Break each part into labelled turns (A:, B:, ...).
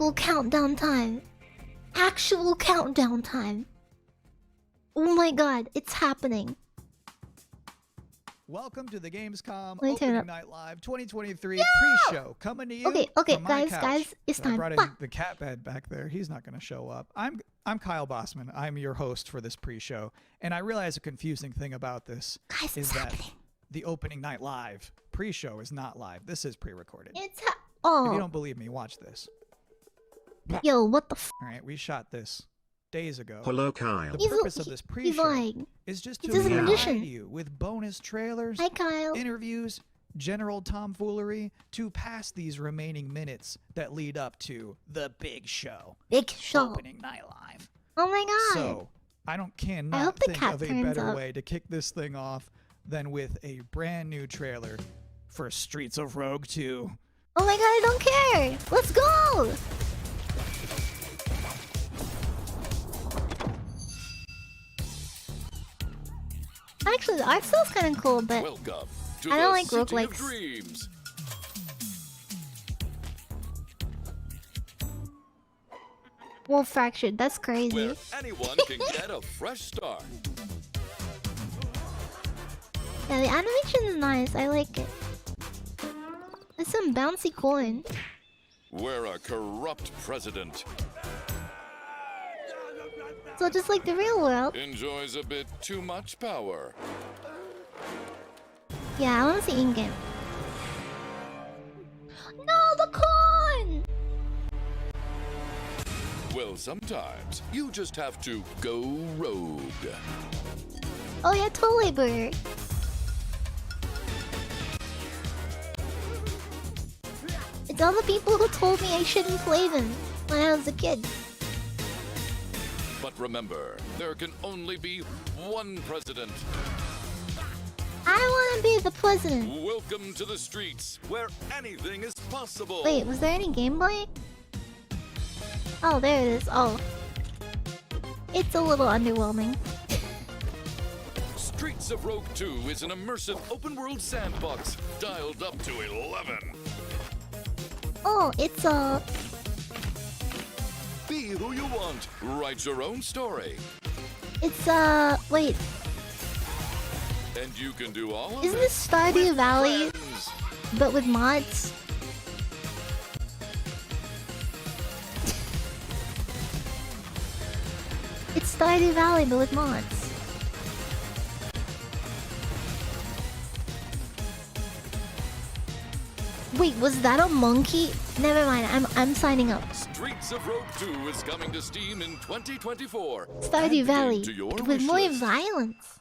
A: actual countdown time. Actual countdown time. Oh my god, it's happening.
B: Welcome to the Gamescom
A: Let me turn it
B: Opening
A: up.
B: Night Live 2023
A: Yeah!
B: pre-show coming to you.
A: Okay,
B: from my
A: guys,
B: couch.
A: it's
B: I
A: time.
B: brought in the cat bed back there. He's not going to show up. I'm Kyle Bossman. I'm your host for this pre-show, and I realize a confusing thing about this
A: Guys,
B: is
A: it's
B: that
A: happening.
B: the Opening Night Live pre-show is not live. This is pre-recorded.
A: It's
B: If you
A: oh,
B: don't believe me, watch this.
A: yo, what the f?
B: All right, we shot this days ago.
C: Hello, Kyle.
B: The purpose of this
A: He's
B: pre-show
A: lying.
B: is just
A: He
B: to
A: doesn't
B: provide
A: audition.
B: you with bonus trailers,
A: Hi, Kyle.
B: interviews, general tomfoolery to pass these remaining minutes that lead up to the big show.
A: Big show.
B: Opening Night Live.
A: Oh my god.
B: So, I
A: hope
B: cannot
A: the
B: think
A: cat
B: of a
A: turns
B: better
A: up.
B: way to kick this thing off than with a brand new trailer for Streets of Rogue 2.
A: Oh my god, I don't care. Let's go. Actually, the art style's kind of cool, but
D: Welcome to
A: I don't
D: the
A: like
D: City of
A: roguelikes.
D: Dreams.
A: Wolf Fractured, that's crazy.
D: Where anyone can get a fresh start.
A: Yeah, the animation is nice. I like it. There's some bouncy coin.
D: Where a corrupt president
A: So just like the real world.
D: enjoys a bit too much power.
A: Yeah, I want to see in-game. No, the coin!
D: Well, sometimes you just have to go rogue.
A: Oh yeah, totally, Burger. It's all the people who told me I shouldn't play them when I was a kid.
D: But remember, there can only be one president.
A: I want to be the president.
D: Welcome to the streets, where anything is possible.
A: Wait, was there any gameplay? Oh, there it is. Oh. It's a little underwhelming.
D: Streets of Rogue 2 is an immersive open-world sandbox dialed up to 11.
A: Oh, it's
D: Be who you want. Write your own story.
A: It's wait,
D: And you can do all of
A: isn't
D: it
A: this Stardew
D: with
A: Valley,
D: friends.
A: but with mods? It's Stardew Valley, but with mods. Wait, was that a monkey? Never mind, I'm signing up.
D: Streets of Rogue 2 is coming to Steam in 2024.
A: Stardew
D: And game
A: Valley,
D: to your
A: with
D: wish
A: more
D: list.
A: violence.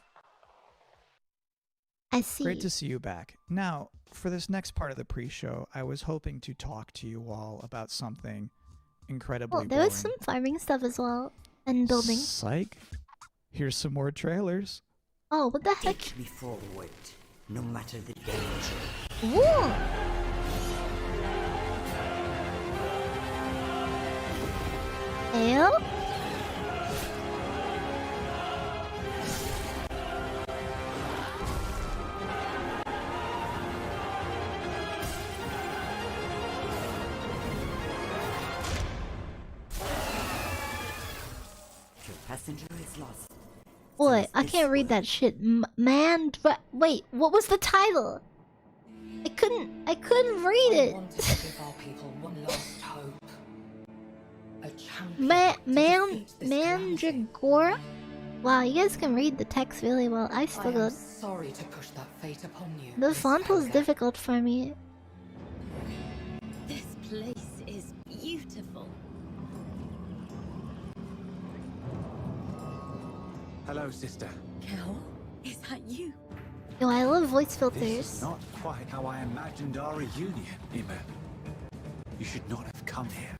A: I see.
B: Great to see you back. Now, for this next part of the pre-show, I was hoping to talk to you all about something incredibly
A: Oh, there was some farming stuff as well, and building.
B: Psych. Here's some more trailers.
A: Oh, what the heck?
E: Take me forward, no matter the danger.
A: Ooh. Ew.
E: Your passenger is lost.
A: What? I can't read that shit. Wait, what was the title? I couldn't read it.
F: Want to give our people one last hope. A champion to defeat this drowsy.
A: Mandragora? Wow, you guys can read the text really well. I
F: I am
A: struggled.
F: sorry to push that fate upon you.
A: The
F: Miss
A: font was
F: Helga.
A: difficult for me.
G: This place is beautiful.
H: Hello, sister.
G: Kel, is that you?
A: Yo, I love voice
H: This
A: filters.
H: is not quite how I imagined our reunion, Ima. You should not have come here.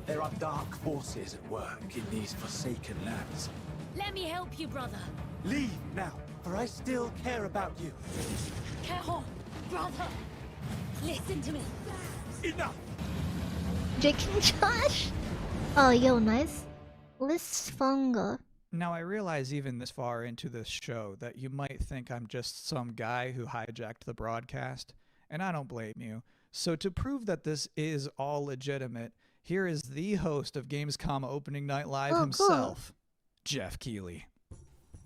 H: There are dark forces at work in these forsaken lands.
G: Let me help you, brother.
H: Leave now, for I still care about you.
G: Kel, brother, listen to me.
H: Enough!
A: Jake and Josh? Oh, yo, nice. Listfunga.
B: Now, I realize even this far into this show that you might think I'm just some guy who hijacked the broadcast, and I don't blame you. So to prove that this is all legitimate, here is the host of Gamescom Opening Night Live
A: Oh, cool.
B: himself, Jeff Keighley.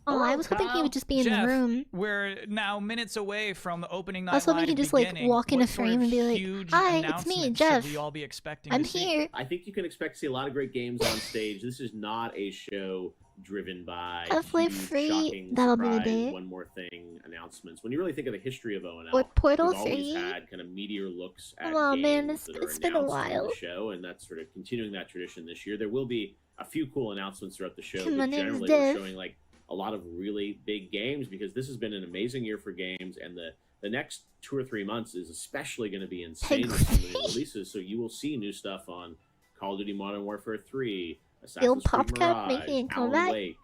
A: Oh, I was hoping he would just be in
B: Jeff,
A: the room.
B: we're now minutes away from the Opening Night
A: I was hoping
B: Live
A: he'd just like
B: beginning.
A: walk in
B: What
A: a
B: sort
A: frame
B: of
A: and be like,
B: huge
A: "Hi, it's me,
B: announcements
A: Jeff.
B: should we all be expecting
A: I'm
B: to see?
A: here."
C: I think you can expect to see a lot of great games on stage. This is not a show driven by
A: Half-Life
C: huge,
A: 3,
C: shocking,
A: that'll be the
C: surprise,
A: day.
C: one more thing announcements. When you really think of the history of ONL,
A: Or Portal
C: we've always
A: 3.
C: had kind of meteor looks at
A: Oh,
C: games
A: man,
C: that are
A: it's been a
C: announced on
A: while.
C: the show, and that's sort of continuing that tradition this year. There will be a few cool announcements throughout the show,
A: My
C: but
A: name's
C: generally
A: Dev.
C: we're showing like a lot of really big games because this has been an amazing year for games, and the next 2 or 3 months is especially going to be insane with so many releases. So you will see new stuff on Call of Duty Modern Warfare 3, Assassin's Creed
A: Popcat
C: Mirage,
A: making a
C: Alan
A: comeback.
C: Wake,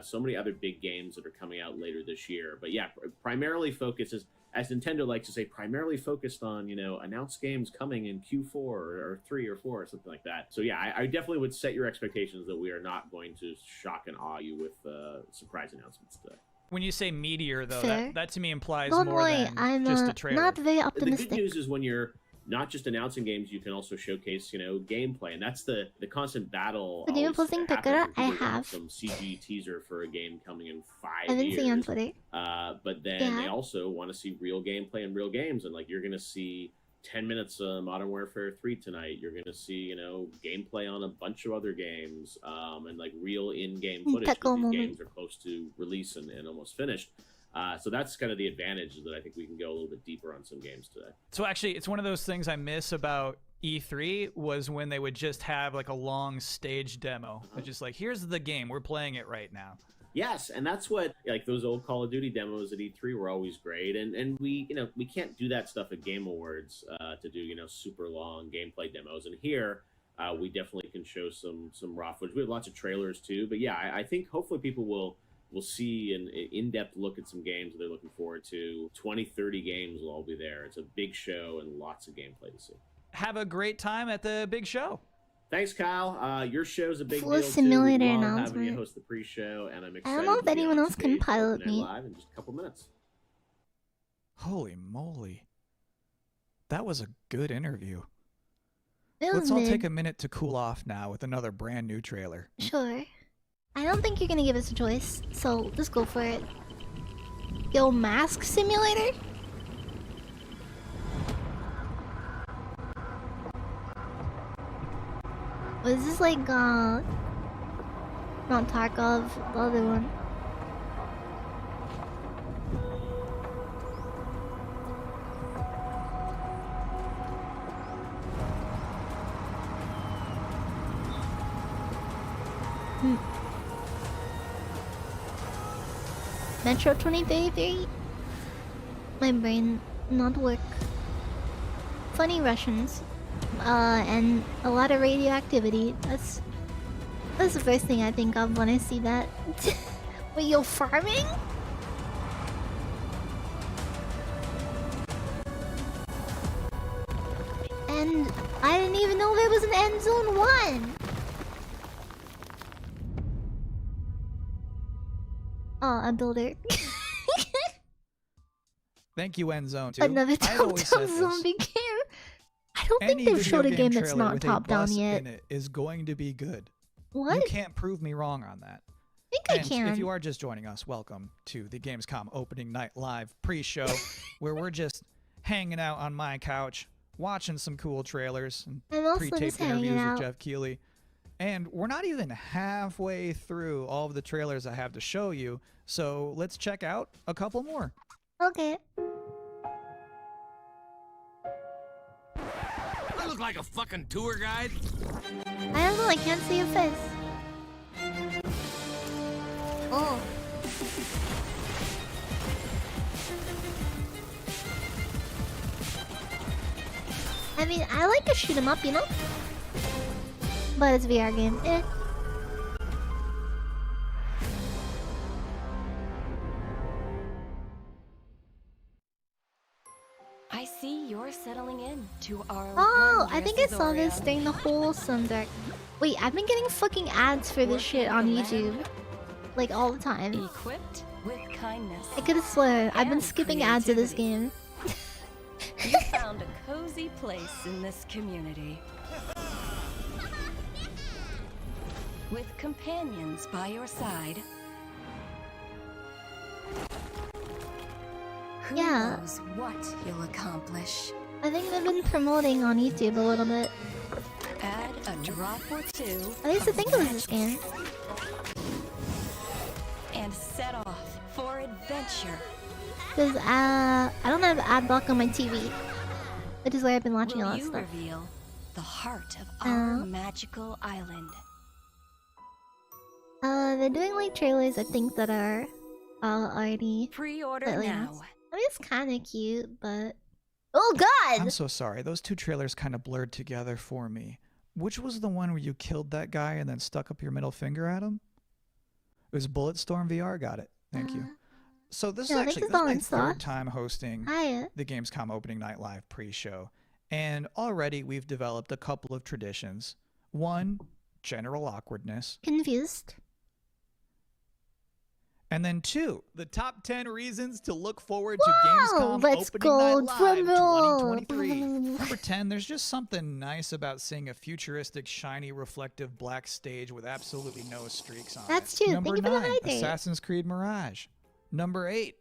C: so many other big games that are coming out later this year. But yeah, primarily focuses, as Nintendo likes to say, primarily focused on, you know, announced games coming in Q4 or 3 or 4 or something like that. So yeah, I definitely would set your expectations that we are not going to shock and awe you with surprise announcements today.
B: When you say meteor, though,
A: Fair.
B: that to me implies
A: Don't
B: more
A: worry,
B: than
A: I'm
B: just a trailer.
A: not very
C: The
A: optimistic.
C: good news is when you're not just announcing games, you can also showcase, you know, gameplay, and that's the constant battle.
A: Did you
C: always
A: posting
C: happens
A: picture?
C: when people
A: I
C: want
A: have.
C: some CG teaser for a game coming in 5
A: I've been
C: years.
A: seeing on Twitter.
C: But then
A: Yeah.
C: they also want to see real gameplay and real games, and like you're gonna see 10 minutes of Modern Warfare 3 tonight. You're gonna see, you know, gameplay on a bunch of other games, and like real in-game footage.
A: Tackle
C: Because these
A: moment.
C: games are close to release and almost finished. So that's kind of the advantage, that I think we can go a little bit deeper on some games today.
B: So actually, it's one of those things I miss about E3 was when they would just have like a long stage demo. It's just like, here's the game, we're playing it right now.
C: Yes, and that's what, like, those old Call of Duty demos at E3 were always great, and we, you know, we can't do that stuff at Game Awards to do, you know, super long gameplay demos, and here we definitely can show some raw footage. We have lots of trailers too, but yeah, I think hopefully people will see an in-depth look at some games that they're looking forward to. 20, 30 games will all be there. It's a big show and lots of gameplay to see.
B: Have a great time at the big show.
C: Thanks, Kyle. Your show's a big
A: Full
C: deal
A: simulator
C: too. We love having you
A: announcement.
C: host the pre-show, and I'm
A: I
C: excited
A: don't know if
C: to be
A: anyone
C: on
A: else can
C: stage for
A: pilot
C: Open Night
A: me.
C: Live in just a couple minutes.
B: Holy moly. That was a good interview.
A: It was
B: Let's all
A: mid.
B: take a minute to cool off now with another brand new trailer.
A: Sure. I don't think you're gonna give us a choice, so just go for it. Yo, Mask Simulator? Was this like, not Tarkov, the other one? Metro 2033? My brain not work. Funny Russians. And a lot of radioactivity. That's the first thing I think of when I see that. Wait, you're farming? And I didn't even know there was an End Zone 1! Oh, a builder.
B: Thank you, Endzone, too.
A: Another
B: I've always
A: top-down
B: said this.
A: zombie game. I don't think
B: Any
A: they've
B: video
A: showed a game that's
B: trailer
A: not
B: with a
A: top-down
B: bus
A: yet.
B: in it is going to be good.
A: What?
B: You can't prove me wrong on that.
A: I think I
B: And
A: can.
B: if you are just joining us, welcome to the Gamescom Opening Night Live pre-show, where we're just hanging out on my couch, watching some cool trailers and
A: I'm also
B: pre-taped
A: just hanging
B: interviews
A: out.
B: with Jeff Keighley. And we're not even halfway through all of the trailers I have to show you, so let's check out a couple more.
A: Okay.
I: I look like a fucking tour guide.
A: I don't know, I can't see your face. Oh. I mean, I like to shoot 'em up, you know? But it's a VR game. Eh.
J: I see you're settling in to our
A: Oh, I think I
J: wondrous
A: saw this
J: Zoria.
A: during the wholesome deck. Wait, I've been getting fucking ads for this shit on YouTube. Like, all the time.
J: Equipped with kindness.
A: I could've sworn I've been
J: and
A: skipping ads of this game.
J: You found a cozy place in this community. with companions by your side. Who
A: Yeah.
J: knows what you'll accomplish?
A: I think they've been promoting on YouTube a little bit.
J: Add a drop or two.
A: I used to think it was this game.
J: And set off for adventure.
A: Because I don't have ad block on my TV. Which is where I've been watching a
J: Will
A: lot of
J: you
A: stuff.
J: reveal the heart of our magical island?
A: They're doing like trailers I think that are already
J: Pre-order
A: slightly
J: now.
A: announced. I mean, it's kind of cute, but oh god!
B: I'm so sorry. Those two trailers kind of blurred together for me. Which was the one where you killed that guy and then stuck up your middle finger at him? It was Bulletstorm VR. Got it. Thank you. So this
A: yeah,
B: is actually
A: this
B: this is
A: is
B: my
A: on stock.
B: third time hosting
A: Hiya.
B: the Gamescom opening night live pre-show. And already we've developed a couple of traditions. One, general awkwardness.
A: Confused.
B: And then two, the top 10 reasons to look forward to
A: Wow,
B: Gamescom
A: let's
B: opening
A: go,
B: night live
A: drum roll.
B: 2023. Number 10, there's just something nice about seeing a futuristic, shiny, reflective black stage with absolutely no streaks on
A: That's
B: it.
A: true.
B: Number
A: Thank you for the
B: 9,
A: hydrate.
B: Assassin's Creed Mirage. Number 8,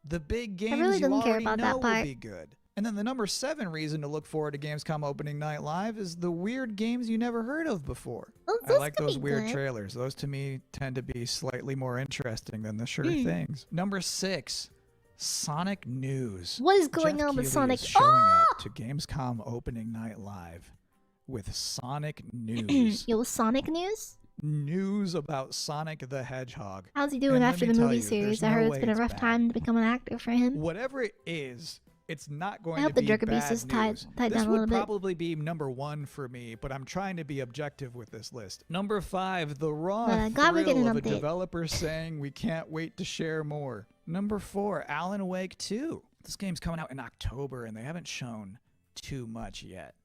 B: the big games
A: really
B: you
A: didn't care
B: already
A: about
B: know
A: that
B: will
A: part.
B: be good. And then the number 7 reason to look forward to Gamescom opening night live is the weird games you never heard of before.
A: Oh,
B: I
A: this
B: like
A: could
B: those
A: be
B: weird
A: good.
B: trailers. Those to me tend to be slightly more interesting than the sure
A: Hmm.
B: things. Number 6, Sonic news.
A: What is going
B: Jeff
A: on with
B: Keighley
A: Sonic?
B: is showing
A: Oh!
B: up to Gamescom opening night live with Sonic news.
A: Yo, Sonic news?
B: News about Sonic the Hedgehog.
A: How's he doing
B: And let
A: after
B: me
A: the
B: tell
A: movie
B: you,
A: series?
B: there's
A: I
B: no
A: heard
B: way
A: it's been a
B: it's
A: rough
B: bad.
A: time to become an actor for him.
B: Whatever it is, it's not going
A: I hope
B: to
A: the
B: be
A: Drugger
B: bad
A: Beast is
B: news.
A: tied
B: This
A: down a
B: would
A: little bit.
B: probably be number 1 for me, but I'm trying to be objective with this list. Number 5, the raw
A: But, glad we're getting
B: thrill
A: an
B: of a
A: update.
B: developer saying we can't wait to share more. Number 4, Alan Wake 2. This game's coming out in October, and they haven't shown too much yet.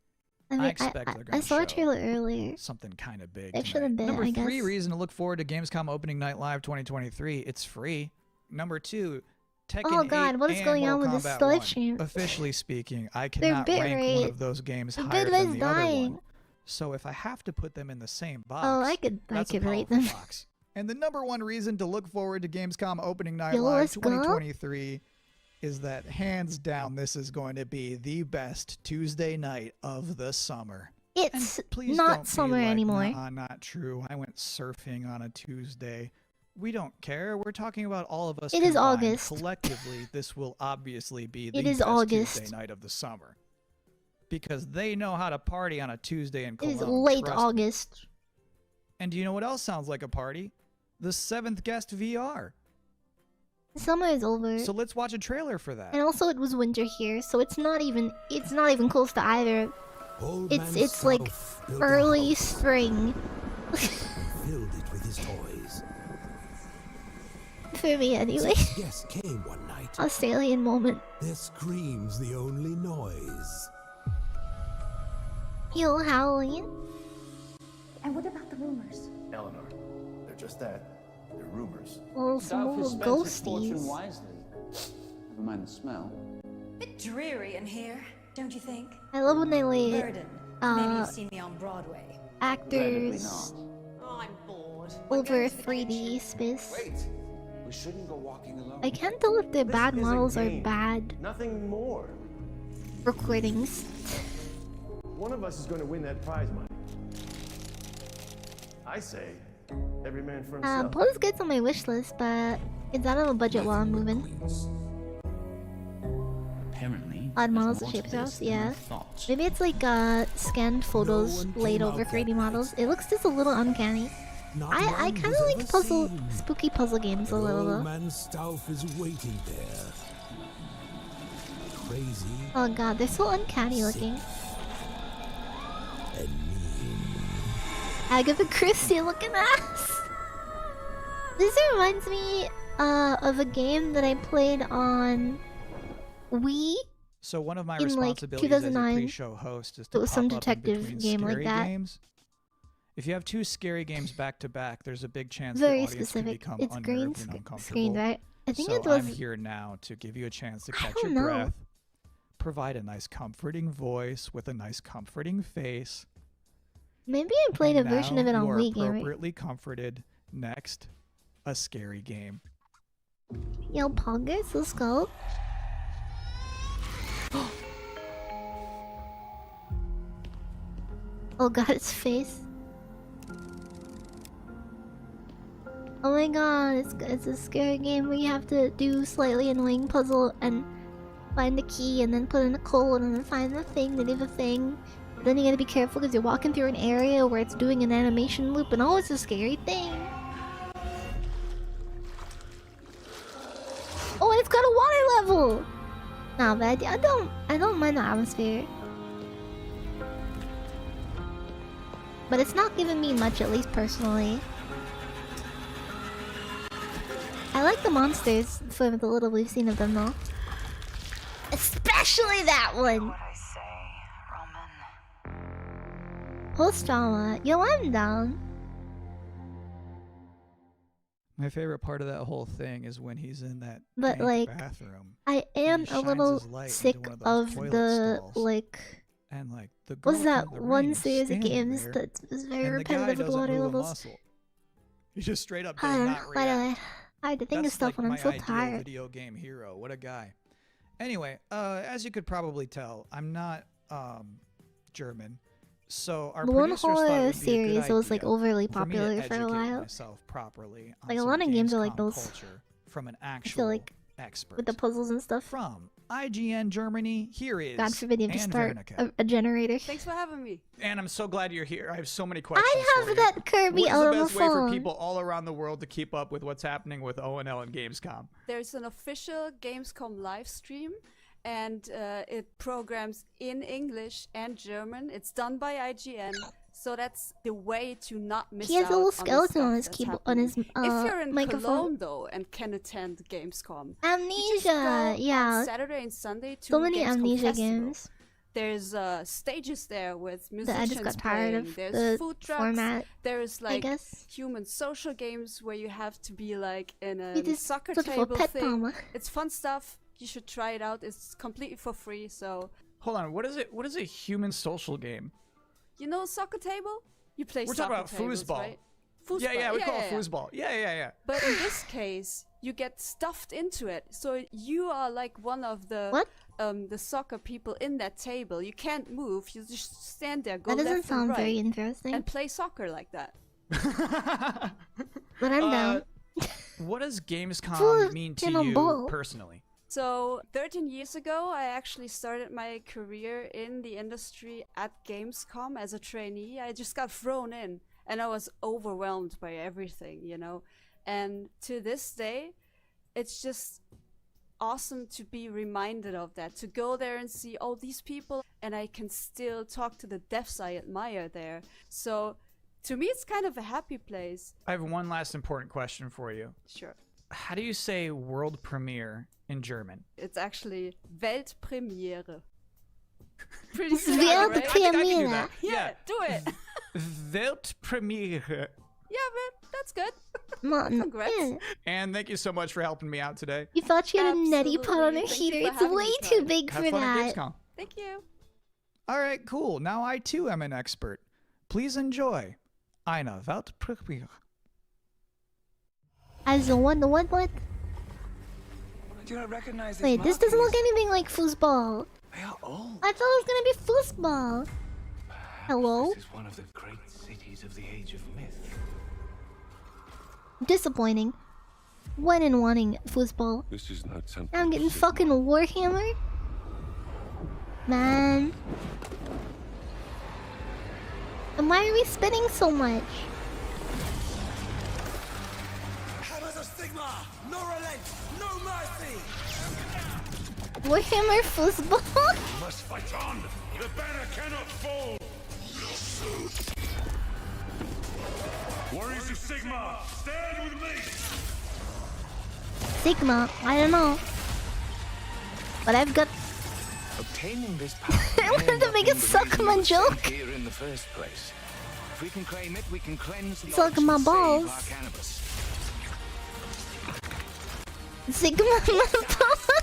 A: I mean,
B: expect they're gonna
A: I saw a
B: show
A: trailer earlier.
B: something kind of big.
A: It should have
B: tonight.
A: been,
B: Number
A: I
B: 3
A: guess.
B: reason to look forward to Gamescom opening night live 2023. It's free. Number 2. Tekken
A: Oh god,
B: 8
A: what is
B: and
A: going on
B: Mortal
A: with this
B: Kombat 1.
A: live stream?
B: Officially speaking, I
A: Their
B: cannot
A: bit
B: rank one
A: rate-
B: of those games
A: the
B: higher
A: bit
B: than
A: rate's
B: the other
A: dying.
B: one. So if I have to put them in the same box,
A: Oh, I could
B: that's a
A: rate
B: powerful
A: them.
B: box. And the number 1 reason to look forward to Gamescom opening night
A: Yo,
B: live
A: let's go.
B: 2023 is that hands down this is going to be the best Tuesday night of the summer.
A: It's
B: And please
A: not
B: don't be
A: summer
B: like,
A: anymore.
B: "Nuh-uh, not true. I went surfing on a Tuesday." We don't care. We're talking about all of us.
A: It is
B: combined.
A: August.
B: Collectively, this will obviously be the
A: It is
B: best
A: August.
B: Tuesday night of the summer. Because they know how to party on a Tuesday in
A: It
B: Cologne.
A: is late
B: trust me.
A: August.
B: And do you know what else sounds like a party? The 7th guest VR.
A: Summer is over.
B: So let's watch a trailer for that.
A: And also it was winter here, so it's not even close to either. It's like early spring
K: Filled it with his toys.
A: for me anyway.
K: Guest came one night.
A: Australian moment.
K: Their screams the only noise.
A: Yo, Halloween.
L: And what about the rumors?
M: Eleanor, they're just that. They're rumors.
A: Well, some little ghosties.
N: wisely. Never mind the smell.
L: Bit dreary in here, don't you think?
A: I love when they lay
L: Burden. Maybe you've seen me on Broadway.
A: actors
L: Oh, I'm bored.
A: over 3D space.
M: Wait, we shouldn't go walking alone.
A: I can't tell if they're bad
M: This is a
A: models or
M: game.
A: bad
M: Nothing more.
A: recordings.
M: One of us is going to win that prize money. I say, every man for himself.
A: Pose gets on my wish list, but it's out of a budget while I'm moving.
N: Apparently.
A: Odd models
N: there's
A: to
N: more
A: shape
N: to this
A: house,
N: than I
A: yeah.
N: thought.
A: Maybe it's like scanned photos laid over 3D models. It looks just a little uncanny. I kind of like spooky puzzle games a little though.
K: Man Stauf is waiting there. Crazy
A: Oh god, they're so uncanny looking.
K: and mean.
A: Agatha Christie looking ass. This reminds me of a game that I played on Wii.
B: So one of my
A: in, like,
B: responsibilities as a
A: 2009,
B: pre-show host is to
A: it was some
B: pop up in
A: detective
B: between
A: game like
B: scary
A: that.
B: games. If you have 2 scary games back to back, there's a big chance
A: Very
B: the audience
A: specific.
B: can become
A: It's green
B: unnerved and uncomfortable.
A: screen, right? I think
B: so
A: it was.
B: I'm here now to give you a chance to
A: I
B: catch
A: don't
B: your
A: know.
B: breath, provide a nice comforting voice with a nice comforting face,
A: Maybe I played a
B: And
A: version
B: now
A: of it on
B: you are
A: Wii Gamer.
B: appropriately comforted. Next, a scary game.
A: Yo, Poggers, let's go. Oh god, its face. Oh my god, it's a scary game where you have to do slightly annoying puzzle and find the key and then put in a code and then find the thing to do the thing. But then you gotta be careful because you're walking through an area where it's doing an animation loop and oh, it's a scary thing. Oh, and it's got a water level! Not bad. I don't mind the atmosphere. But it's not giving me much, at least personally. I like the monsters for the little we've seen of them though. Especially that one! Post drama. Yo, I'm down.
B: My favorite part of that whole thing is when he's in that
A: But
B: dank
A: like,
B: bathroom.
A: I am a
B: shines
A: little
B: his light into
A: sick
B: one of
A: of
B: those toilet
A: the
B: stalls.
A: like.
B: And like the girl
A: What's that
B: from the
A: one
B: ring is
A: series of
B: standing
A: games
B: there,
A: that was very
B: and the guy
A: repetitive with
B: doesn't
A: water
B: move a
A: levels?
B: muscle. He just straight up
A: I
B: does
A: don't know.
B: not
A: Why do
B: react.
A: I had to think of
B: That's
A: stuff
B: like
A: when I'm
B: my
A: so
B: ideal
A: tired.
B: video game hero. What a guy. Anyway, as you could probably tell, I'm not German. So our
A: The one
B: producers thought it
A: horror
B: would be a good
A: series that was like
B: idea
A: overly
B: for me to
A: popular for a
B: educate
A: while.
B: myself properly on
A: Like a
B: some
A: lot of games are like
B: Gamescom
A: those.
B: culture from an
A: I
B: actual
A: feel like
B: expert.
A: with the puzzles and stuff.
B: From IGN Germany, here is
A: God forbid you have to
B: Anne
A: start
B: Wernicke.
A: a generator.
O: Thanks for having me.
B: And I'm so glad you're here. I have so many questions
A: I
B: for
A: have
B: you.
A: that Kirby
B: What is
A: out
B: the
A: on the
B: best way for
A: phone.
B: people all around the world to keep up with what's happening with ONL and Gamescom?
O: There's an official Gamescom live stream, and it programs in English and German. It's done by IGN, so that's the way to not miss out.
A: He has a little
O: on the
A: skeleton on
O: stuff
A: his
O: that's
A: keyboard, on his
O: happening. If you're in
A: microphone.
O: Cologne though and can attend Gamescom, you just
A: Amnesia,
O: go on
A: yeah.
O: Saturday and Sunday to
A: So many
O: Gamescom
A: Amnesia
O: Festival.
A: games.
O: There's stages there with
A: That I
O: musicians
A: just got tired
O: playing.
A: of
O: There's
A: the
O: food trucks.
A: format.
O: There's
A: I
O: like
A: guess.
O: human social games where you have to be like in a
A: It is
O: soccer
A: sort of a
O: table
A: pet
O: thing.
A: drama.
O: It's fun stuff. You should try it out. It's completely for free. So
B: Hold on, what is it? What is a human social game?
O: you know soccer table? You play
B: We're
O: soccer
B: talking about
O: tables,
B: foosball.
O: right?
B: Yeah, we call it
O: yeah.
B: foosball. Yeah.
O: But in this case, you get stuffed into it. So you are like one of the the soccer people in that table. You can't move. You just stand there, go
A: That doesn't
O: left
A: sound
O: and right,
A: very interesting.
O: and play soccer like that.
A: But I'm down.
B: What does Gamescom
A: Foot
B: mean to
A: in a
B: you
A: bowl.
B: personally?
O: So 13 years ago, I actually started my career in the industry at Gamescom as a trainee. I just got thrown in and I was overwhelmed by everything, you know. And to this day, it's just awesome to be reminded of that, to go there and see all these people, and I can still talk to the devs I admire there. So to me, it's kind of a happy place.
B: I have one last important question for you.
O: Sure.
B: How do you say world premiere in German?
O: It's actually Weltpremiere. Pretty simple, right?
B: I can do that.
O: Yeah, do it.
B: Weltpremiere.
O: Yeah, man, that's good.
A: Congrats. Yeah.
B: And thank you so much for helping me out today.
A: You thought she had a neti pot on her
O: Thank you
A: heater.
O: for
A: It's
O: having
A: way
O: me,
A: too
O: Todd.
A: big
B: Have
A: for
B: fun
A: that.
B: at Gamescom.
O: Thank you.
B: All right, cool. Now I too am an expert. Please enjoy eine Weltpremiere.
A: As a what?
H: I do not recognize this
A: Wait, this doesn't look
H: markings.
A: anything like foosball.
H: They are old.
A: I thought it was gonna be foosball. Hello?
H: This is one of the great cities of the Age of Myth.
A: Disappointing. When in wanting foosball.
P: This is not something.
A: Now I'm getting fucking Warhammer? Man. And why are we spinning so much?
H: Hammers of Sigma! No relent! No mercy!
A: Warhammer foosball?
P: You must fight on. The banner cannot fall. Warriors of Sigma, stand with me.
A: Sigma, I don't know. But I've got.
H: Obtaining this power.
A: I wanted to make a Sigma joke.
H: Here in the first place. If we can claim it, we can cleanse the
A: Suck my balls. Sigma motherfucker.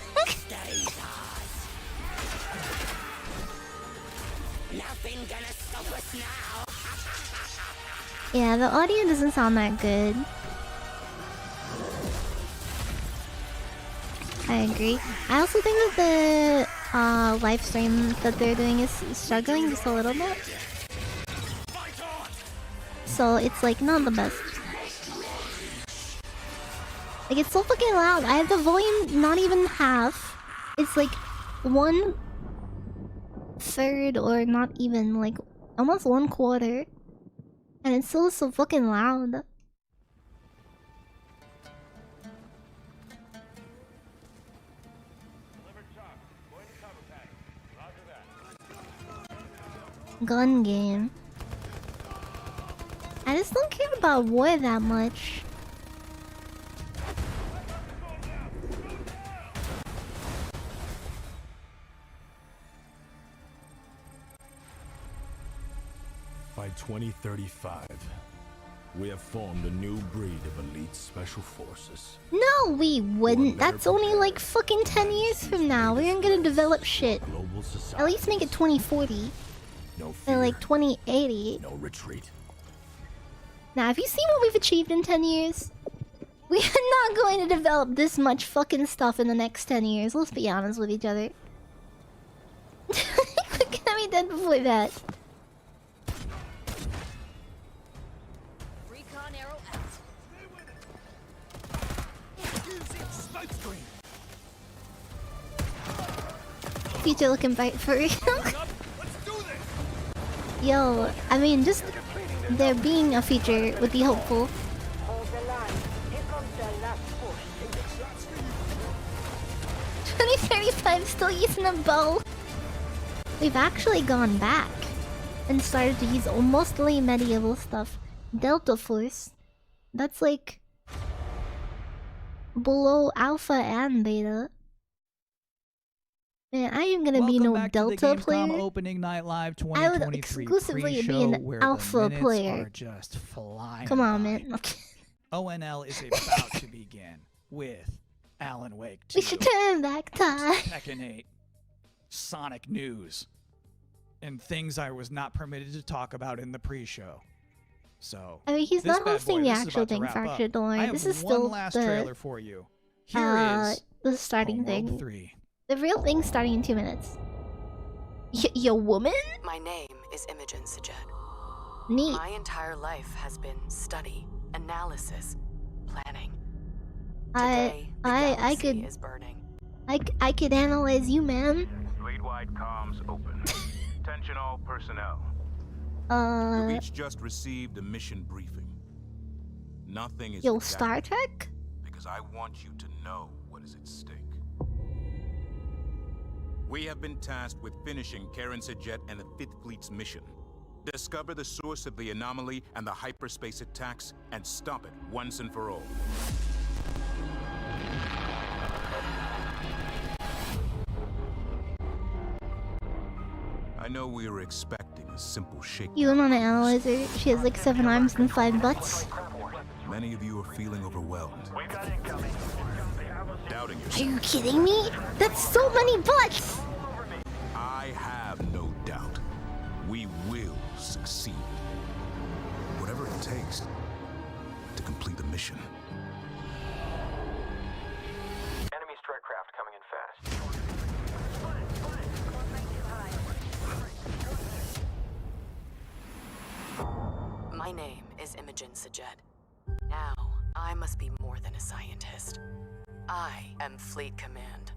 A: Yeah, the audio doesn't sound that good. I agree. I also think that the live stream that they're doing is struggling just a little bit. So it's like not the best. Like it's so fucking loud. I have the volume not even half. It's like 1/3 or not even like almost 1/4. And it's still so fucking loud. Gun game. I just don't care about war that much.
K: By 2035, we have formed a new breed of elite special forces.
A: No, we wouldn't. That's only like fucking 10 years from now. We aren't gonna develop shit.
K: Global society.
A: At least make it 2040.
K: No
A: Or
K: fear,
A: like 2080.
K: no retreat.
A: Now, have you seen what we've achieved in 10 years? We are not going to develop this much fucking stuff in the next 10 years. Let's be honest with each other. We're gonna be dead before that.
G: Recon arrow out.
A: Future looking bright for real. Yo, I mean, just there being a feature would be hopeful. 2035 still using a bow. We've actually gone back and started to use mostly medieval stuff. Delta Force. That's like below alpha and beta. Man, I am gonna be no
B: back
A: Delta
B: to the Gamescom
A: player.
B: Opening Night Live
A: I would
B: 2023
A: exclusively be
B: pre-show
A: an
B: where
A: alpha
B: the minutes
A: player.
B: are just flying.
A: Come on,
B: by.
A: man. Okay.
B: ONL is about to begin with Alan Wake 2,
A: We should turn back time.
B: Tekken 8, Sonic News, and things I was not permitted to talk about in the pre-show. So
A: I mean, he's
B: this
A: not
B: bad
A: hosting
B: boy,
A: the
B: this is
A: actual
B: about to
A: thing,
B: wrap up.
A: Fractured. Don't
B: I
A: worry.
B: have
A: This is
B: one
A: still
B: last
A: the
B: trailer for you. Here is
A: the starting
B: Homeworld
A: thing.
B: 3.
A: The real thing's starting in 2 minutes. Your woman?
Q: My name is Imogen Sajet.
A: Neat.
Q: My entire life has been study, analysis, planning.
A: I
Q: Galaxy
A: could
Q: is burning.
A: I could analyze you, man.
R: Fleet-wide comms open. Attention all personnel.
A: Uh,
R: The Reach just received a mission briefing. Nothing is
A: yo,
R: redacted
A: Star Trek?
R: because I want you to know what is at stake. We have been tasked with finishing Karen Sajet and the 5th Fleet's mission. Discover the source of the anomaly and the hyperspace attacks and stop it once and for all. I know we were expecting a simple shake.
A: You went on an analyzer. She has like 7 arms and 5 butts.
R: Many of you are feeling overwhelmed. Doubting
A: Are
R: yourself.
A: you kidding me? That's so many butts!
R: I have no doubt. We will succeed. Whatever it takes to complete the mission.
S: Enemy strike craft coming in fast.
Q: My name is Imogen Sajet. Now, I must be more than a scientist. I am Fleet Command.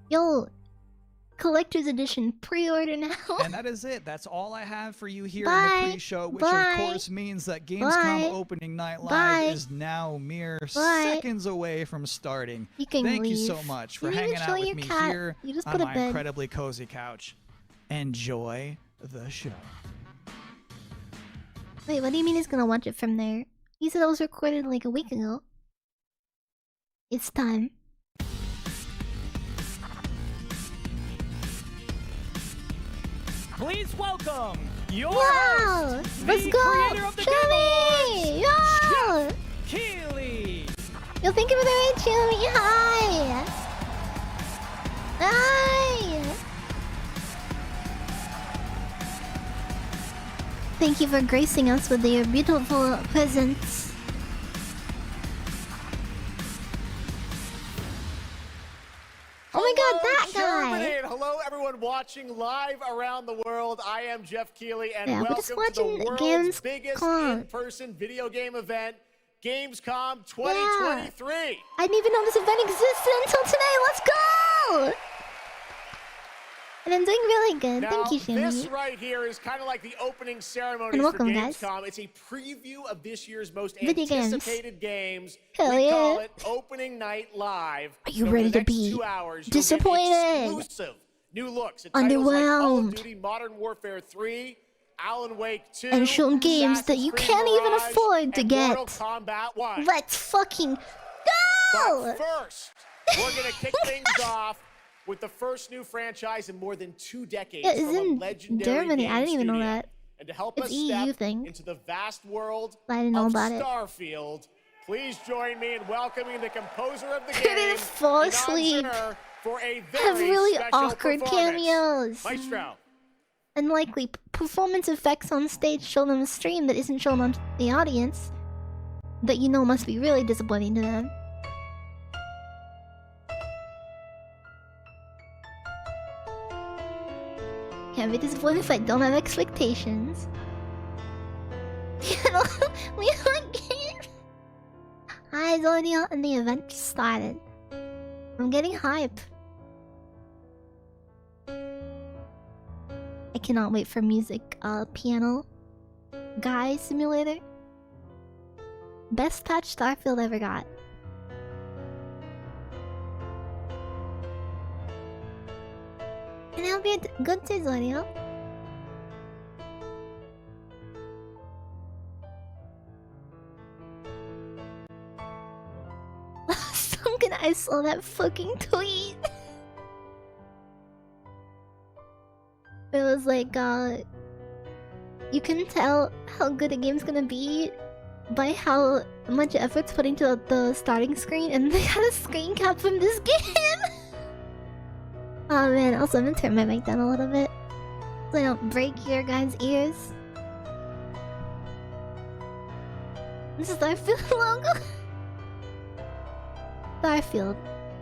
A: Yo, collector's edition, pre-order now.
B: And that is it. That's all I have for you here in
A: Bye.
B: the pre-show, which
A: Bye.
B: of course means that Gamescom
A: Bye.
B: Opening Night Live
A: Bye.
B: is now mere
A: Bye.
B: seconds away from starting.
A: You can
B: Thank you
A: leave.
B: so much for
A: You didn't
B: hanging
A: show
B: out with
A: your
B: me
A: cat.
B: here
A: You just
B: on
A: put a
B: my
A: bed.
B: incredibly cozy couch. Enjoy the show.
A: Wait, what do you mean he's gonna watch it from there? He said it was recorded like a week ago. It's time.
T: Please welcome your
A: Wow!
T: host,
A: Let's
T: the
A: go!
T: creator of the Game
A: Shimmy!
T: Awards,
A: Yo!
T: Keely.
A: Yo, thank you for the raid, Shimmy! Hi! Hi! Thank you for gracing us with your beautiful presence. Oh my god, that guy!
U: Germany, and hello everyone watching live around the world. I am Jeff Keighley, and
A: Yeah, we're just
U: welcome to
A: watching
U: the world's biggest
A: Gamescom.
U: in-person video game event, Gamescom 2023.
A: I didn't even know this event existed until today. Let's go! And I'm doing really good.
U: Now,
A: Thank you,
U: this
A: Shani.
U: right here is kind of like the opening ceremony
A: And
U: for
A: welcome, guys.
U: Gamescom. It's a preview of this year's most
A: Video games.
U: anticipated games.
A: Hell
U: we
A: yeah.
U: call it Opening Night Live.
A: Are you
U: Over
A: ready
U: the
A: to
U: next
A: be
U: 2 hours, you'll get
A: disappointed?
U: exclusive new looks at titles like Call of
A: Underwhelmed?
U: Duty Modern Warfare 3, Alan Wake 2,
A: And shown games that you
U: Assassin's
A: can't
U: Creed
A: even
U: Mirage,
A: afford to
U: and
A: get.
U: Mortal Kombat 1.
A: Let's fucking go!
U: But first, we're gonna kick things off with the first new franchise in more than 2 decades
A: Yeah, it's
U: from a
A: in
U: legendary
A: Germany. I
U: game
A: didn't even know
U: studio.
A: that.
U: And to help
A: It's
U: us
A: EU
U: step
A: thing.
U: into the vast world
A: I didn't know
U: of
A: about it.
U: Starfield, please join me in welcoming the composer of the
A: Couldn't
U: game,
A: fall
U: Inan
A: asleep.
U: Zur, for a
A: Have
U: very
A: really
U: special
A: awkward
U: performance.
A: cameos.
U: Maestro.
A: Unlikely performance effects on stage shown on the stream that isn't shown on the audience. That you know must be really disappointing to them. Can't be disappointed if I don't have expectations. We like games. Hi, Zodiac, and the event just started. I'm getting hype. I cannot wait for music. Piano Guy Simulator. Best patch Starfield ever got. And it'll be a good day, Zodiac. Sunken, I saw that fucking tweet. It was like, you can tell how good a game's gonna be by how much effort's put into the starting screen, and they had a screen cap from this game. Oh man, also I'm gonna turn my mic down a little bit so I don't break your guys' ears. This is Starfield logo. Starfield.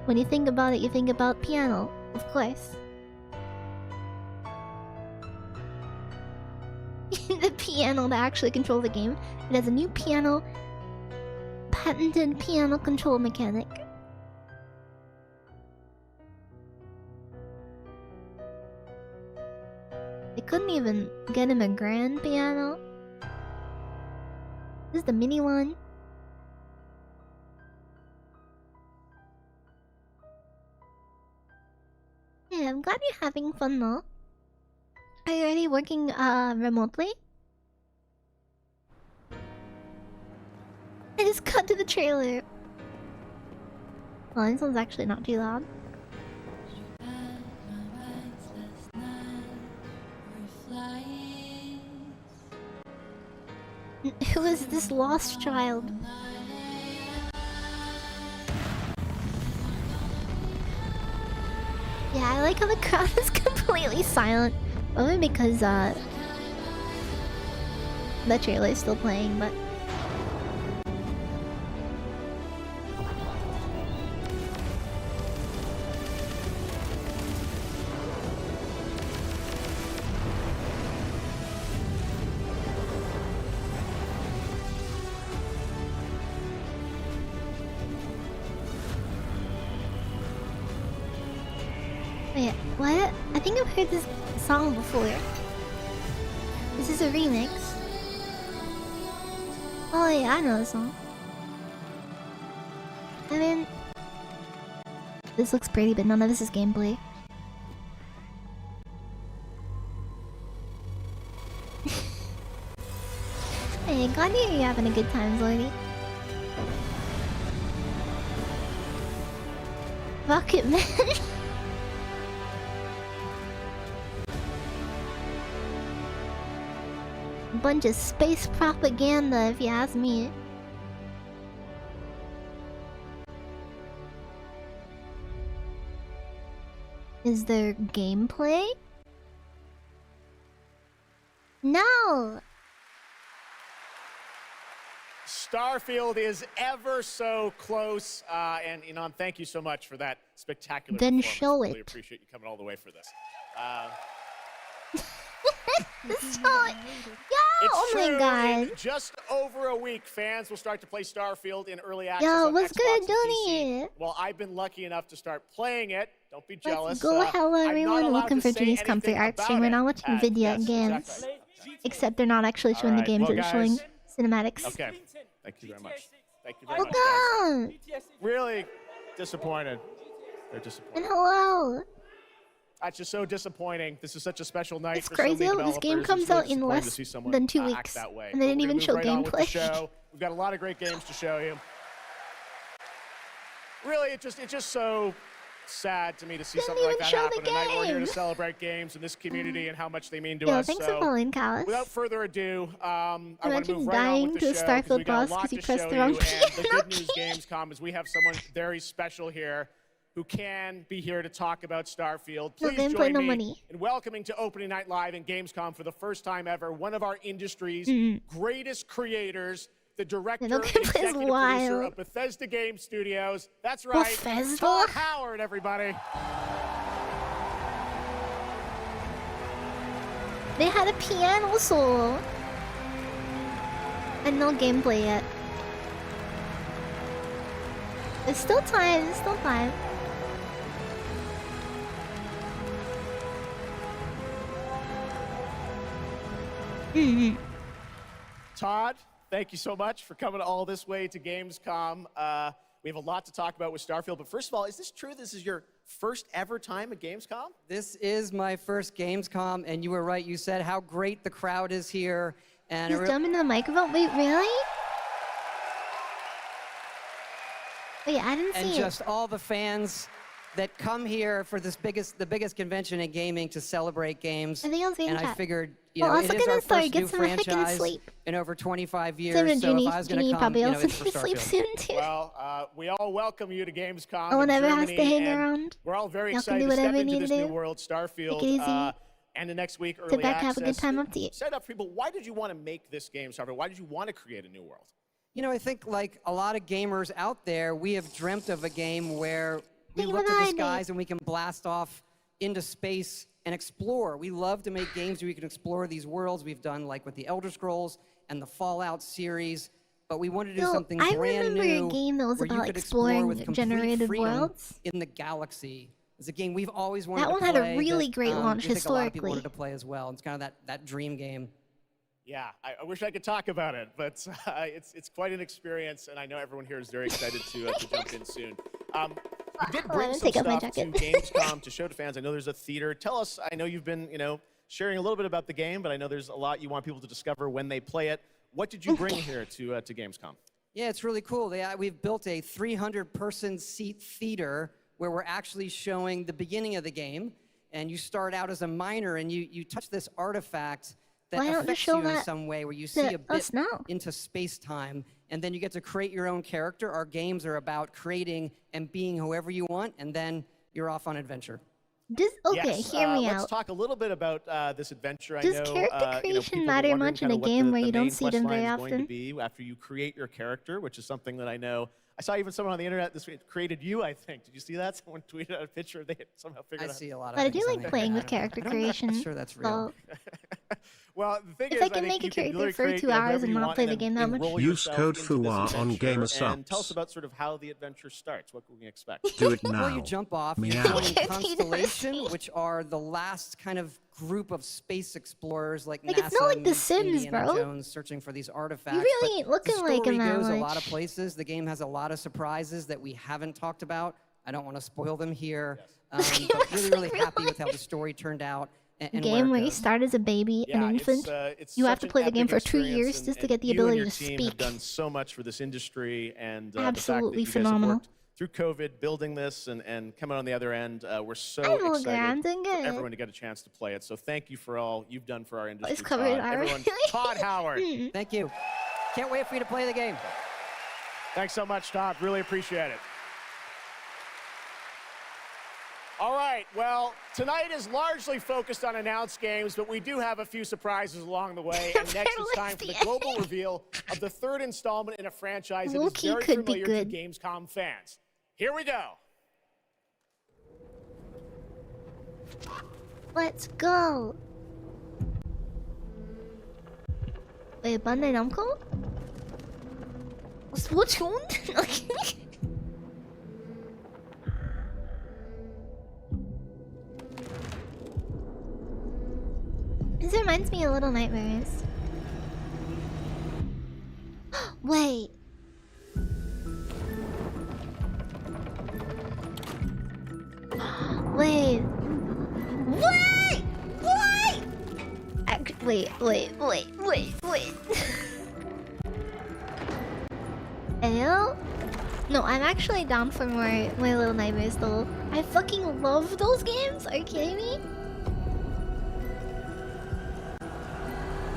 A: When you think about it, you think about piano, of course. The piano that actually controls the game. It has a new piano, patented piano control mechanic. They couldn't even get him a grand piano. This is the mini one. Yeah, I'm glad you're having fun though. Are you already working remotely? I just cut to the trailer. Well, this one's actually not too loud. Who is this lost child? Yeah, I like how the crowd is completely silent. Probably because the trailer is still playing, but wait, what? I think I've heard this song before. This is a remix. Oh yeah, I know the song. I mean, this looks pretty, but none of this is gameplay. Hey, glad to hear you're having a good time, Lordy. Rocket Man. Bunch of space propaganda, if you ask me. Is there gameplay? No!
U: Starfield is ever so close, and Inan, thank you so much for that spectacular
A: Then
U: performance.
A: show
U: Really
A: it.
U: appreciate you coming all the way for this.
A: It's oh
U: true,
A: my god.
U: in just over a week, fans will start to play Starfield in early access
A: Yo,
U: on
A: what's
U: Xbox
A: good,
U: and PC.
A: Dooney?
U: Well, I've been lucky enough to start playing it. Don't be jealous.
A: Go hello
U: I'm not
A: everyone,
U: allowed
A: welcome
U: to
A: for
U: say
A: Gamescom free
U: anything
A: art
U: about
A: stream. We're
U: it.
A: not watching video
U: Yes,
A: games.
U: exactly.
A: Except they're not actually showing the
U: Alright,
A: games,
U: well,
A: they're showing
U: guys.
A: cinematics.
U: Okay. Thank you very much. Thank you very much,
A: Welcome!
U: guys. Really disappointed. They're disappointed.
A: And hello!
U: That's just so disappointing. This is such a special night
A: It's
U: for
A: crazy
U: so
A: how
U: many
A: this game
U: developers.
A: comes
U: It's really
A: out in
U: disappointing to
A: less
U: see someone,
A: than 2
U: act
A: weeks.
U: that way.
A: And they
U: But
A: didn't
U: we're
A: even
U: gonna
A: show
U: move right on with the
A: gameplay.
U: show. We've got a lot of great games to show you. Really, it's just so sad to me to see
A: Didn't
U: something like
A: even
U: that
A: show
U: happen.
A: the
U: Tonight we're here to
A: game.
U: celebrate games in this community and how much they mean to
A: Yo,
U: us.
A: thanks
U: so,
A: for following, Callus.
U: without further ado, I want to
A: Imagine
U: move right on
A: dying
U: with
A: to
U: the
A: a
U: show 'cause
A: Starfield
U: we got a
A: boss
U: lot
A: 'cause
U: to
A: you pressed
U: show
A: the wrong
U: you. And the
A: piano
U: good news, Gamescom, is we have someone very special here who can be here to talk about Starfield.
A: No
U: Please
A: gameplay,
U: join
A: no
U: me
A: money.
U: in welcoming to Opening Night Live in Gamescom for the first time ever, one of our industry's greatest creators, the director
A: no
U: and
A: gameplay is
U: executive producer
A: wild.
U: of Bethesda Game Studios. That's right,
A: Bethesda?
U: Todd Howard, everybody.
A: They had a piano solo. And no gameplay yet. There's still time, there's still time.
U: Todd, thank you so much for coming all this way to Gamescom. We have a lot to talk about with Starfield, but first of all, is this true? This is your first ever time at Gamescom?
D: This is my first Gamescom, and you were right. You said how great the crowd is here. And
A: Just jump into the microphone? Wait, really? Wait, I didn't
D: and
A: see
D: just all the fans that come here for the biggest convention in gaming to celebrate games.
A: I think I was reading
D: and I
A: chat.
D: figured,
A: Well,
D: know,
A: let's
D: it
A: look
D: is
A: at
D: our
A: this story,
D: first
A: get
D: new
A: some heckin'
D: franchise
A: sleep.
D: in over 25 years.
A: Same with
D: So
A: Junie.
D: if I was going
A: Junie
D: to come,
A: probably
D: you know,
A: also
D: it's for
A: needs to sleep
D: Starfield.
A: soon too.
U: Well, we all welcome you to Gamescom.
A: No one
U: in
A: ever has to
U: Germany,
A: hang
U: and
A: around.
U: We're all very
A: Y'all can
U: excited
A: do
U: to step
A: whatever you
U: into
A: need
U: this
A: to
U: new
A: do.
U: world, Starfield.
A: Take it easy.
U: And the next week, early
A: Sit back,
U: access.
A: have a good time up to you.
U: Set up for people. Why did you want to make this game, Starfield? Why did you want to create a new world?
D: You know, I think like a lot of gamers out there, we have dreamt of a game where we
A: Think
D: look to the
A: behind me.
D: skies and we can blast off into space and explore. We love to make games where we can explore these worlds. We've done like with the Elder Scrolls and the Fallout series, but we wanted to do
A: Yo,
D: something
A: I
D: brand
A: remember
D: new
A: a game that was
D: where you
A: about
D: could explore
A: exploring
D: with complete
A: generated
D: freedom
A: worlds.
D: in the galaxy. It's a game we've always wanted
A: That
D: to
A: one
D: play.
A: had a really
D: that,
A: great launch
D: we think a lot of people
A: historically.
D: wanted to play as well. It's kind of that dream game.
U: Yeah, I wish I could talk about it, but it's quite an experience, and I know everyone here is very excited to jump in soon. You did bring some
A: take off my
U: stuff to
A: jacket.
U: Gamescom to show to fans. I know there's a theater. Tell us, I know you've been, sharing a little bit about the game, but I know there's a lot you want people to discover when they play it. What did you bring here to Gamescom?
D: Yeah, it's really cool. We've built a 300-person seat theater where we're actually showing the beginning of the game. And you start out as a miner, and you touch this artifact that
A: Why don't you
D: affects
A: show
D: you in
A: that
D: some way, where you
A: to
D: see a bit
A: us now?
D: into space-time. And then you get to create your own character. Our games are about creating and being whoever you want, and then you're off on adventure.
A: Okay,
U: Yes,
A: hear me
U: let's
A: out.
U: talk a little bit about this adventure.
A: Does
U: I know,
A: character creation
U: people were
A: matter
U: wondering
A: much in
U: kinda
A: a
U: what
A: game
U: the
A: where you don't
U: main
A: see them
U: quest line
A: very
U: is going to
A: often?
U: be after you create your character, which is something that I know. I saw even someone on the internet this week created you, I think. Did you see that? Someone tweeted out a picture. They had somehow figured out.
D: I see a lot of
A: But I do
D: things on
A: like
D: the
A: playing with
D: internet.
A: character
D: I'm not
A: creation.
D: sure that's real.
A: So
U: Well, the thing
A: if
U: is,
A: I can
U: think
A: make a
U: you can
A: character
U: really
A: for
U: create
A: 2
U: whatever
A: hours and
U: you
A: not
U: want
A: play the
U: then
A: game that much.
U: enroll
K: Use
U: yourself
K: code
U: into
K: Fuwa
U: this
K: on
U: adventure,
K: Gamer
U: and tell us
K: Supps.
U: about sort of how the adventure starts. What can we expect?
K: Do it
D: Before you
K: now.
D: jump off,
K: Meow.
D: you're joining
A: Can't see the
D: Constellation,
A: receipt.
D: which are the last kind of group of space explorers like
A: Like,
D: NASA
A: it's not like The
D: meets
A: Sims,
D: Indiana
A: bro.
D: Jones searching for these artifacts.
A: You really
D: but
A: ain't looking
D: the
A: like
D: story
A: him that
D: goes a
A: much.
D: lot of places. The game has a lot of surprises that we haven't talked about. I don't want to spoil them here. But really happy with how the story turned out. And
A: Game where
D: it
A: you
D: goes.
A: start as a baby, an infant.
U: It's
A: You have
U: such
A: to
U: an
A: play the game
U: epic
A: for 2
U: experience,
A: years
U: and-
A: just to
U: and
A: get the
U: you and
A: ability
U: your
A: to
U: team
A: speak.
U: have done so much for this industry, and the fact that
A: Absolutely
U: you guys
A: phenomenal.
U: have worked through COVID, building this and coming on the other end. We're so
A: I'm all
U: excited
A: good, I'm doing
U: for
A: good.
U: everyone to get a chance to play it. So thank you for all you've done for our industry.
A: It's covered
U: Todd.
A: already.
U: Everyone, Todd Howard.
D: Thank you. Can't wait for you to play the game.
U: Thanks so much, Todd. Really appreciate it. All right, Well, tonight is largely focused on announced games, but we do have a few surprises along the way. And next it's time for the global reveal of the third installment in a franchise that is very familiar to Gamescom fans. Here we go.
A: Let's go. Wait, Bandai Namco? What's wrong? This reminds me of Little Nightmares. Wait. Wait. Wait! Wait! Ew? No, I'm actually down for more My Little Nightmares though. I fucking love those games. Are you kidding me?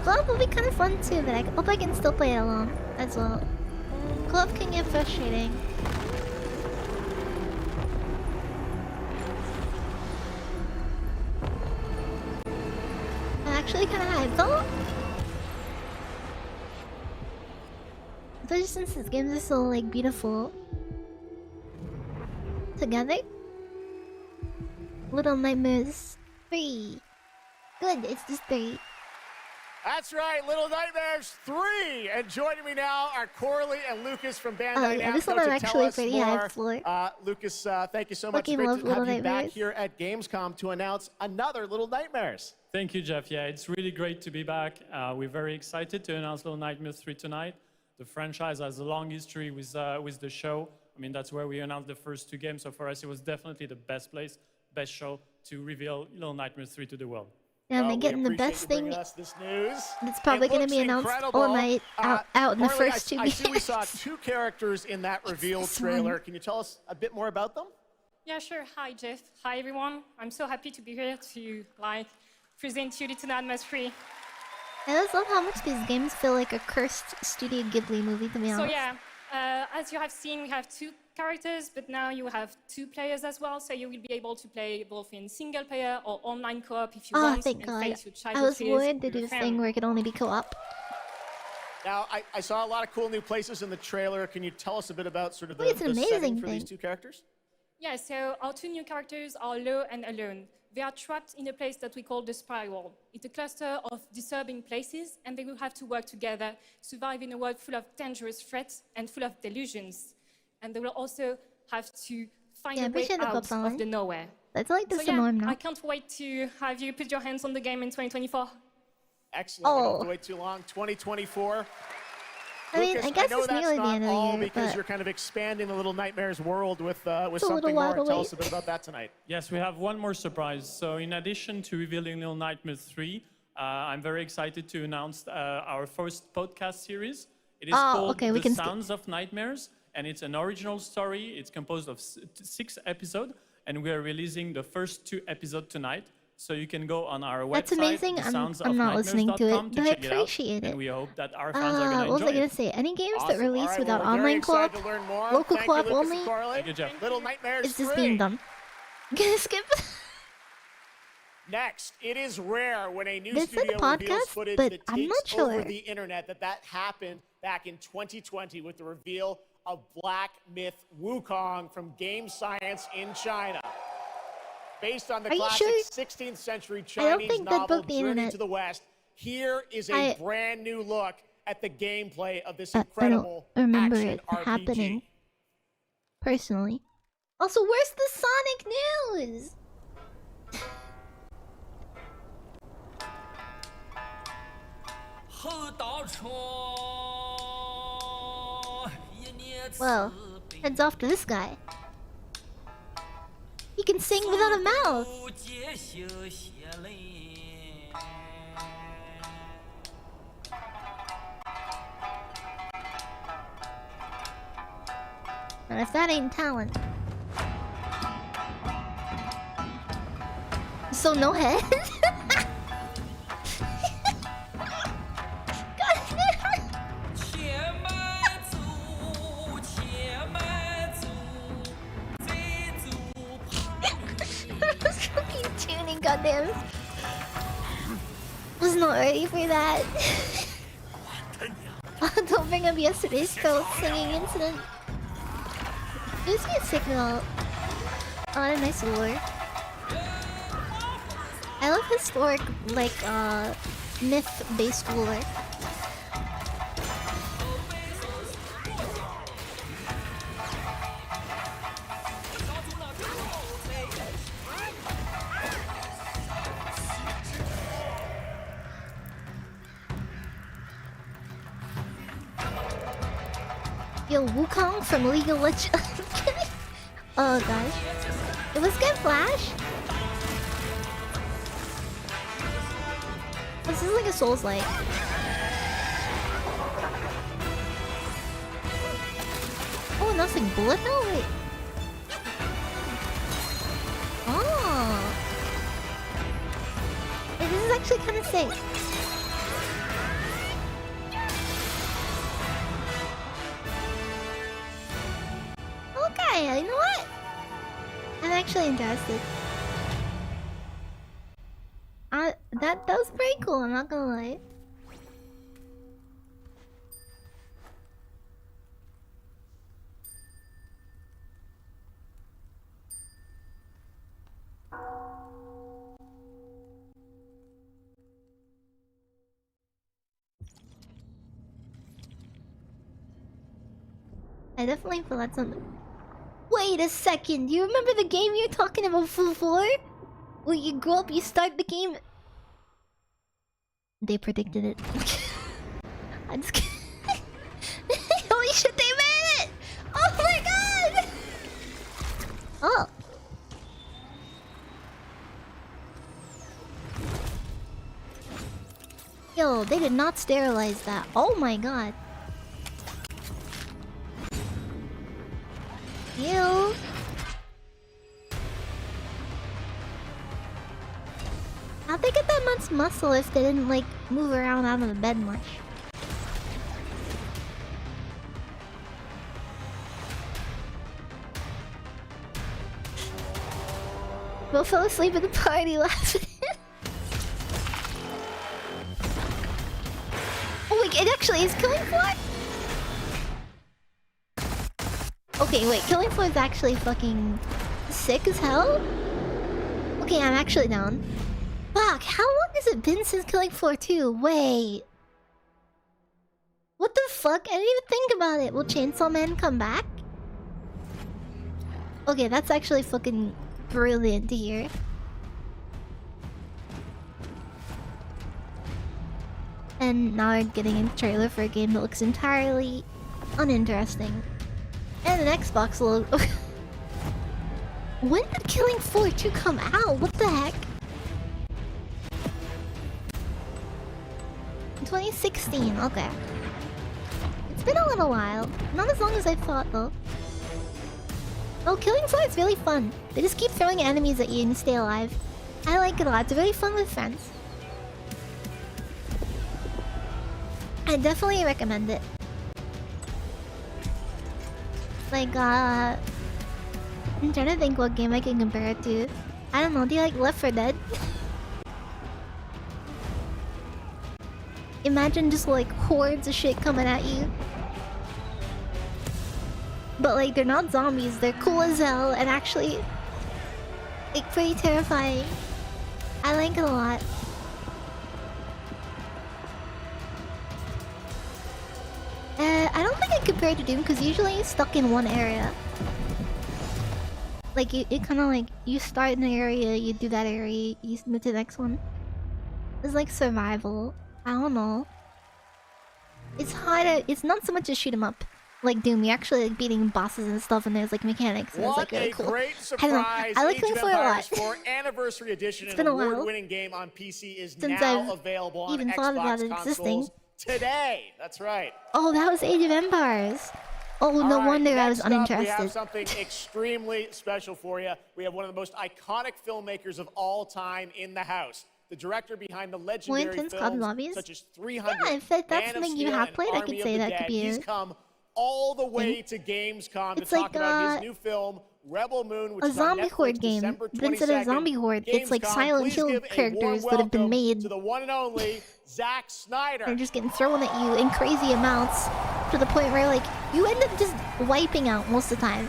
A: Co-op will be kind of fun too, but I hope I can still play it alone as well. Co-op can get frustrating. I'm actually kind of hyped though. Especially since these games are so like beautiful together. Little Nightmares 3. Good, it's just 3.
U: That's right, Little Nightmares 3! And joining me now are Corley and Lucas from Bandai Namco
A: this one I'm
U: to
A: actually
U: tell us
A: pretty
U: more.
A: hyped for.
U: Lucas, thank you so much.
A: Fucking
U: It's
A: love
U: great to have
A: Little
U: you back
A: Nightmares.
U: here at Gamescom to announce another Little Nightmares.
E: Thank you, Jeff. Yeah, it's really great to be back. We're very excited to announce Little Nightmares 3 tonight. The franchise has a long history with the show. I mean, that's where we announced the first 2 games. So for us, it was definitely the best place, best show to reveal Little Nightmares 3 to the world.
A: Yeah, I'm getting the best thing. It's probably going to be announced all night out in the
U: Corley,
A: first 2
U: I see we
A: weeks.
U: saw 2 characters in that reveal trailer. Can you tell us a bit more about them?
V: Yeah, sure. Hi, Jeff. Hi, everyone. I'm so happy to be here to present you Little Nightmares 3.
A: I just love how much these games feel like a cursed Studio Ghibli movie, to be honest.
V: So yeah, as you have seen, we have 2 characters, but now you have 2 players as well, so you will be able to play both in single player or online co-op if you want.
A: Thank
V: and
A: God.
V: face your
A: I
V: childhood
A: was
V: fears
A: worried to
V: with
A: do
V: your
A: this thing
V: family.
A: where it could only be co-op.
U: Now, I saw a lot of cool new places in the trailer. Can you tell us a bit about sort of
A: It's an
U: the
A: amazing
U: setting for
A: thing.
U: these 2 characters?
V: Yeah, so our 2 new characters are Lo and Alone. They are trapped in a place that we call the Spiral. It's a cluster of disturbing places, and they will have to work together, survive in a world full of dangerous threats and full of delusions. And they will also have to find a way out of the nowhere.
A: That's like the
V: So yeah,
A: norm now.
V: I can't wait to have you put your hands on the game in 2024.
U: Excellent. We don't have to wait too long. 2024.
A: I mean,
U: Lucas,
A: I guess
U: know
A: it's
U: that's
A: nearly the
U: not
A: end of the
U: all
A: year,
U: because
A: but-
U: you're kind of expanding the Little Nightmares world with
A: a
U: something
A: little
U: more.
A: while
U: Tell
A: away.
U: us a bit about that tonight.
E: Yes, we have one more surprise. So in addition to revealing Little Nightmares 3, I'm very excited to announce our first podcast series. It is called
A: we
E: The
A: can
E: Sounds of Nightmares, and it's an original story. It's composed of 6 episodes, and we are releasing the first 2 episodes tonight. So you can go on our website,
A: That's amazing. I'm not listening to it, but I appreciate it.
E: And we hope that our fans are going to
A: What was
E: enjoy
A: I gonna
E: it.
A: say? Any games
U: Awesome.
A: that release
U: All right,
A: without
U: well, we're very
A: online co-op,
U: excited to learn more.
A: local
U: Thank
A: co-op
U: you, Lucas
A: only,
U: and Corley.
E: Thank you, Jeff.
U: Little Nightmares
A: it's just
U: 3.
A: being done. Gonna skip.
U: Next, it is rare when a new
A: They said the
U: studio reveals
A: podcast,
U: footage
A: but
U: that
A: I'm
U: takes
A: not
U: over
A: sure.
U: the internet. That happened back in 2020 with the reveal of Black Myth Wukong from Game Science in China. Based on the
A: Are you
U: classic
A: sure?
U: 16th century
A: I don't
U: Chinese
A: think that
U: novel
A: broke the
U: Journey
A: internet.
U: to the West, here is a
A: I-
U: brand new look at the gameplay of this
A: I don't
U: incredible
A: remember
U: action
A: it
U: RPG.
A: happening personally. Also, where's the Sonic news? Well, heads off to this guy. He can sing without a mouth. And if that ain't talent. So no head? Was not ready for that. Don't bring up yesterday's throat singing incident. It was a signal. Oh, what a nice lore. I love historic, like, myth-based lore. Yo, Wukong from League of Legends. Oh gosh. It was good, Flash. This is like a Souls-like. Oh, nothing bullet though? Wait. Oh. Hey, this is actually kind of sick. Okay, you know what? I'm actually interested. That was pretty cool, I'm not gonna lie. I definitely feel that's something. Wait a second, do you remember the game you're talking about, Fuwa? Where you grow up, you start the game. They predicted it. I'm just kidding. Holy shit, they made it! Oh my god! Oh. Yo, they did not sterilize that. Oh my god. Ew. How'd they get that much muscle if they didn't, like, move around out of the bed much? Will fell asleep at the party last minute. Oh wait, it actually is Killing Floor? Okay, wait, Killing Floor is actually fucking sick as hell? Okay, I'm actually down. Fuck, how long has it been since Killing Floor 2? Wait. What the fuck? I didn't even think about it. Will Chainsaw Man come back? Okay, that's actually fucking brilliant to hear. And now we're getting a trailer for a game that looks entirely uninteresting. And an Xbox logo. When did Killing Floor 2 come out? What the heck? 2016, okay. It's been a little while. Not as long as I thought, though. Oh, Killing Floor is really fun. They just keep throwing enemies at you and you stay alive. I like it a lot. It's really fun with friends. I definitely recommend it. Like, I'm trying to think what game I can compare it to. I don't know, do you like Left 4 Dead? Imagine just like hordes of shit coming at you. But like, they're not zombies, they're cool as hell and actually like pretty terrifying. I like it a lot. I don't think I compare it to Doom because usually you're stuck in one area. Like it kind of like you start in an area, you do that area, you move to the next one. It's like survival. I don't know. It's harder. It's not so much a shoot 'em up like Doom. You're actually like beating bosses and stuff, and there's like mechanics. And it's like really cool.
U: Great
A: I don't know.
U: surprise!
A: I like
U: Age
A: Killing
U: of
A: Floor a lot.
U: Empires 4 Anniversary Edition,
A: It's
U: an
A: been a while
U: award-winning game on PC, is
A: since
U: now
A: I've
U: available on
A: even
U: Xbox
A: thought about it
U: consoles
A: existing.
U: today. That's right.
A: Oh, that was Age of Empires. Oh, no wonder I was
U: Next up, we have
A: uninterested.
U: something extremely special for you. We have one of the most iconic filmmakers of all time in the house. The director behind the legendary
A: Intense Cloud
U: films
A: Lobbies?
U: such as 300,
A: Yeah, if that's
U: Man of
A: something you
U: Steel,
A: have
U: and
A: played, I
U: Army
A: could
U: of
A: say
U: the
A: that could
U: Dead.
A: be
U: He's
A: a
U: come all the way to Gamescom to
A: It's
U: talk
A: like,
U: about his new film, Rebel Moon, which
A: A
U: is on
A: zombie
U: Netflix,
A: horde game.
U: December
A: But instead of
U: 22nd.
A: zombie horde, it's like
U: Gamescom,
A: Silent
U: please
A: Hill
U: give a
A: characters
U: warm
A: that have been
U: welcome
A: made.
U: to the one and only Zack Snyder.
A: They're just getting thrown at you in crazy amounts to the point where like you end up just wiping out most of the time.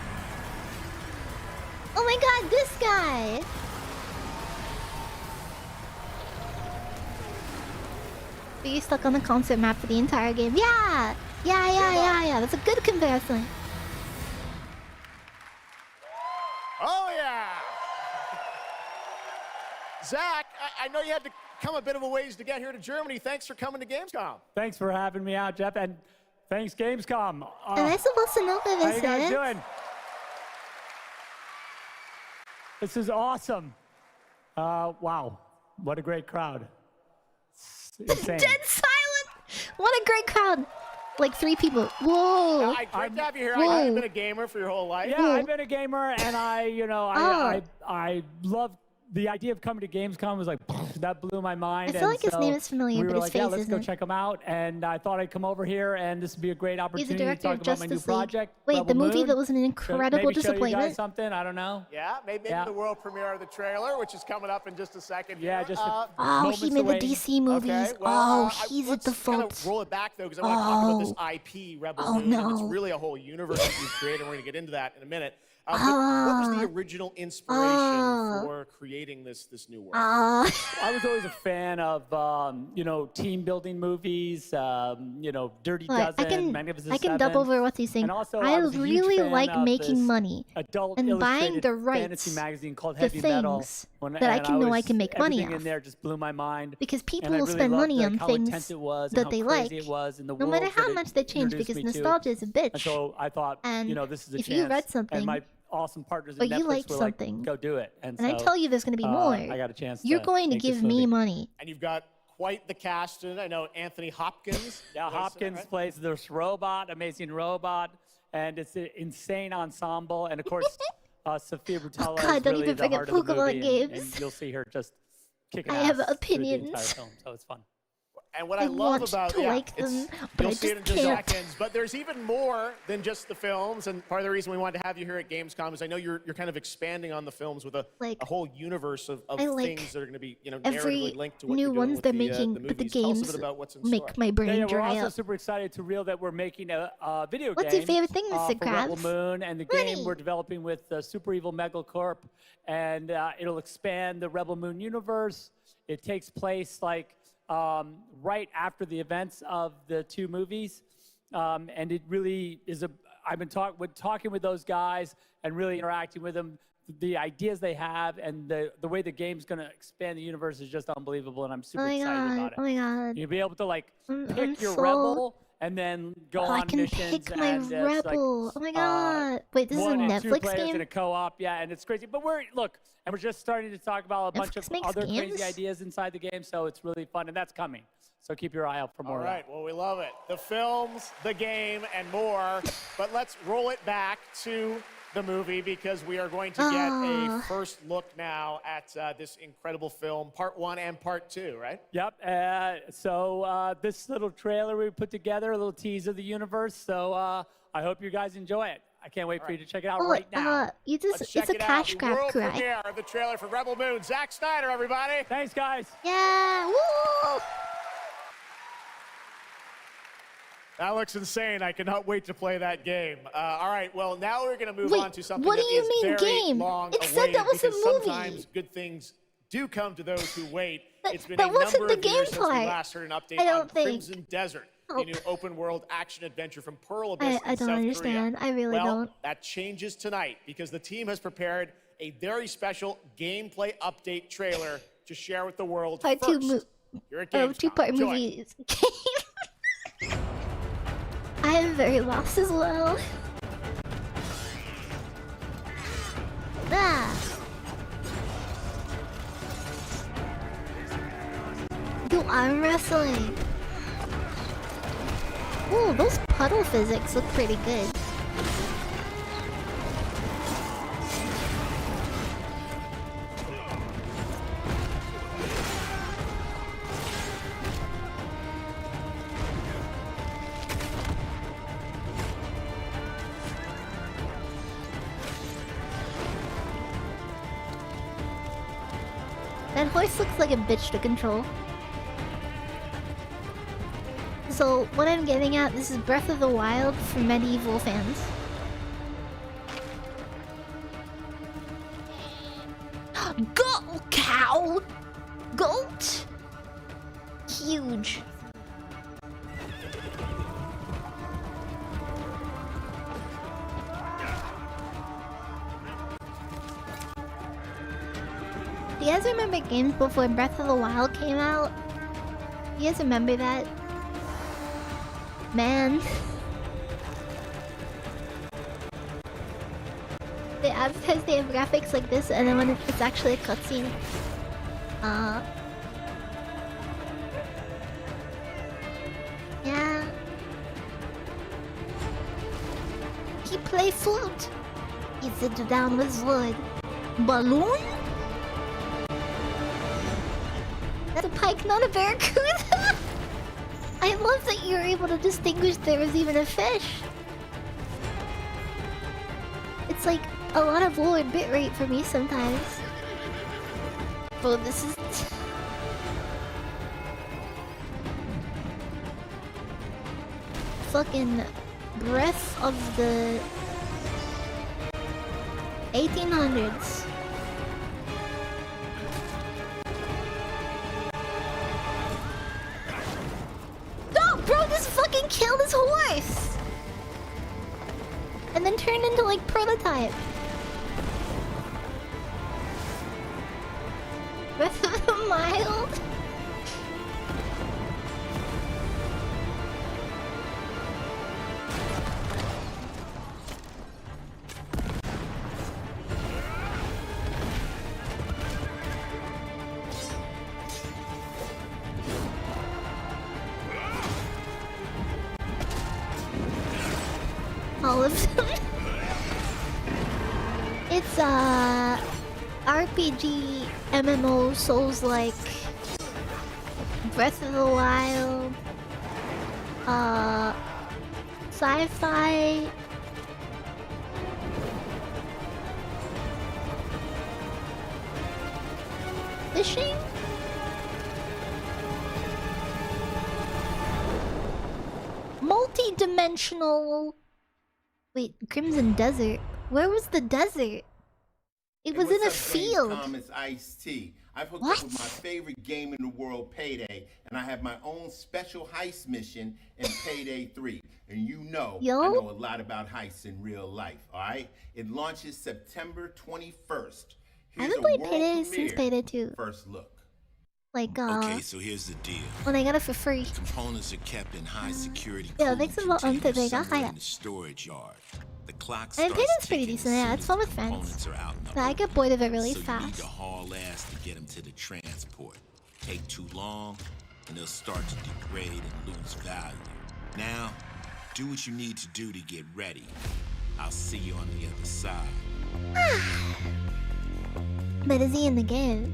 A: Oh my god, this guy! Are you stuck on the concept map for the entire game? Yeah! Yeah. That's a good comparison.
U: Oh, yeah! Zach, I know you had to come a bit of a ways to get here to Germany. Thanks for coming to Gamescom.
T: Thanks for having me out, Jeff, and thanks Gamescom.
A: Am I supposed to know who
T: How
A: this
T: you guys
A: is?
T: doing? This is awesome. Wow, what a great crowd. It's insane.
A: Dead silent! What a great crowd! Like 3 people. Whoa!
U: Great to have you here.
A: Whoa.
U: You've been a gamer for your whole life.
T: Yeah, I've been a gamer, and I love the idea of coming to Gamescom. Was like that blew my mind.
A: I feel like his name is familiar,
T: We
A: but
T: were
A: his
T: like,
A: face
T: yeah, let's go
A: isn't.
T: check them out. And I thought I'd come over here, and this would be a great
A: He's the
T: opportunity to
A: director
T: talk
A: of
T: about my new
A: Justice League.
T: project.
A: Wait,
T: Rebel
A: the movie
T: Moon.
A: that was an incredible
T: Maybe show you
A: disappointment?
T: guys something. I don't know.
U: Yeah, maybe
T: Yeah.
U: the world premiere of the trailer, which is coming up in just a second.
T: Yeah, just a
A: Oh, he made the DC movies.
U: Okay, well,
A: He's at the
U: let's kind
A: fault.
U: of roll it back, though, because I want to talk about this
A: Oh.
U: IP, Rebel
A: Oh,
U: Moon, and it's
A: no.
U: really a whole universe that you've created, and we're going to get into that in a minute. But what was the original inspiration for creating this new world?
T: I was always a fan of team building movies. Dirty
A: Look,
T: Dozen, Magnificent
A: I can
T: Seven.
A: dub over what he's saying.
T: And also,
A: I
T: was a huge
A: really
T: fan
A: like
T: of
A: making
T: this
A: money
T: adult
A: and buying
T: illustrated
A: the rights
T: fantasy magazine called
A: to
T: Heavy Metal.
A: things that I can know I can make money
T: Everything
A: off.
T: in there just blew my mind.
A: Because people
T: And I
A: will
T: really
A: spend
T: loved,
A: money
T: like,
A: on
T: how
A: things
T: intense it was and
A: that
T: how
A: they
T: crazy
A: like,
T: it was and the
A: no matter
T: worlds
A: how
T: that it
A: much they change,
T: introduced
A: because
T: me to.
A: nostalgia is a bitch.
T: And so I thought,
A: And
T: this is a
A: if
T: chance.
A: you read something,
T: and my awesome partners
A: or
T: at
A: you
T: Netflix
A: liked
T: were
A: something,
T: like, go do it.
A: And I tell you there's going to be more,
T: I got a chance
A: you're
T: to
A: going to
T: make this
A: give me
T: movie.
A: money.
U: And you've got quite the cast in it. I know Anthony Hopkins.
T: Yeah, Hopkins plays this robot, amazing robot, and it's an insane ensemble. And of course, Sophia Boutella
A: God,
T: is
A: don't
T: really
A: even
T: the
A: bring up
T: heart of the
A: Pokemon
T: movie, and
A: games.
T: you'll see her just kicking
A: I
T: ass
A: have
T: through the
A: opinions.
T: entire film, so it's fun.
U: And what
A: I
U: I love
A: want
U: about
A: to like them, but
U: you'll
A: I
U: see it
A: just
U: in just
A: can't.
U: seconds. But there's even more than just the films. And part of the reason we wanted to have you here at Gamescom is I know you're kind of expanding on the films with a whole universe of
A: I like
U: things that are going to be
A: every
U: narratively linked to what
A: new
U: you're doing
A: ones
U: with
A: they're
U: the,
A: making,
U: the
A: but the
U: movies. Tell us a
A: games
U: bit about what's in
A: make
U: store.
A: my brain
T: We're
A: dry
T: also
A: up.
T: super excited to reveal that we're making a video
A: What's
T: game.
A: your favorite thing, Mr.
T: For Rebel
A: Krabs?
T: Moon, and the game we're developing with Super Evil Megacorp, and it'll expand the Rebel Moon universe. It takes place right after the events of the 2 movies, and it really is I've been talking with those guys and really interacting with them. The ideas they have and the way the game's going to expand the universe is just unbelievable, and I'm super excited about it.
A: Oh my god.
T: You'll be able to
A: I'm
T: pick your
A: so-
T: rebel and then go on
A: I can
T: missions.
A: pick my
T: and it's
A: rebel. Oh my god. Wait, this is a
T: 1 and 2
A: Netflix
T: players
A: game?
T: in a co-op, yeah, and it's crazy. But we're just starting to talk about a bunch
A: Netflix
T: of
A: makes
T: other
A: games?
T: crazy ideas inside the game, so it's really fun, and that's coming. So keep your eye out for more.
U: All
T: of that.
U: right, well, we love it. The films, the game, and more. But let's roll it back to the movie because we are going to get a first look now at this incredible film, part 1 and part 2, right?
T: Yep. So this little trailer we put together, a little tease of the universe. So I hope you guys enjoy it. I can't wait for you to check it out right now.
A: You just,
U: Let's
A: it's
U: check
A: a
U: it out.
A: cash
U: The
A: grab,
U: world
A: correct?
U: premiere of the trailer for Rebel Moon. Zack Snyder, everybody.
T: Thanks, guys.
A: Yeah, woo!
U: That looks insane. I cannot wait to play that game. All right, well, now we're going to move
A: Wait,
U: on to something
A: what do
U: that
A: you
U: is
A: mean
U: very
A: game?
U: long
A: It said
U: awaited
A: that was a
U: because
A: movie.
U: sometimes good things do come to those who wait. It's been
A: that
U: a
A: wasn't
U: number
A: the
U: of years
A: game
U: since we
A: part.
U: last heard an update
A: I don't
U: on
A: think.
U: Crimson Desert,
A: Oh.
U: the new open-world action adventure from Pearl Abyss
A: I
U: in
A: don't
U: South
A: understand.
U: Korea.
A: I really
U: well,
A: don't.
U: that changes tonight because the team has prepared a very special gameplay update trailer to share with the world
A: Part
U: first.
A: 2
U: You're at Gamescom.
A: two-part
U: Enjoy.
A: movie game. I am very lost as well. Do arm wrestling. Ooh, those puddle physics look pretty good. That horse looks like a bitch to control. So, what I'm getting at, this is Breath of the Wild for medieval fans. Go cow! Goat! Huge. Do you guys remember games before Breath of the Wild came out? You guys remember that? Man. They advertise they have graphics like this, and then when it's actually a cutscene. Yeah. He play flute. He sit down with wood. Balloon? That's a pike, not a barracuda. I love that you're able to distinguish there was even a fish. It's like a lot of lower bitrate for me sometimes. Bro, this is... fucking Breath of the 1800s. No, bro, this fucking killed his horse! And then turned into like prototype. Breath of the Wild. All of them. It's RPG, MMO, Souls-like, Breath of the Wild, sci-fi. Fishing? Multi-dimensional. Wait, Crimson Desert? Where was the desert? It was in a field.
C: It's Iced Tea. I've hooked up with my favorite game in the world, Payday, and I have my own special heist mission in Payday 3. And you know, I know a lot about heists in real life, alright? It launches September 21st.
A: I haven't played Payday since Payday 2.
C: First look.
A: Like,
F: Okay, so here's the deal.
A: when I got it for free.
F: Components are kept in high security
A: Yeah,
F: cooling
A: thanks a lot on
F: containers
A: today,
F: somewhere
A: yeah.
F: in the storage yard. The clock
A: And
F: starts
A: Payday's pretty
F: ticking
A: decent,
F: as
A: yeah,
F: soon
A: it's
F: as
A: fun
F: the
A: with friends.
F: components are out in the
A: But I get bored of it really
F: so you need
A: fast.
F: to haul ass to get them to the transport. Take too long, and they'll start to degrade and lose value. Now, do what you need to do to get ready. I'll see you on the other side.
A: But is he in the game?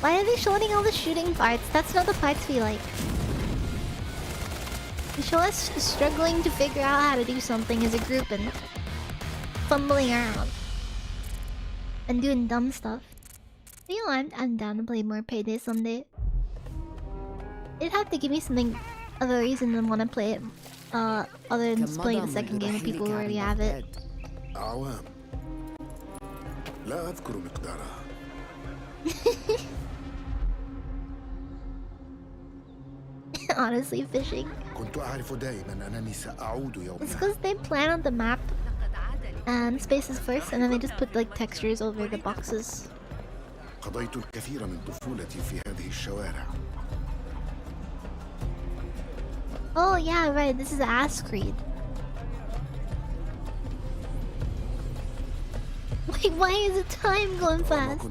A: Why are they showing all the shooting parts? That's not the parts we like. They show us struggling to figure out how to do something as a group and fumbling around and doing dumb stuff. You know, I'm down to play more Payday someday. It'd have to give me something, other reason than want to play it, other than just playing the second game with people who already have it.
K: أعوام لا أذكر مقدارها.
A: Honestly, fishing.
K: كنت أعرف دائما أنني سأعود يوما.
A: It's because they plan on the map and spaces first, and then they just put like textures over the boxes.
K: قضيت الكثير من طفولتي في هذه الشوارع.
A: Oh yeah, right. This is Ass Creed. Wait, why is the time going fast?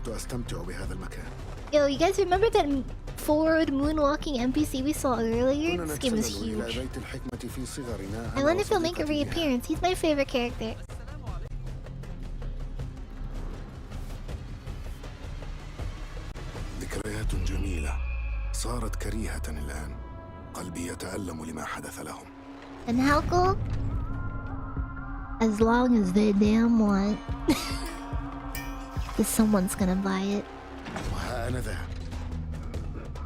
A: Yo, you guys remember that forward moonwalking NPC we saw earlier? This game is huge. I wonder if he'll make a reappearance. He's my favorite character.
I: ذكريات جميلة صارت كريهة الآن. قلبي يتألم لما حدث لهم.
A: And how cool? As long as they damn want. Someone's gonna buy it.
I: وها أنا ذا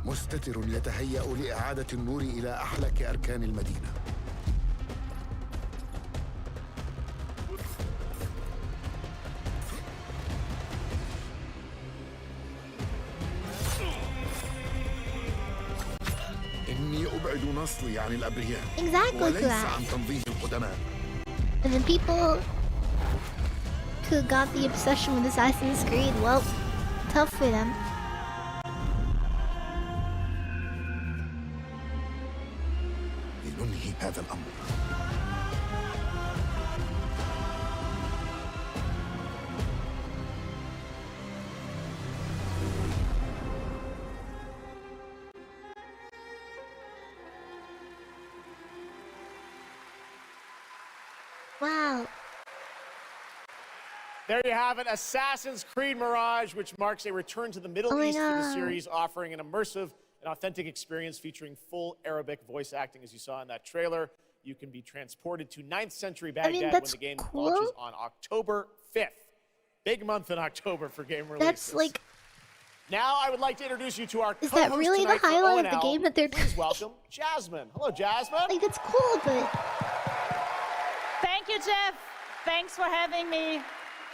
I: مستتر يتهيأ لإعادة النور إلى أحلك أركان المدينة. إني أبعد نصلي عن الأبرياء وليس عن تنظيم القدماء.
A: And then people who got the obsession with Assassin's Creed, well, tough for them.
I: لننهي هذا الأمر.
A: Wow.
U: There you have it, Assassin's Creed Mirage, which marks a return to the Middle East for the series, offering an immersive and authentic experience featuring full Arabic voice acting, as you saw in that trailer. You can be transported to 9th century Baghdad when the game launches on October 5th. Big month in October for game releases.
A: That's like...
U: Now I would like to introduce you to our
A: Is that really the highlight of the game that they're doing?
U: Please welcome Jasmine. Hello, Jasmine.
A: Like, it's cool, but...
J: Thank you, Jeff. Thanks for having me.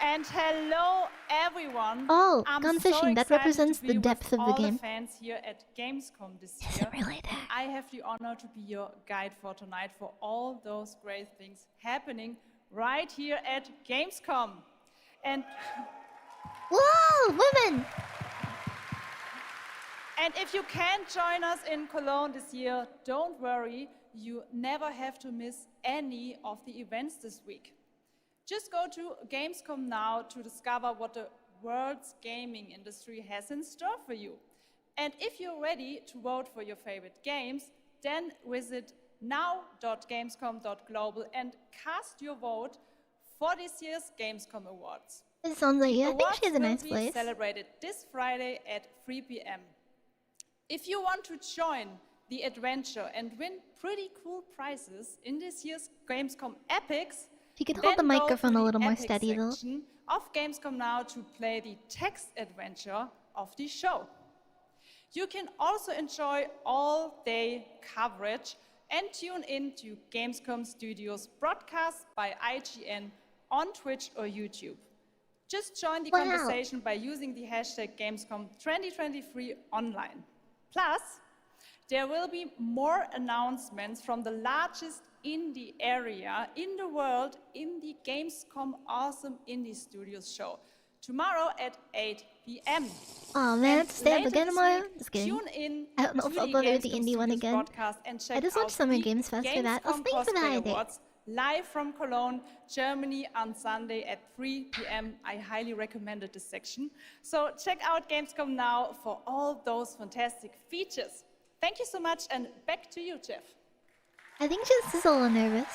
J: And hello, everyone.
A: Oh,
J: I'm
A: gun
J: so
A: fishing. That
J: excited
A: represents
J: to be
A: the depth
J: with
A: of the
J: all
A: game.
J: The fans here at Gamescom this year.
A: Really there?
J: I have the honor to be your guide for tonight for all those great things happening right here at Gamescom. And
A: whoa, women!
J: And if you can't join us in Cologne this year, don't worry. You never have to miss any of the events this week. Just go to Gamescom now to discover what the world's gaming industry has in store for you. And if you're ready to vote for your favorite games, then visit now.gamescom.global and cast your vote for this year's Gamescom Awards.
A: It sounds like, yeah, I think she has a nice
J: Awards will be
A: place.
J: celebrated this Friday at 3 p.m. If you want to join the adventure and win pretty cool prizes in this year's Gamescom Epics,
A: If you could hold the
J: then go
A: microphone
J: to
A: a
J: the
A: little more
J: Epic
A: steady, though.
J: section of Gamescom now to play the text adventure of the show. You can also enjoy all-day coverage and tune in to Gamescom Studios broadcast by IGN on Twitch or YouTube. Just join the conversation by using the hashtag Gamescom 2023 online. Plus, there will be more announcements from the largest indie area in the world in the Gamescom Awesome Indie Studios show tomorrow at 8 p.m.
A: Oh man,
J: And
A: stay up
J: later
A: again
J: this
A: tomorrow?
J: week,
A: Just kidding.
J: Tune in
A: I don't know if
J: to
A: I'll
J: the
A: bother with the
J: Gamescom
A: indie one
J: Studios
A: again.
J: broadcast and check
A: I just
J: out
A: watched Summer
J: the
A: Games Fest for that. I was
J: Gamescom
A: thinking for that
J: Cosplay
A: idea.
J: Awards live from Cologne, Germany on Sunday at 3 p.m. I highly recommended this section. So check out Gamescom now for all those fantastic features. Thank you so much, and back to you, Jeff.
A: I think she's just a little nervous.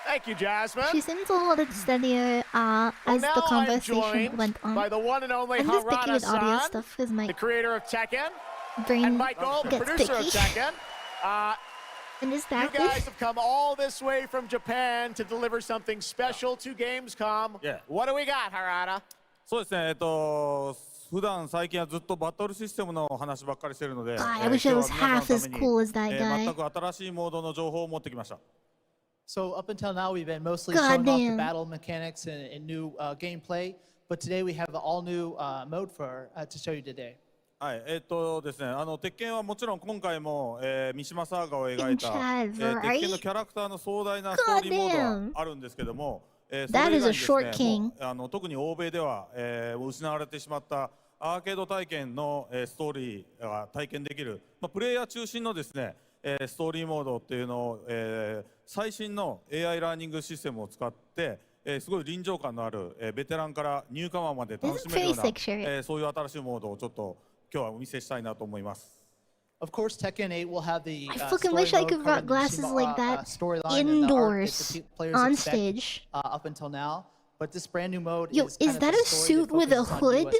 U: Thank you, Jasmine.
A: She seems a little steadier as the conversation went on.
U: By the one and only
A: I'm just picky with audio
U: Harada-san,
A: stuff because my
U: the creator of Tekken,
A: brain
U: and Michael, the
A: gets
U: producer
A: picky.
U: of Tekken.
A: And is
U: You
A: that
U: guys have come all this way from Japan to deliver something special to Gamescom.
W: Yeah.
U: What do we got, Harada?
W: そうですね、普段最近はずっとバトルシステムの話ばっかりしてるので、
A: I wish I was half as cool as that guy.
W: 全く新しいモードの情報を持ってきました。
X: So up until now, we've been mostly
A: God
X: showing off the
A: damn.
X: battle mechanics and new gameplay. But today we have an all-new mode to show you today.
W: はい、ですね、鉄拳はもちろん今回も、三島サーガを描いた、
A: Chad,
W: 鉄拳のキャラクターの壮大なストーリーモードはあるんですけども、それ以
A: That
W: 外に
A: is a
W: です
A: short
W: ね
A: king.
W: もう特に欧米では、失われてしまったアーケード体験の、ストーリーが体験できる、プレイヤー中心のですね、ストーリーモードっていうのを、最新の AI ラーニングシステムを使って、すごい臨場感のある、ベテランからニューカマーまで楽しめるような、そういう新しいモードをちょっと今日はお見せしたいなと思います。
X: Of course, Tekken 8 will have the
A: I fucking wish I could rock glasses like that indoors on stage.
X: Up until now, but this brand new mode
A: Yo, is that a suit with a hood?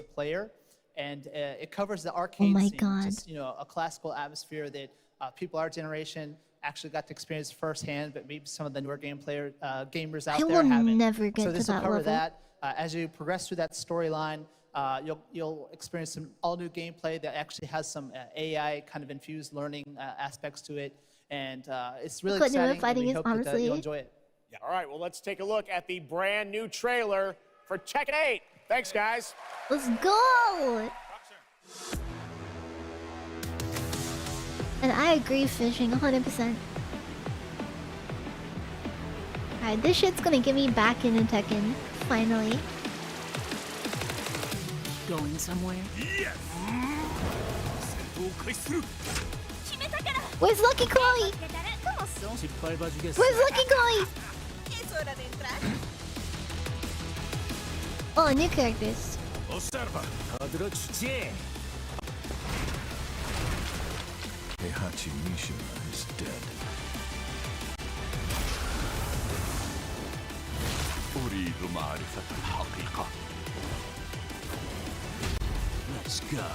X: And it covers the arcade
A: my
X: scene,
A: God.
X: just a classical atmosphere that people our generation actually got to experience firsthand, but maybe some of the newer gamers out there haven't.
A: I will never get
X: so
A: to
X: this will
A: that
X: cover
A: level.
X: that. As you progress through that storyline, you'll experience some all-new gameplay that actually has some AI kind of infused learning aspects to it, and it's really exciting. And we hope that you'll enjoy it.
U: Yeah. All right, well, let's take a look at the brand new trailer for Tekken 8. Thanks, guys.
A: Let's go! And I agree, Fishing, 100%. Alright, this shit's gonna get me back into Tekken, finally.
G: Going somewhere?
P: Yes!
A: Where's Lucky Chloe? Where's Lucky Chloe? Oh, new characters.
I: Heihachi Mishima is dead.
G: Let's go.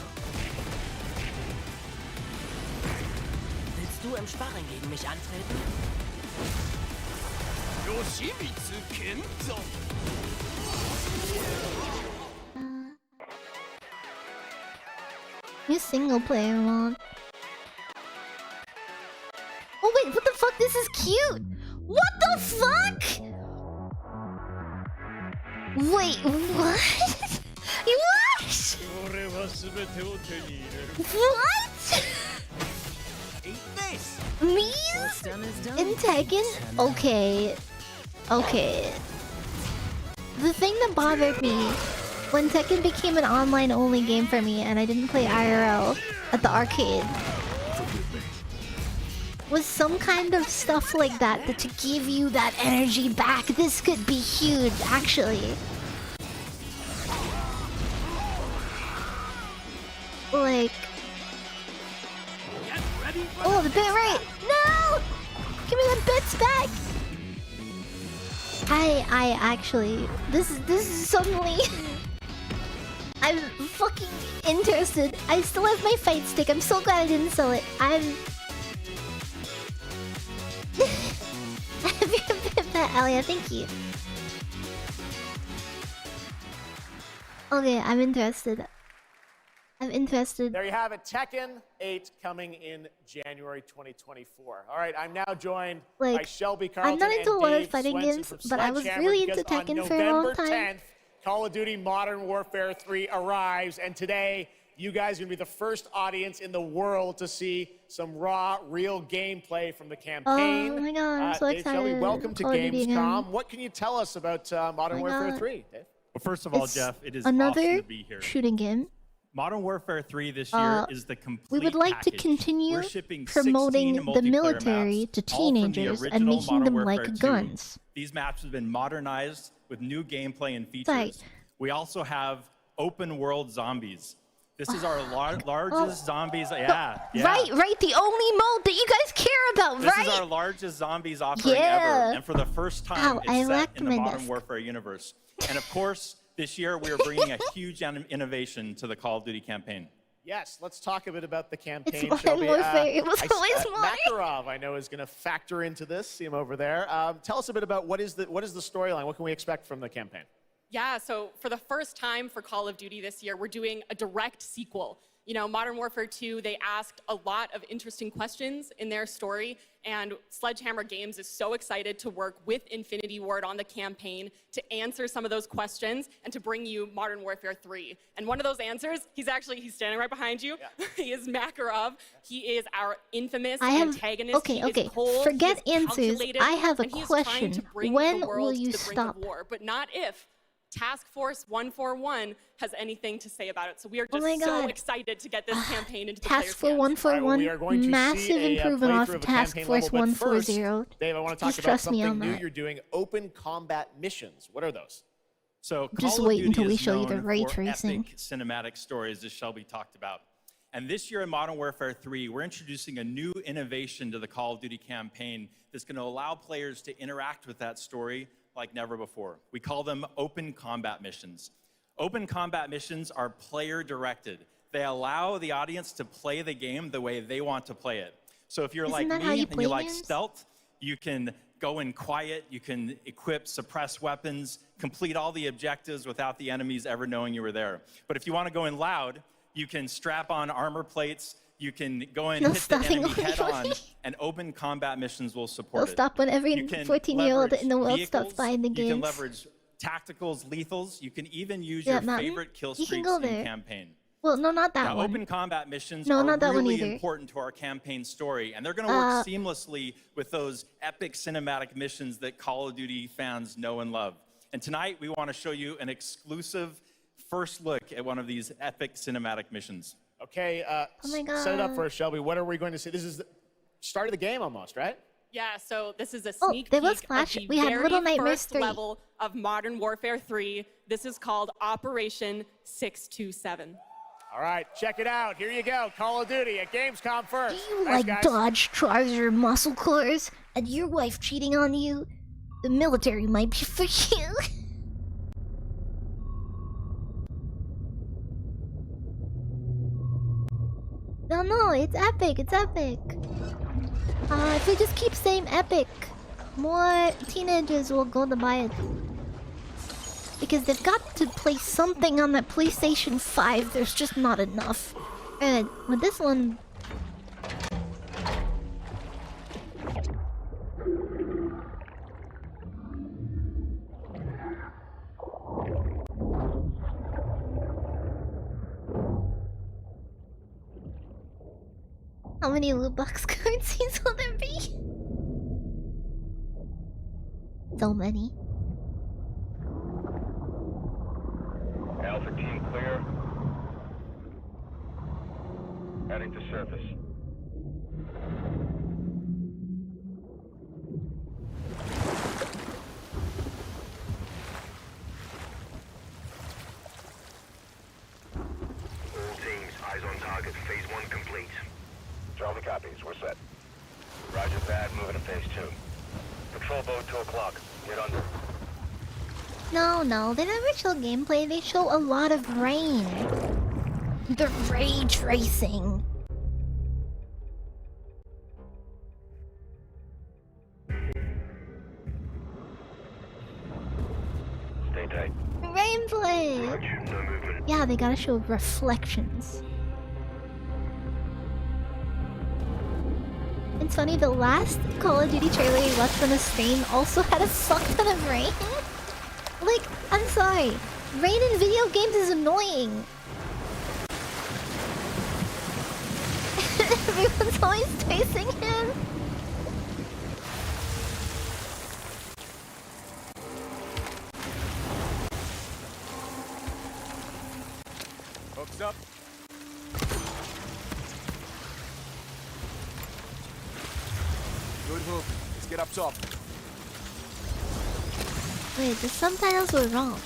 G: Willst du im Sparring gegen mich antreten? Yoshimitsu Kendo.
A: New single player mode. Oh wait, what the fuck? This is cute! What the fuck?! Wait, what?! What?! What?! Me's in Tekken? Okay. Okay. The thing that bothered me when Tekken became an online-only game for me and I didn't play IRL at the arcade was some kind of stuff like that to give you that energy back. This could be huge, actually. Like... Oh, the bit right! No! Give me that bits back! I actually... This is suddenly... I'm fucking interested. I still have my fight stick. I'm so glad I didn't sell it. I'm... Have you been that, Alia? Thank you. Okay, I'm interested. I'm interested.
U: There you have it, Tekken 8 coming in January 2024. All right, I'm now joined by Shelby Carlton.
A: I'm not into a lot of
U: Dave
A: fighting
U: Swenson
A: games, but I was really into Tekken for a long time.
U: November 10th, Call of Duty Modern Warfare 3 arrives, and today you guys are going to be the first audience in the world to see some raw, real gameplay from the campaign.
A: Oh my god, I'm so
U: Dave,
A: excited.
U: Shelby, welcome to Gamescom. What can you tell us about Modern Warfare 3, Dave?
L: Well, first of all,
A: It's
L: Jeff, it is
A: another
L: awesome to be here.
A: shooting game.
L: Modern Warfare 3 this year is the complete
A: We would like
L: package.
A: to continue
L: We're shipping
A: promoting
L: 16
A: the
L: multiplayer
A: military
L: maps,
A: to
L: all from the
A: teenagers and
L: original
A: making
L: Modern
A: them
L: Warfare
A: like
L: 2.
A: guns.
L: These maps have been modernized with new gameplay and features.
A: Right.
L: We also have open world zombies. This is our largest zombies. Yeah.
A: Right. The only mode that you guys care about,
L: This
A: right?
L: is our largest zombies offering ever, and for the first time, it's set in the Modern Warfare universe. And of course, this year we are bringing a huge innovation to the Call of Duty campaign.
U: Yes, let's talk a bit about the campaign.
A: It's Modern Warfare. It was always mine.
U: Makarov, I know, is going to factor into this. See him over there. Tell us a bit about what is the storyline? What can we expect from the campaign?
M: Yeah, so for the first time for Call of Duty this year, we're doing a direct sequel. You know, Modern Warfare 2, they asked a lot of interesting questions in their story, and Sledgehammer Games is so excited to work with Infinity Ward on the campaign to answer some of those questions and to bring you Modern Warfare 3. And one of those answers, he's standing right behind you. Yeah. He is Makarov. He is our infamous antagonist.
A: Okay.
M: He is cold,
A: Forget
M: he is
A: answers.
M: calculated,
A: I have a
M: and he is trying
A: question.
M: to bring
A: When
M: the world
A: will you
M: to the brink of
A: stop?
M: war, but not if. Task Force 141 has anything to say about it. So we are just
A: my
M: so
A: God.
M: excited to get this campaign into the
A: Task
M: players'
A: Force
M: hands.
A: 141, massive improvement off of Task Force 140.
U: Dave, I want to talk
A: Just
U: about
A: trust me
U: something
A: on
U: new
A: that.
U: you're doing, open combat missions. What are those?
L: So
A: Just
L: Call of
A: wait
L: Duty
A: until we
L: is
A: show you the
L: known
A: ray
L: for
A: tracing.
L: epic cinematic stories, as Shelby talked about. And this year in Modern Warfare 3, we're introducing a new innovation to the Call of Duty campaign that's going to allow players to interact with that story like never before. We call them open combat missions. Open combat missions are player-directed. They allow the audience to play the game the way they want to play it. So if you're
A: Isn't
L: like
A: that how
L: me
A: you
L: and
A: play
L: you like
A: games?
L: stealth, you can go in quiet, you can equip, suppress weapons, complete all the objectives without the enemies ever knowing you were there. But if you want to go in loud, you can strap on armor plates, you can go in,
A: No
L: hit the
A: stopping
L: enemy
A: when
L: head
A: you're
L: on, and open combat missions will support
A: They'll
L: it.
A: stop when every
L: You can
A: 14-year-old
L: leverage
A: in the world stops
L: vehicles,
A: buying the
L: You can
A: games.
L: leverage tacticals, lethals, you can even use
A: Yeah,
L: your
A: Mountain,
L: favorite kill
A: you can
L: streaks
A: go
L: in
A: there.
L: campaign.
A: Well, no, not that
L: Now,
A: one.
L: open combat missions
A: No,
L: are
A: not that one
L: really
A: either.
L: important to our campaign story, and they're going to work seamlessly with those epic cinematic missions that Call of Duty fans know and love. And tonight, we want to show you an exclusive first look at one of these epic cinematic missions.
U: Okay,
A: Oh my
U: set it up
A: God.
U: for us, Shelby. What are we going to see? This is the start of the game almost, right?
M: Yeah, so this is a
A: Oh,
M: sneak
A: there was
M: peek
A: Flash.
M: of the
A: We had
M: very
A: Little Nightmares
M: first
A: 3.
M: level of Modern Warfare 3. This is called Operation 627.
U: All right, check it out. Here you go. Call of Duty at Gamescom first.
A: Do you
U: Thanks,
A: like
U: guys.
A: Dodge trouser muscle cars and your wife cheating on you? The military might be for you. No, it's epic. It's epic. If they just keep saying epic, more teenagers will go to buy it. Because they've got to play something on that PlayStation 5. There's just not enough. And with this one, how many loot box currencies will there be? So many.
S: Alpha team clear. Heading to surface. All teams, eyes on target. Phase 1 complete. Charlie copies. We're set. Roger that. Moving to phase 2. Patrol boat 2 o'clock. Get under.
A: No, they never show gameplay. They show a lot of rain. The ray tracing.
S: Stay tight.
A: Rainplay.
S: Roger. No movement.
A: Yeah, they gotta show reflections. It's funny, the last Call of Duty trailer we watched on a stream also had a fuck ton of rain. Like, I'm sorry. Rain in video games is annoying. Everyone's always chasing him.
W: Hooks up. Good hook. Let's get up top.
A: Wait, the subtitles were wrong.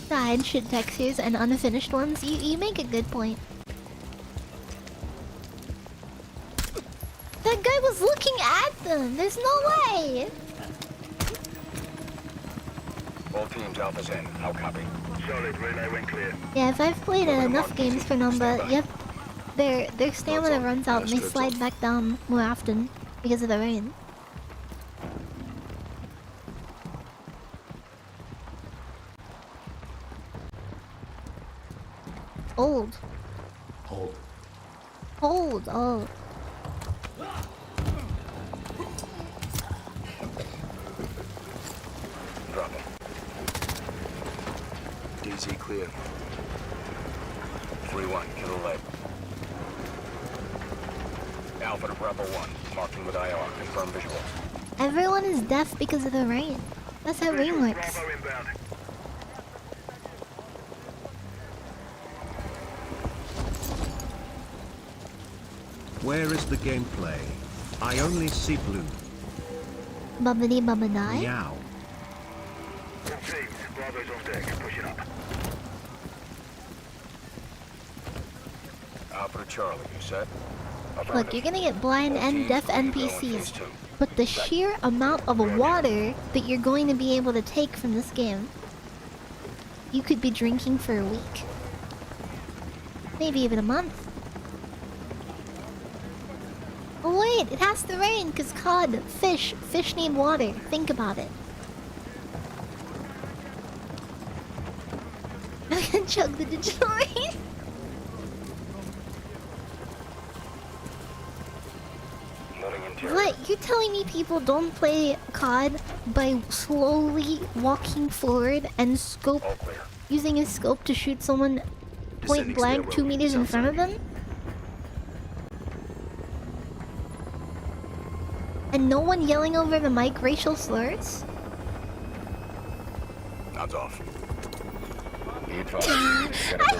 A: Side shit textures and unfinished ones. You make a good point. That guy was looking at them. There's no way.
S: All teams, Alpha's in. How copy? Solid. Relay went clear.
A: Yeah, if I've played enough games for Numba, yep, their stamina runs out and they slide back down more often because of the rain. Hold. Hold. Oh.
S: Drop him. DZ clear. 3-1, kill the lead. Alpha to Bravo 1. Marking with IR. Confirm visual.
A: Everyone is deaf because of the rain. That's how rain works.
S: Bravo inbound.
H: Where is the gameplay? I only see blue.
A: Bubbity bubbadai.
H: Meow.
S: All teams, Bravo's on deck. Push it up. Alpha to Charlie, you set?
A: Look, you're gonna get blind and deaf NPCs, but the sheer amount of water that you're going to be able to take from this game, you could be drinking for a week. Maybe even a month. Oh wait, it has to rain because cod, fish need water. Think about it. I'm gonna chug the digital rain. What? You're telling me people don't play COD by slowly walking forward and using a scope to shoot someone point blank 2 meters in front of them? And no one yelling over the mic racial slurs?
S: Nods off.
A: I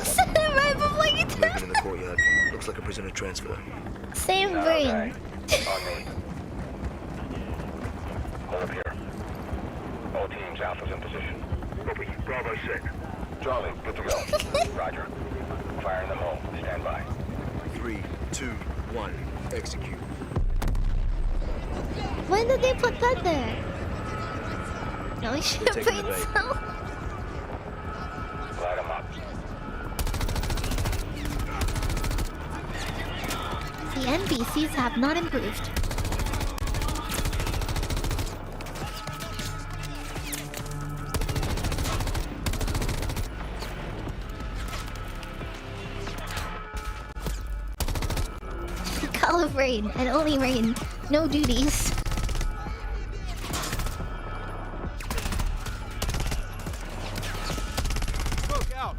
A: said it right before you did.
S: Movement in the courtyard. Looks like a prisoner transfer.
A: Same brain.
S: On me. Hold up here. All teams, Alpha's in position. Copy. Bravo set. Charlie, good to go. Roger. Fire in the hole. Stand by.
I: 3, 2, 1. Execute.
A: When did they put that there? No, we should have brain cell.
S: Light him up.
A: The NPCs have not improved. Call of rain and only rain. No duties.
S: Smoke out.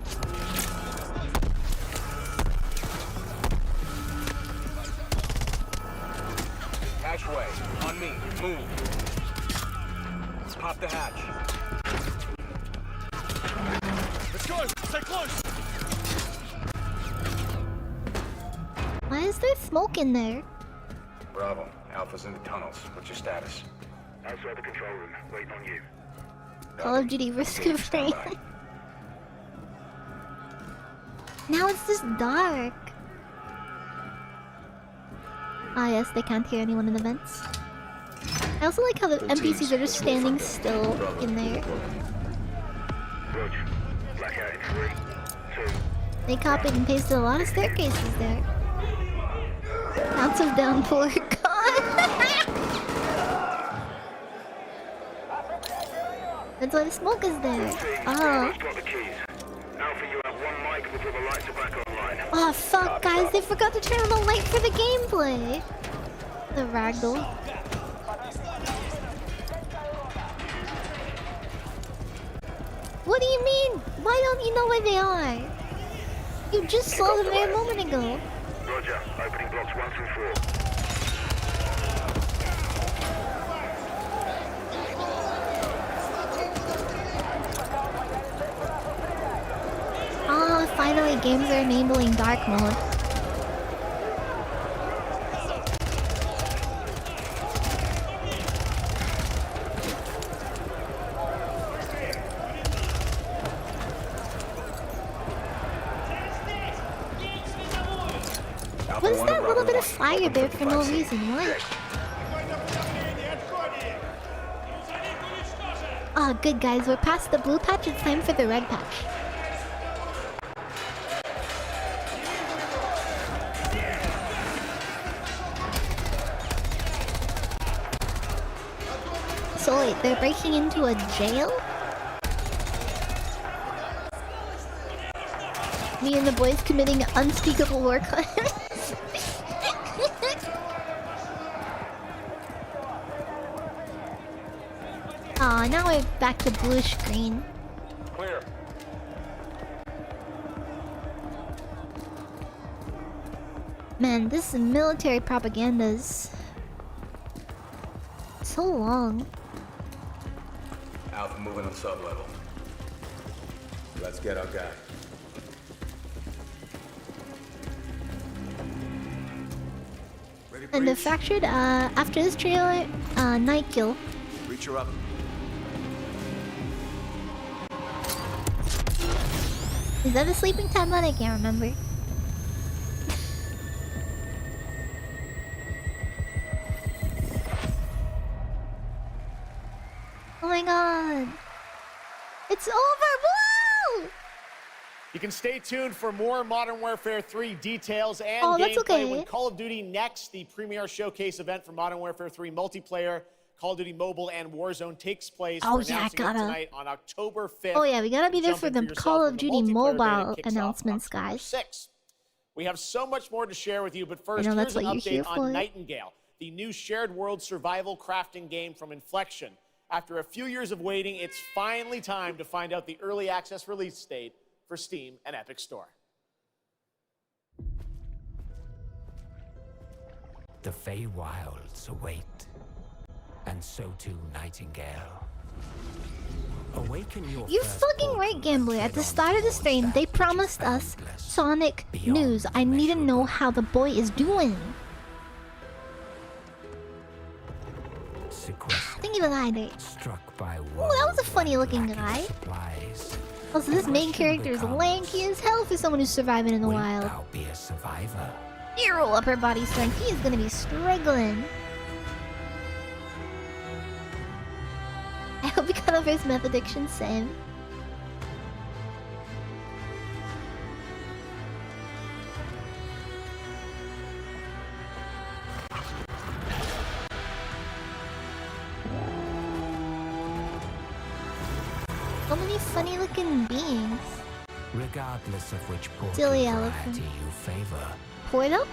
S: Hatchway. On me. Move. Pop the hatch.
P: Let's go. Stay close.
A: Why is there smoke in there?
S: Bravo. Alpha's in the tunnels. What's your status? Outside the control room. Waiting on you.
A: Call of Duty Risk of Rain. Now it's just dark. Ah yes, they can't hear anyone in the vents. I also like how the NPCs are just standing still in there.
S: Roger. Blackout in 3, 2.
A: They copied and pasted a lot of staircases there. Lots of downpour. God. That's why the smoke is there. Oh. Oh fuck, guys! They forgot to turn on the light for the gameplay. The ragdoll. What do you mean? Why don't you know where they are? You just saw them there a moment ago.
S: Roger. Opening blocks 1 through 4.
A: Ah, finally games are enabling dark mode. What is that little bit of fire there for no reason? What? Ah, good guys, we're past the blue patch, it's time for the red patch. So wait, they're breaking into a jail? Me and the boys committing unspeakable war crimes. Aw, now we're back to bluish green.
S: Clear.
A: Man, this military propaganda is so long.
N: Alpha moving on sub-level. Let's get our guy.
A: And the fractured, after this trailer, night kill.
N: Reach her up.
A: Is that a sleeping tablet? I can't remember. Oh my god. It's over! Woo!
U: You can stay tuned for more Modern Warfare 3 details and
A: that's
U: gameplay
A: okay.
U: when Call of Duty Next, the premier showcase event for Modern Warfare 3 multiplayer, Call of Duty Mobile, and Warzone takes place.
A: Oh,
U: We're
A: yeah,
U: announcing it
A: gotta.
U: tonight on October 5th.
A: Oh yeah, we gotta be there
U: Jump
A: for
U: in
A: the
U: yourself
A: Call
U: when
A: of
U: the
A: Duty
U: multiplayer beta
A: mobile
U: kicks off
A: announcements,
U: October
A: guys.
U: 6th. We have so much more to share with you, but first,
A: know that's
U: here's an
A: what you're here
U: update
A: for.
U: on Nightingale, the new shared world survival crafting game from Inflection. After a few years of waiting, it's finally time to find out the early access release date for Steam and Epic Store.
O: The Feywilds await, and so too Nightingale. Awaken your
A: You're
O: first
A: fucking right, Gambler. At the start of the stream, they promised us Sonic news. I need to know how the boy is doing. Thank you for the hydrate.
O: struck by
A: Ooh, that was a funny looking guy.
O: supplies.
A: Also, this main character is lanky as hell for someone who's surviving in the wild.
O: Thou be a survivor.
A: Zero upper body strength. He is gonna be struggling. I hope he got over his meth addiction, same. So many funny looking beings.
O: Regardless of which portal
A: Silly
O: variety
A: elephant.
O: you favor.
A: Portal?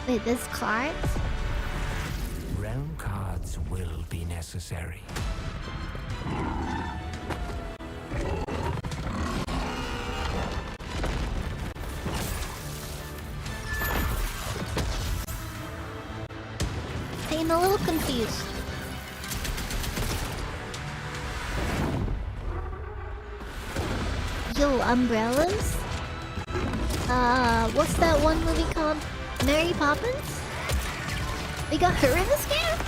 A: Wait, there's cards?
O: Realm cards will be necessary.
A: I'm a little confused. Yo, umbrellas? What's that one movie called? Mary Poppins? They got her in this game?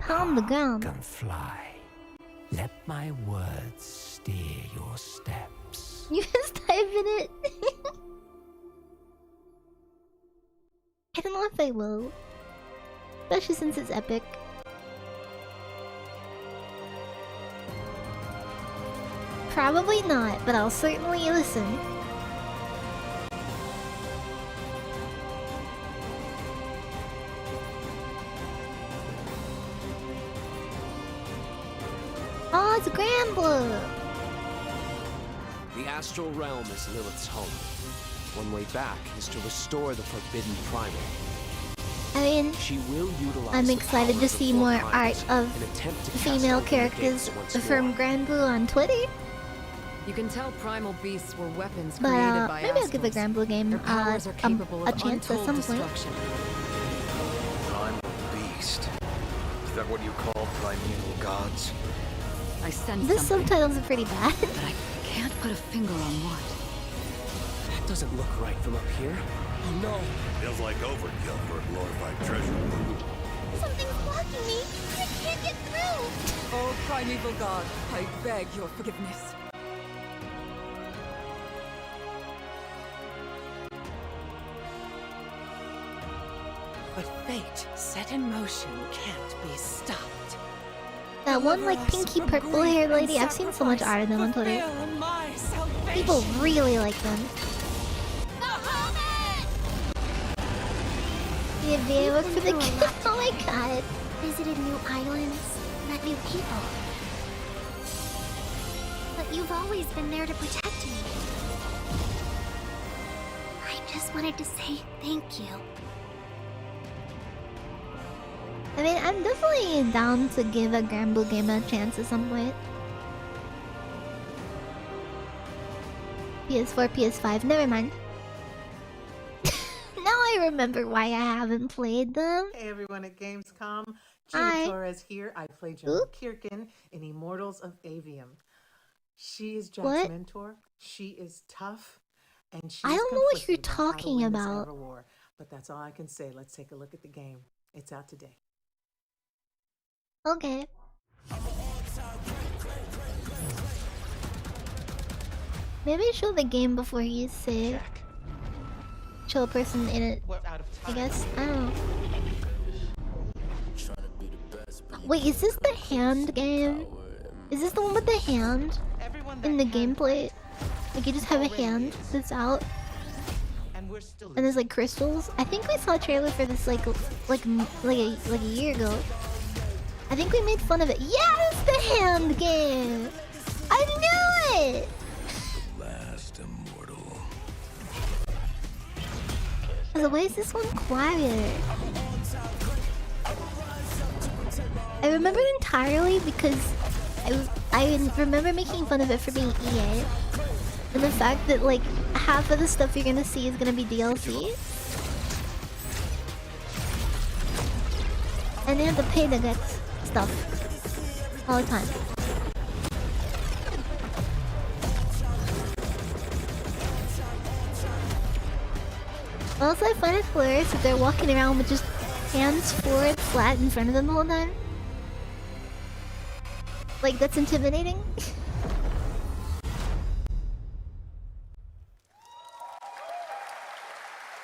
A: On the ground.
O: Can fly. Let my words steer your steps.
A: You just type in it. I don't know if I will. Especially since it's epic. Probably not, but I'll certainly listen. Oh, it's a Grambler!
Q: The astral realm is Lilith's home. One way back is to restore the forbidden primal.
A: I mean,
Q: She will utilize
A: I'm
Q: the
A: excited
Q: power
A: to
Q: of the
A: see
Q: four
A: more
Q: primals
A: art of
Q: in an attempt to cast
A: female
Q: open the
A: characters
Q: gates once
A: from
Q: more.
A: Granblue on Twitter.
R: You can tell primal beasts were weapons
A: But
R: created by
A: maybe I'll give a
R: Astrals.
A: Granblue game
R: Their powers are capable
A: a
R: of
A: chance at
R: untold
A: some point.
R: destruction.
I: Primal beast. Is that what you call primeval gods?
R: I sense
A: The
R: something,
A: subtitles are pretty bad.
R: but I can't put a finger on what.
Q: That doesn't look right from up here. Oh no!
I: Feels like overkill for a glorified treasure.
A: Something's blocking me. I can't get through.
R: Oh, primeval god, I beg your forgiveness. But fate set in motion can't be stopped.
A: That one like pinky purple haired lady, I've seen so much art of them on Twitter. People really like them. Yeah, they work for the kid. Oh my god.
Y: Visited new islands, met new people. But you've always been there to protect me. I just wanted to say thank you.
A: I mean, I'm definitely down to give a Granblue game a chance at some point. PS4, PS5. Never mind. Now I remember why I haven't played them.
B: Hey everyone at Gamescom.
A: Hi.
B: Gina Torres here. I play General Kirkin in Immortals of Avium. She is Jack's
A: What?
B: mentor. She is tough, and she's
A: I don't know what you're
B: conflicted how to
A: talking
B: win this
A: about.
B: ever war. But that's all I can say. Let's take a look at the game. It's out today.
A: Okay. Maybe show the game before you say show a person in it. I guess. I don't know. Wait, is this the hand game? Is this the one with the hand in the gameplay? Like you just have a hand that's out, and there's like crystals. I think we saw a trailer for this like a year ago. I think we made fun of it. Yes, the hand game. I knew it.
I: Last immortal.
A: So why is this one quiet? I remember it entirely because I remember making fun of it for being EA, and the fact that like half of the stuff you're gonna see is gonna be DLC, and they have to pay to get stuff all the time. Also, I find it hilarious that they're walking around with just hands forward flat in front of them the whole time. Like, that's intimidating.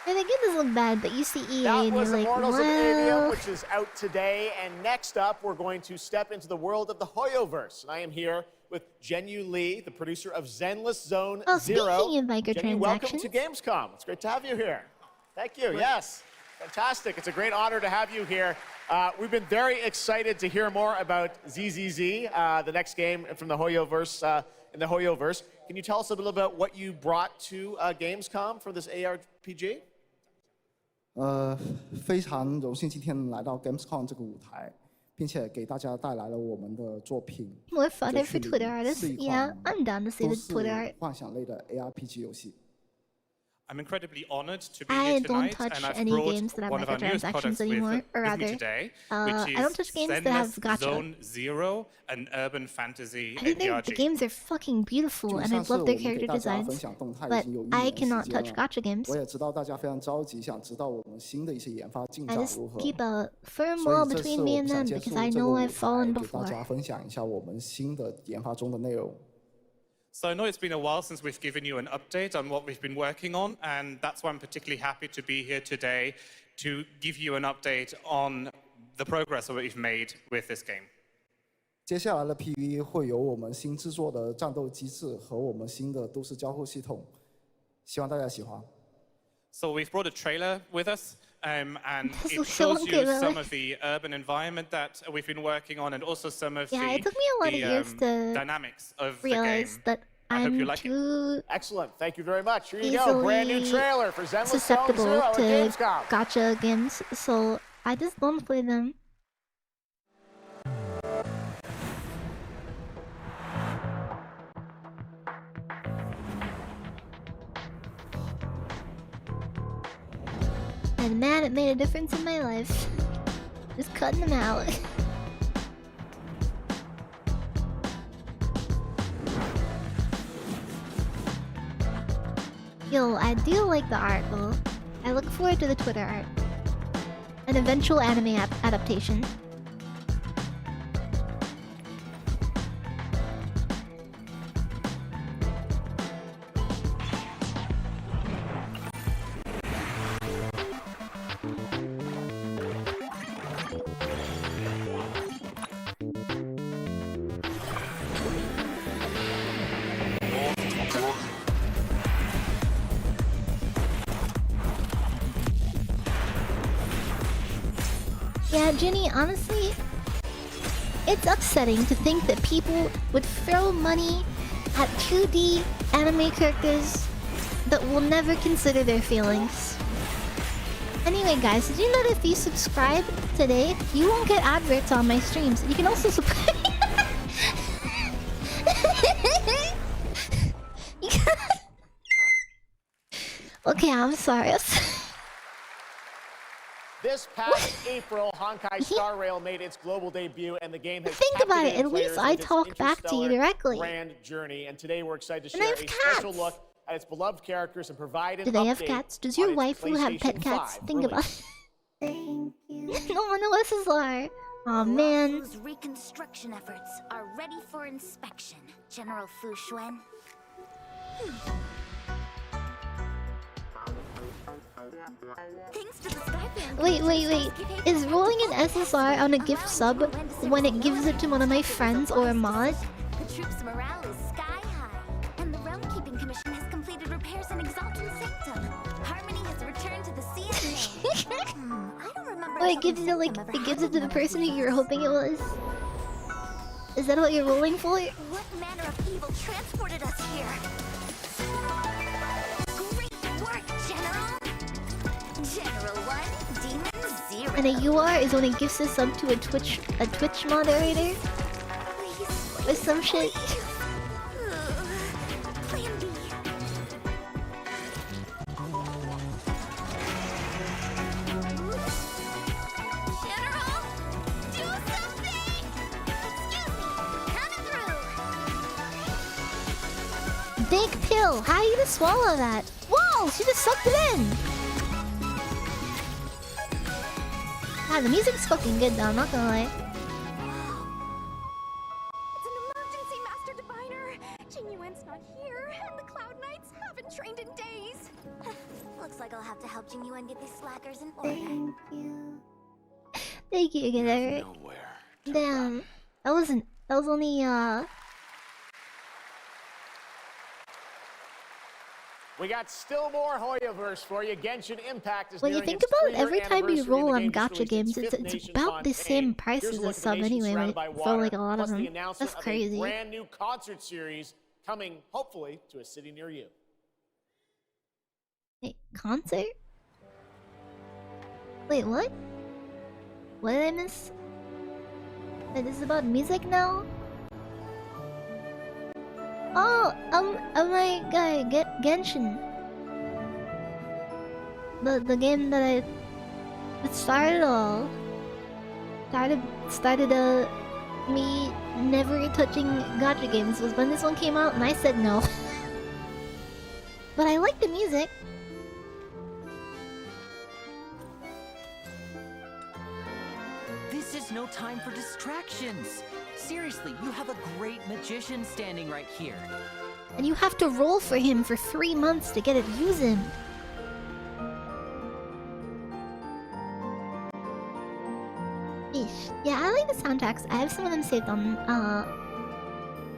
A: I think it doesn't look bad, but you see EA
U: That
A: and you're
U: was
A: like,
U: Immortals of Avium,
A: well...
U: which is out today. And next up, we're going to step into the world of the Hoyoverse. And I am here with Jenyu Lee, the producer of Zenless Zone Zero.
A: Speaking of
U: Jenyu, welcome
A: microtransactions...
U: to Gamescom. It's great to have you here. Thank you. Yes. Fantastic. It's a great honor to have you here. We've been very excited to hear more about ZZZ, the next game from the Hoyoverse, in the Hoyoverse. Can you tell us a little about what you brought to Gamescom for this ARPG?
D: 非常荣幸今天来到 Gamescom 这个舞台，并且给大家带来了我们的作品。
A: More fodder for Twitter artists. Yeah, I'm down to see the Twitter art.
D: 幻想类的 ARPG 游戏。
E: I'm incredibly honored to be
A: I
E: here
A: don't
E: tonight,
A: touch
E: and I've
A: any
E: brought
A: games that have
E: one of our newest
A: microtransactions
E: products
A: anymore, or
E: with
A: rather,
E: me today,
A: I
E: which
A: don't
E: is
A: touch games that have
E: Zenless
A: gacha.
E: Zone Zero, an urban fantasy
A: I think the
E: ARPG.
A: games are fucking beautiful, and I love their character designs, but I cannot touch gacha games.
D: 我也知道大家非常着急，想知道我们新的一些研发进
A: I
D: 展
A: just
D: 如何。
A: keep a firm
D: 所
A: wall
D: 以这次
A: between
D: 我
A: me
D: 们
A: and
D: 想
A: them
D: 借
A: because
D: 助
A: I
D: 这个
A: know
D: 舞
A: I've fallen
D: 台，给大
A: before.
D: 家分享一下我们新的研发中的内容。
E: So I know it's been a while since we've given you an update on what we've been working on, and that's why I'm particularly happy to be here today to give you an update on the progress that we've made with this game.
D: 接下来的 PV 会有我们新制作的战斗机制和我们新的都市交互系统，希望大家喜欢。
E: So we've brought a trailer with us, and
A: This
E: it
A: was so
E: shows you
A: good,
E: some of the urban environment that we've been working on, and also some of
A: Yeah, it took me a lot of years to
E: dynamics of the game.
A: realize that
E: I hope you
A: I'm
E: like it.
A: too
U: Excellent. Thank you very much. Here you go. Brand new
A: easily
U: trailer for Zenless Zone
A: susceptible
U: Zero at
A: to
U: Gamescom.
A: gacha games, so I just don't play them. And man, it made a difference in my life. Just cutting them out. Yo, I do like the art though. I look forward to the Twitter art. An eventual anime adaptation. Yeah, Ginny, honestly, it's upsetting to think that people would throw money at 2D anime characters that will never consider their feelings. Anyway, guys, did you know that if you subscribe today, you won't get adverts on my streams? You can also subscribe. Okay, I'm sorry.
U: This past April, Honkai Star Rail made its global debut, and the game has
A: Think about it.
U: captivated
A: At least
U: players
A: I
U: with its
A: talk back to you
U: interstellar
A: directly.
U: Grand journey, and today we're excited to
A: And I
U: share
A: have
U: a special
A: cats.
U: look at its beloved characters and provide an
A: Do they have
U: update
A: cats? Does your
U: on its
A: waifu have pet
U: PlayStation
A: cats?
U: 5
A: Think about
U: release.
A: it. No one knows SSR. Aw, man.
Y: Whose reconstruction efforts are ready for inspection, General Fu Xuan. Thanks to the Skyfan.
A: Wait. Is rolling an SSR on a gift sub when it gives it to one of my friends or a mod?
Y: The troops' morale is sky high, and the Realm Keeping Commission has completed repairs in Exalted Sanctum. Harmony has returned to the CSA. I don't remember.
A: Oh, it gives it like it gives it to the person who you're hoping it was. Is that what you're rolling for?
Y: What manner of evil transported us here? Great work, General! General 1, Demon 0.
A: And a UR is when it gives a sub to a Twitch moderator or some shit.
Y: Plan B. General, do something! Excuse me, coming through.
A: Big pill. How are you gonna swallow that? Whoa! She just sucked it in. God, the music's fucking good though. I'm not gonna lie.
Y: It's an emergency, Master Diviner. Jing Yuan's not here, and the Cloud Knights haven't trained in days. Looks like I'll have to help Jing Yuan get these slackers in order.
A: Thank you, Gidder. Damn. That was only
U: We got still more Hoyoverse for you. Genshin Impact is
A: when you
U: nearing
A: think
U: its
A: about it,
U: 3-year
A: every time you
U: anniversary,
A: roll
U: and
A: on
U: the game just
A: gacha games,
U: released its
A: it's
U: fifth
A: about the
U: nation
A: same
U: campaign.
A: price
U: Here's
A: as
U: a
A: a
U: look at the
A: sub
U: nation
A: anyway,
U: surrounded
A: right?
U: by
A: For
U: water,
A: like a lot of
U: plus the
A: them.
U: announcement
A: That's
U: of
A: crazy.
U: a brand new concert series coming, hopefully, to a city near you.
A: Wait, concert? Wait, what? What did I miss? Wait, this is about music now? Oh my god, Genshin. The game that started all. Started me never touching gacha games was when this one came out and I said no. But I like the music.
G: This is no time for distractions. Seriously, you have a great magician standing right here.
A: And you have to roll for him for 3 months to get it use him. Ish. Yeah, I like the soundtracks. I have some of them saved on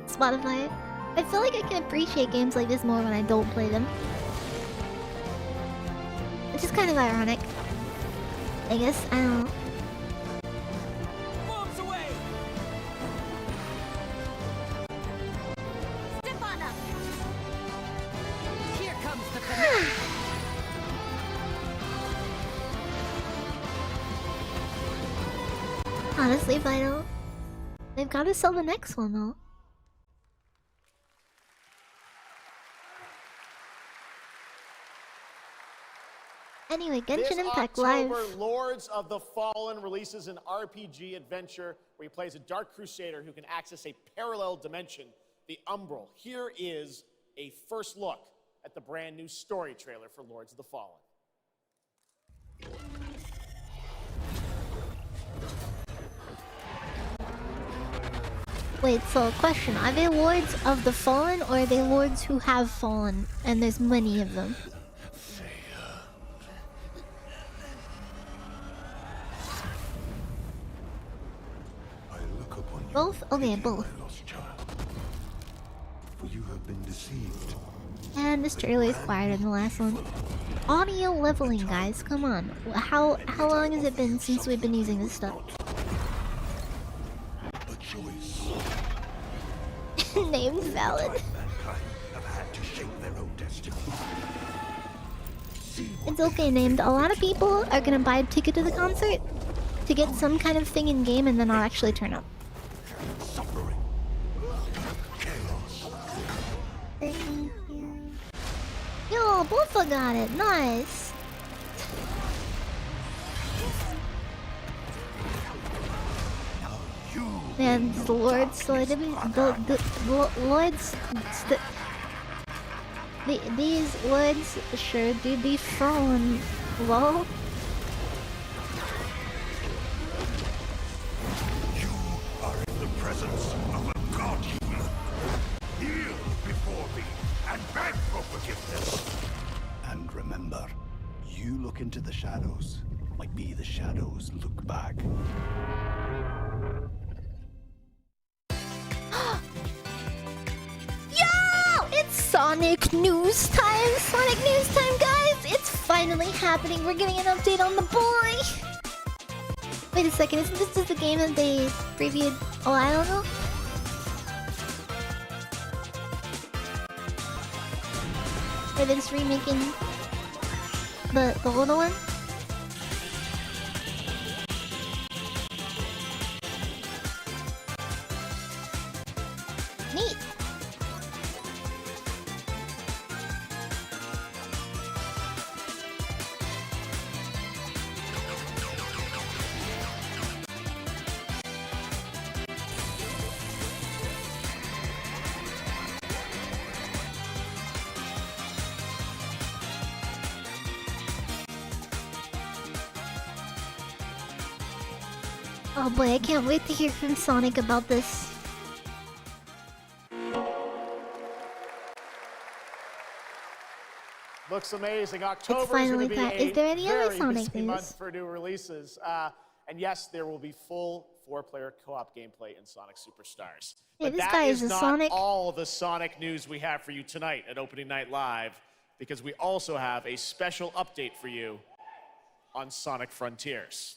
A: Spotify. I feel like I can appreciate games like this more when I don't play them. Which is kind of ironic. I guess, I don't know.
G: Bombs away!
Y: Step on up.
G: Here comes the finale.
A: Honestly, Vital. They've got to sell the next one though. Anyway, Genshin Impact
U: this
A: Live.
U: October, Lords of the Fallen releases an RPG adventure where he plays a Dark Crusader who can access a parallel dimension, the Umbral. Here is a first look at the brand new story trailer for Lords of the Fallen.
A: Wait, so question. Are they Lords of the Fallen or are they Lords who have fallen? And there's many of them. Both? Okay, both.
I: For you have been deceived.
A: And this trailer is quieter than the last one. Audio leveling, guys. Come on. How long has it been since we've been using this stuff?
I: A choice.
A: Name's valid.
I: Mankind have had to shape their own destiny.
A: It's okay, named. A lot of people are gonna buy a ticket to the concert to get some kind of thing in game and then not actually turn up.
I: Suffering. Chaos.
A: Yo, Oh, both of got it. Nice. Man, the Lord's sword. The Lord's. These words sure do be thrown. Lol.
I: You are in the presence of a god human. Kneel before me and beg for forgiveness. And remember, you look into the shadows, like me the shadows look back.
A: Yo! It's Sonic News time! Sonic News time, guys! It's finally happening! We're getting an update on the boy! Wait a second, isn't this just the game that they previewed a while ago? Or they're just remaking the older one? Neat! Oh boy, I can't wait to hear from Sonic about this.
U: Looks amazing. October is
A: finally
U: going to be
A: back.
U: a
A: Is there any other
U: very
A: Sonic
U: busy
A: news?
U: month for new releases. And yes, there will be full 4-player co-op gameplay in Sonic Superstars.
A: Hey,
U: But
A: this
U: that
A: guy
U: is
A: is a
U: not
A: Sonic.
U: all the Sonic news we have for you tonight at Opening Night Live, because we also have a special update for you on Sonic Frontiers.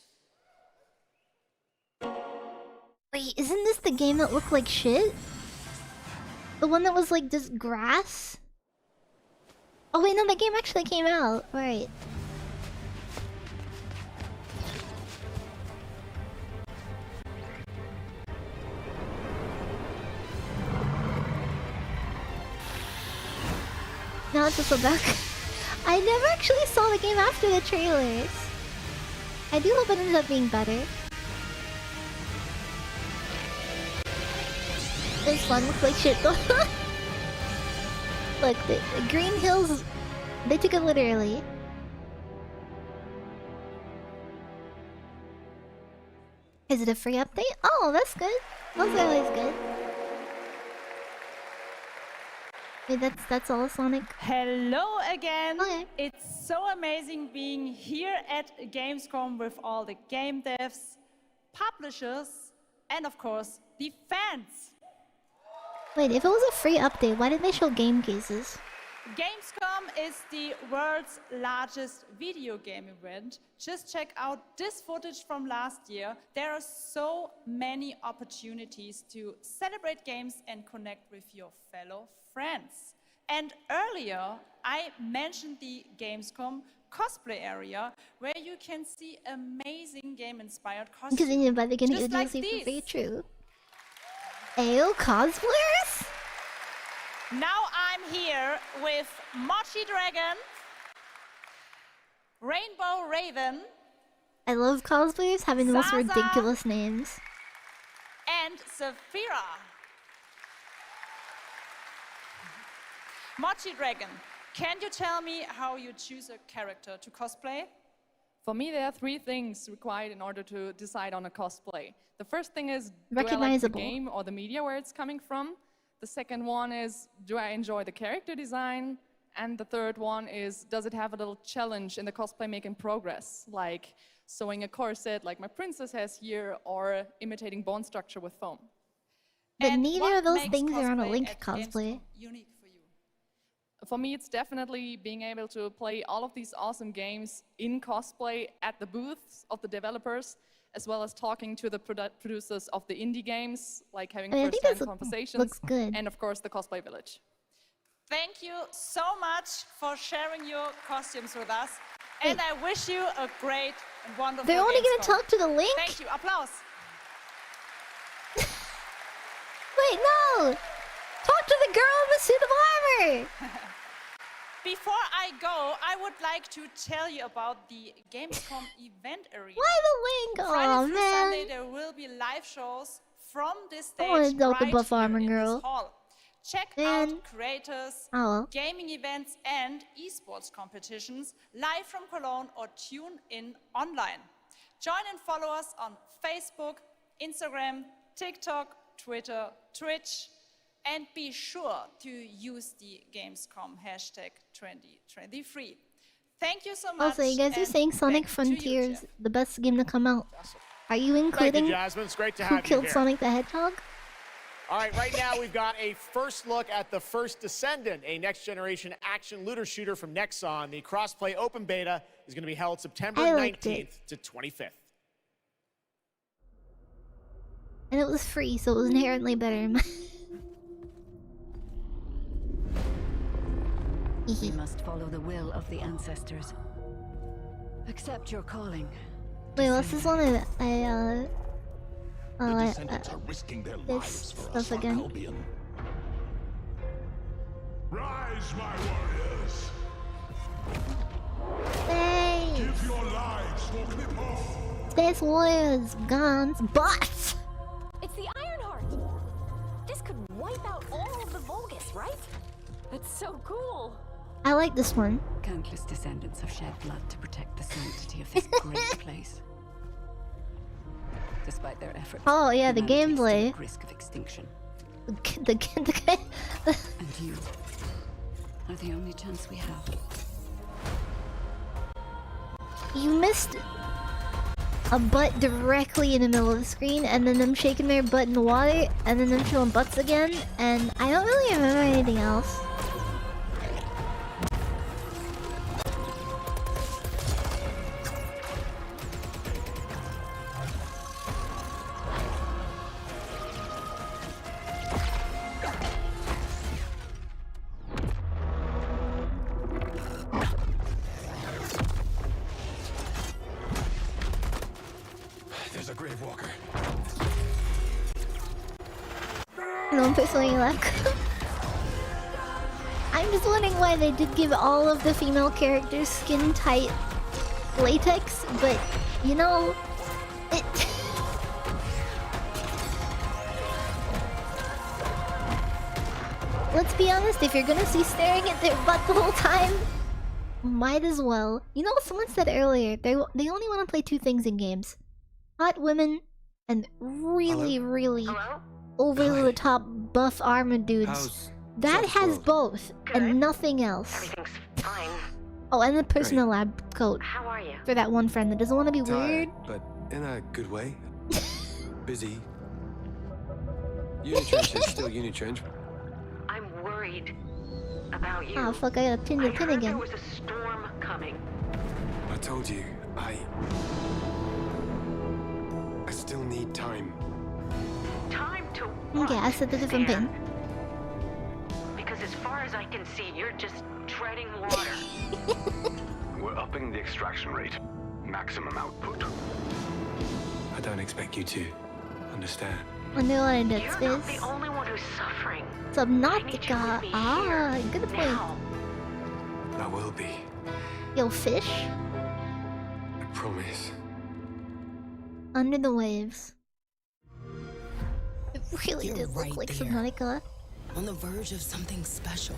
A: Wait, isn't this the game that looked like shit? The one that was like just grass? Oh wait, no, the game actually came out. Right. Now it's just a back. I never actually saw the game after the trailers. I do hope it ends up being better. This one looks like shit though. Look, the Green Hills, they took it literally. Is it a free update? Oh, that's good. That's always good. Wait, that's all Sonic.
J: Hello again. It's so amazing being here at Gamescom with all the game devs, publishers, and of course, the fans.
A: Wait, if it was a free update, why did they show game cases?
J: Gamescom is the world's largest video game event. Just check out this footage from last year. There are so many opportunities to celebrate games and connect with your fellow friends. And earlier, I mentioned the Gamescom cosplay area, where you can see amazing game-inspired costumes.
A: Because you by the beginning
J: just
A: of
J: like
A: DLC
J: these.
A: for free, true. Ayo, cosplayers?
J: Now I'm here with Mochi Dragon, Rainbow Raven,
A: I love cosplayers having the most
J: Zaza.
A: ridiculous names.
J: and Saphira. Mochi Dragon, can you tell me how you choose a character to cosplay?
C: For me, there are 3 things required in order to decide on a cosplay. The first thing is, do I like the
A: Recognizable.
C: game or the media where it's coming from? The second one is, do I enjoy the character design? And the third one is, does it have a little challenge in the cosplay making progress? Like sewing a corset like my princess has here, or imitating bone structure with foam.
A: But
J: And
A: neither
J: what
A: of those
J: makes
A: things are on a
J: cosplay
A: Link
J: at
A: cosplay.
J: unique for you?
C: For me, it's definitely being able to play all of these awesome games in cosplay at the booths of the developers, as well as talking to the producers of the indie games, like having
A: I think
C: first-hand
A: this
C: conversations,
A: looks good.
C: and of course the cosplay village.
J: Thank you so much for sharing your costumes with us. And I wish you a great and wonderful
A: They're only gonna
J: Gamescom.
A: talk to the Link?
J: Thank you. Applause.
A: Wait, no! Talk to the girl in the suit of armor!
J: Before I go, I would like to tell you about the Gamescom event arena.
A: Why the link?
J: Friday
A: Oh
J: through
A: man.
J: Sunday, there will be live shows from this
A: I want
J: stage
A: to doubt the
J: right
A: buff
J: here
A: armor
J: in
A: girl.
J: this hall. Check
A: Man.
J: out creators,
A: Oh well.
J: gaming events, and esports competitions live from Cologne or tune in online. Join and follow us on Facebook, Instagram, TikTok, Twitter, Twitch, and be sure to use the Gamescom hashtag 2023. Thank you so much.
A: Also, you guys are
J: and
A: saying Sonic
J: back to you,
A: Frontiers,
J: Jeff.
A: the best game to come out. Are you
U: Thank
A: including
U: you, Jasmine. It's great to
A: Who
U: have you
A: Killed
U: here.
A: Sonic the Hedgehog?
U: All right, right now we've got a first look at the First Descendant, a next-generation action looter shooter from Nexon. The crossplay open beta is going to be held September
A: I liked
U: 19th to 25th.
A: And it was free, so it was inherently better.
F: You must follow the will of the ancestors. Accept your calling.
A: Wait, what's this one?
I: The descendants are risking their
A: this
I: lives for us
A: stuff
I: on
A: again.
I: Albion. Rise, my warriors!
A: Thanks!
I: Give your lives for Clippo!
A: Space Warriors, guns, butts!
Y: It's the Ironheart! This could wipe out all of the Vulgus, right? That's so cool!
A: I like this one.
F: Countless descendants have shed blood to protect the sanctity of this great place. Despite their efforts,
A: Oh yeah, the
F: humanity is still
A: gameplay.
F: at risk of extinction.
A: The
F: And you are the only chance we have.
A: You missed a butt directly in the middle of the screen, and then them shaking their butt in the water, and then them showing butts again, and I don't really remember anything else.
I: There's a grave walker.
A: No personally luck. I'm just wondering why they did give all of the female characters skin tight latex, but you know, it. Let's be honest, if you're gonna see staring at their butt the whole time, might as well. You know, someone said earlier, they only want to play two things in games: hot women and really over the top buff armored dudes. That has both and nothing else.
Y: Everything's fine.
A: Oh, and the personal lab coat.
Y: How are you?
A: For that one friend that doesn't want to be weird.
Q: But in a good way. Busy. Unitrench is still Unitrench.
Y: I'm worried about you.
A: Oh fuck, I gotta pin the pin
Y: There
A: again.
Y: was a storm coming.
Q: I told you, I still need time.
Y: Time to
A: Okay, I set the different pin.
Y: Because as far as I can see, you're just treading water.
S: We're upping the extraction rate. Maximum output.
Q: I don't expect you to understand.
A: Underwater Dead
Y: You're not
A: Space.
Y: the only one who's suffering.
A: Subnautica. Ah, good point.
Y: Now.
Q: I will be.
A: Yo, fish?
Q: I promise.
A: Under the waves. It really
K: You're
A: did look
K: right
A: like
K: there.
A: Subnautica.
K: On the verge of something special.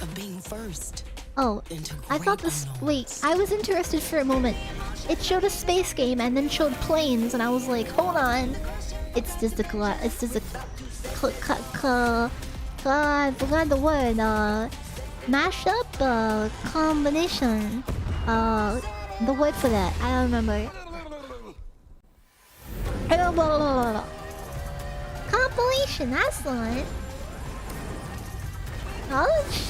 K: Of being first.
A: Oh, I thought this. Wait, I was interested for a moment. It showed a space game and then showed planes, and I was like, hold on. It's just a it's just a I forgot the word. Mashup. Combination. The word for that. I don't remember. Compilation. That's the one. College.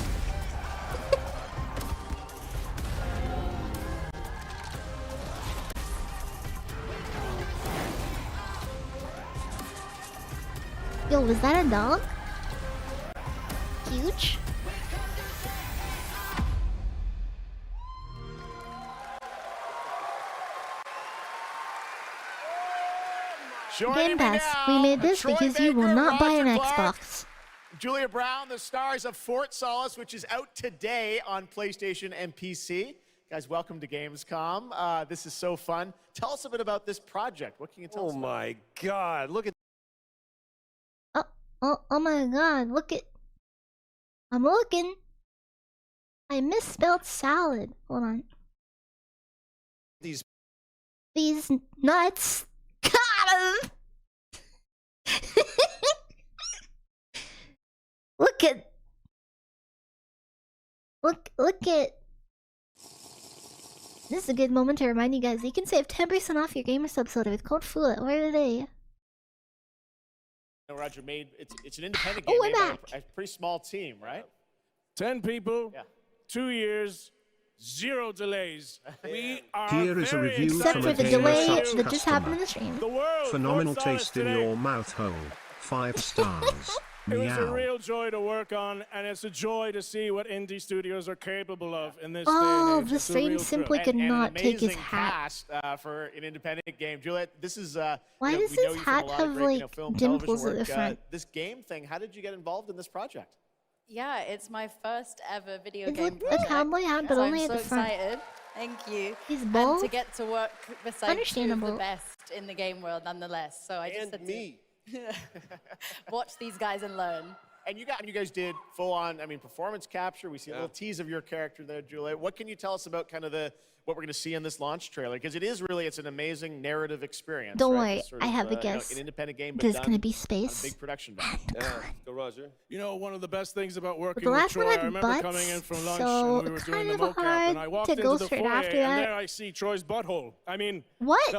A: Yo, was that a dog? Huge? Game Pass. We made this because you will not buy an Xbox.
U: Julia Brown, the stars of Fort Solace, which is out today on PlayStation and PC. Guys, welcome to Gamescom. This is so fun. Tell us a bit about this project. What can you tell us?
L: Oh my God! Look at.
A: Oh my God! Look at. I'm looking. I misspelled salad. Hold on.
L: These
A: nuts. Got 'em. Look at. Look at. This is a good moment to remind you guys you can save 10% off your gamer subs order with code Fuwa. Where are they?
U: Roger made it's an independent game made by a pretty small team, right?
P: 10 people, 2 years, 0 delays. We are
H: Here is a review
A: except
H: from
A: for
H: a
A: the
H: Gamer
A: delay
H: Supps
A: that just happened in
H: customer.
A: the stream.
H: Phenomenal taste in your mouth hole. 5 stars.
P: It was a
H: Meow.
P: real joy to work on, and it's a joy to see what indie studios are capable of in this
A: Oh,
P: day and age.
A: the
P: It's a real
A: stream
P: thrill.
A: simply could
U: And
A: not
U: an
A: take his
U: amazing
A: hat.
U: cast, for an independent game. Juliet, this is
A: Why
U: you know,
A: does
U: we know
A: his
U: you from a
A: hat
U: lot of
A: have,
U: great,
A: like,
U: film,
A: dimples
U: television
A: at the
U: work.
A: front?
U: This game thing, how did you get involved in this project?
M: Yeah, it's my first ever video
A: It's
M: game
A: like
M: project.
A: a cowboy hat, but
M: so
A: only
M: I'm
A: at
M: so
A: the front.
M: excited. Thank you.
A: He's
M: And
A: bald?
M: to get to work beside two of
A: Understandable.
M: the best in the game world, nonetheless. So I just had to watch these guys and learn.
U: And you guys did full on, I mean, performance capture. We see a little tease of your character there, Juliet. What can you tell us about kind of what we're going to see in this launch trailer? Because it's an amazing narrative experience.
A: Don't
U: right?
A: worry,
U: This sort
A: I
U: of,
A: have a
U: you know,
A: guess.
U: an independent game, but
A: There's
U: done
A: gonna be
U: on
A: space.
U: a big production value.
L: Go Roger.
P: You know, one of the best things about working
A: the
P: with
A: last
P: Troy,
A: one
P: I
A: had
P: remember
A: butts,
P: coming in from lunch
A: so
P: and we were doing
A: kind
P: the
A: of
P: mocap, and I
A: hard
P: walked
A: to
P: into
A: go
P: the
A: straight
P: foyer,
A: after
P: and
A: that.
P: there I see Troy's butthole. I mean,
A: What?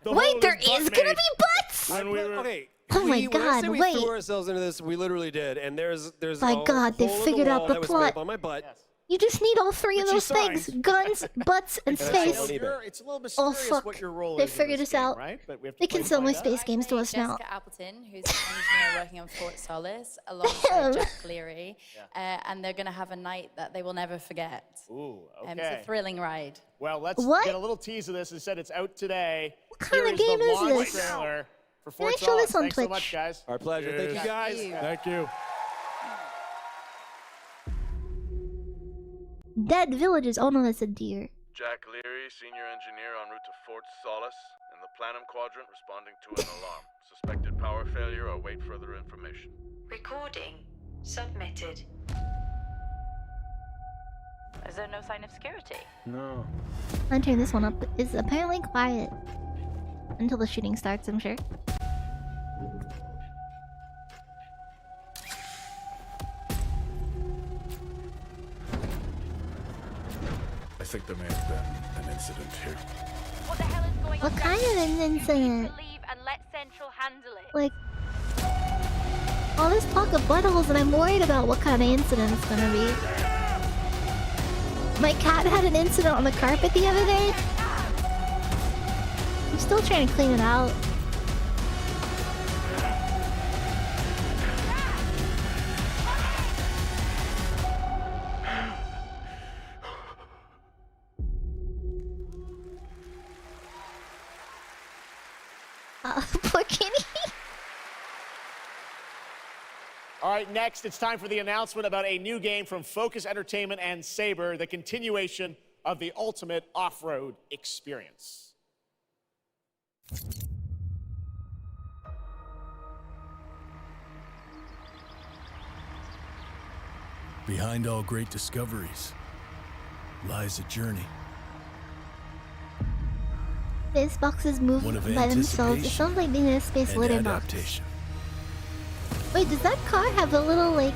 P: the
A: Wait,
P: hole
A: there
P: is butt
A: is gonna
P: made.
A: be butts?
P: When we were,
L: Okay.
A: Oh my
L: When I say
A: God,
L: we
A: wait.
L: threw ourselves into this, we literally did. And there's
A: My
L: a
A: God, they
L: hole in
A: figured out
L: wall
A: the
L: that was
A: plot.
L: made by my butt.
A: You just need all three of
L: Which
A: those
L: you
A: things:
L: signed.
A: guns, butts, and
L: That's
A: space.
L: on eBay.
U: It's a little
A: Oh
U: mysterious
A: fuck!
U: what your role
A: They
U: is in
A: figured
U: this
A: us
U: game,
A: out.
U: right? But we have to
A: They
U: play
A: can
U: to
A: sell my
U: find out.
A: space games to us now.
M: Jessica Appleton, who's an engineer working on Fort Solace, alongside Jack Cleary, and they're going to have a night that they will never forget.
U: Ooh, okay.
M: It's a thrilling ride.
U: Well, let's
A: What?
U: get a little tease of this. It said it's out today.
A: What kind of
U: Here
A: game
U: the
A: is
U: launch
A: this?
U: trailer for
A: Can I
U: Fort
A: show
U: Solace.
A: this on
U: Thanks so
A: Twitch?
U: much, guys.
L: Our pleasure. Thank you, guys.
P: Thank you.
A: Dead villages. Oh no, that's a deer.
T: Jack Leary, senior engineer en route to Fort Solace, in the Planum Quadrant, responding to an alarm. Suspected power failure. Await further information.
V: Recording submitted. Is there no sign of security?
L: No.
A: I'll turn this one up. It's apparently quiet until the shooting starts, I'm sure.
N: I think there may have been an incident here.
Y: What the hell is going
A: What
Y: on?
A: kind of an incident?
Y: Leave and let Central handle it.
A: Like, all this talk of buttholes, and I'm worried about what kind of incident it's gonna be. My cat had an incident on the carpet the other day. I'm still trying to clean it out. Poor kitty.
U: All right, next, it's time for the announcement about a new game from Focus Entertainment and Saber, the continuation of the ultimate off-road experience.
X: Behind all great discoveries lies a journey.
A: Space boxes move
X: One of
A: by themselves. It
X: anticipation
A: sounds like being in a space
X: and
A: litter box.
X: adaptation.
A: Wait, does that car have a little, like,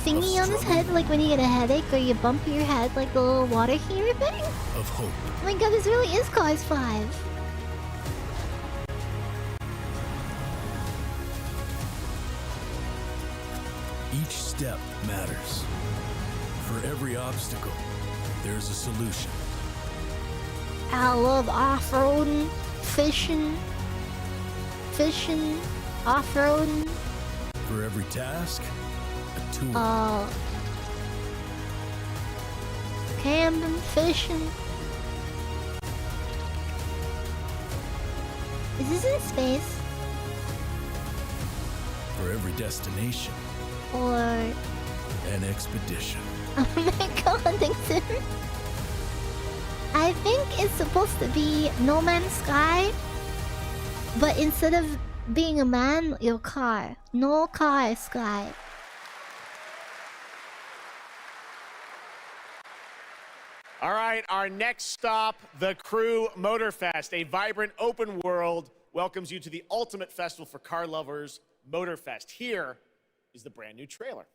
A: thingy on his head? Like when you get a headache or you bump your head, like the little water heater thing?
X: Of hope.
A: Oh my god, this really is Cars 5.
X: Each step matters. For every obstacle, there's a solution.
A: I love off-roading, fishing, off-roading.
X: For every task, a tool.
A: Camping, fishing. Is this in space?
X: For every destination,
A: or
X: An expedition.
A: America Huntington. I think it's supposed to be No Man's Sky, but instead of being a man, your car. No car sky.
U: All right, our next stop, the Crew Motorfest, a vibrant open world, welcomes you to the ultimate festival for car lovers, Motorfest. Here is the brand new trailer.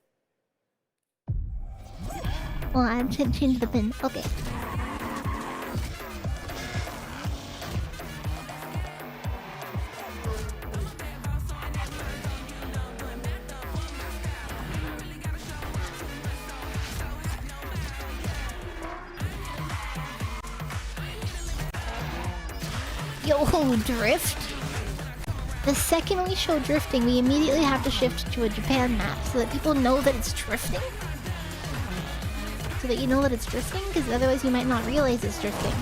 A: Well, I changed the pin. Okay. Yo, drift. The second we show drifting, we immediately have to shift to a Japan map so that people know that it's drifting. So that you know that it's drifting, because otherwise you might not realize it's drifting.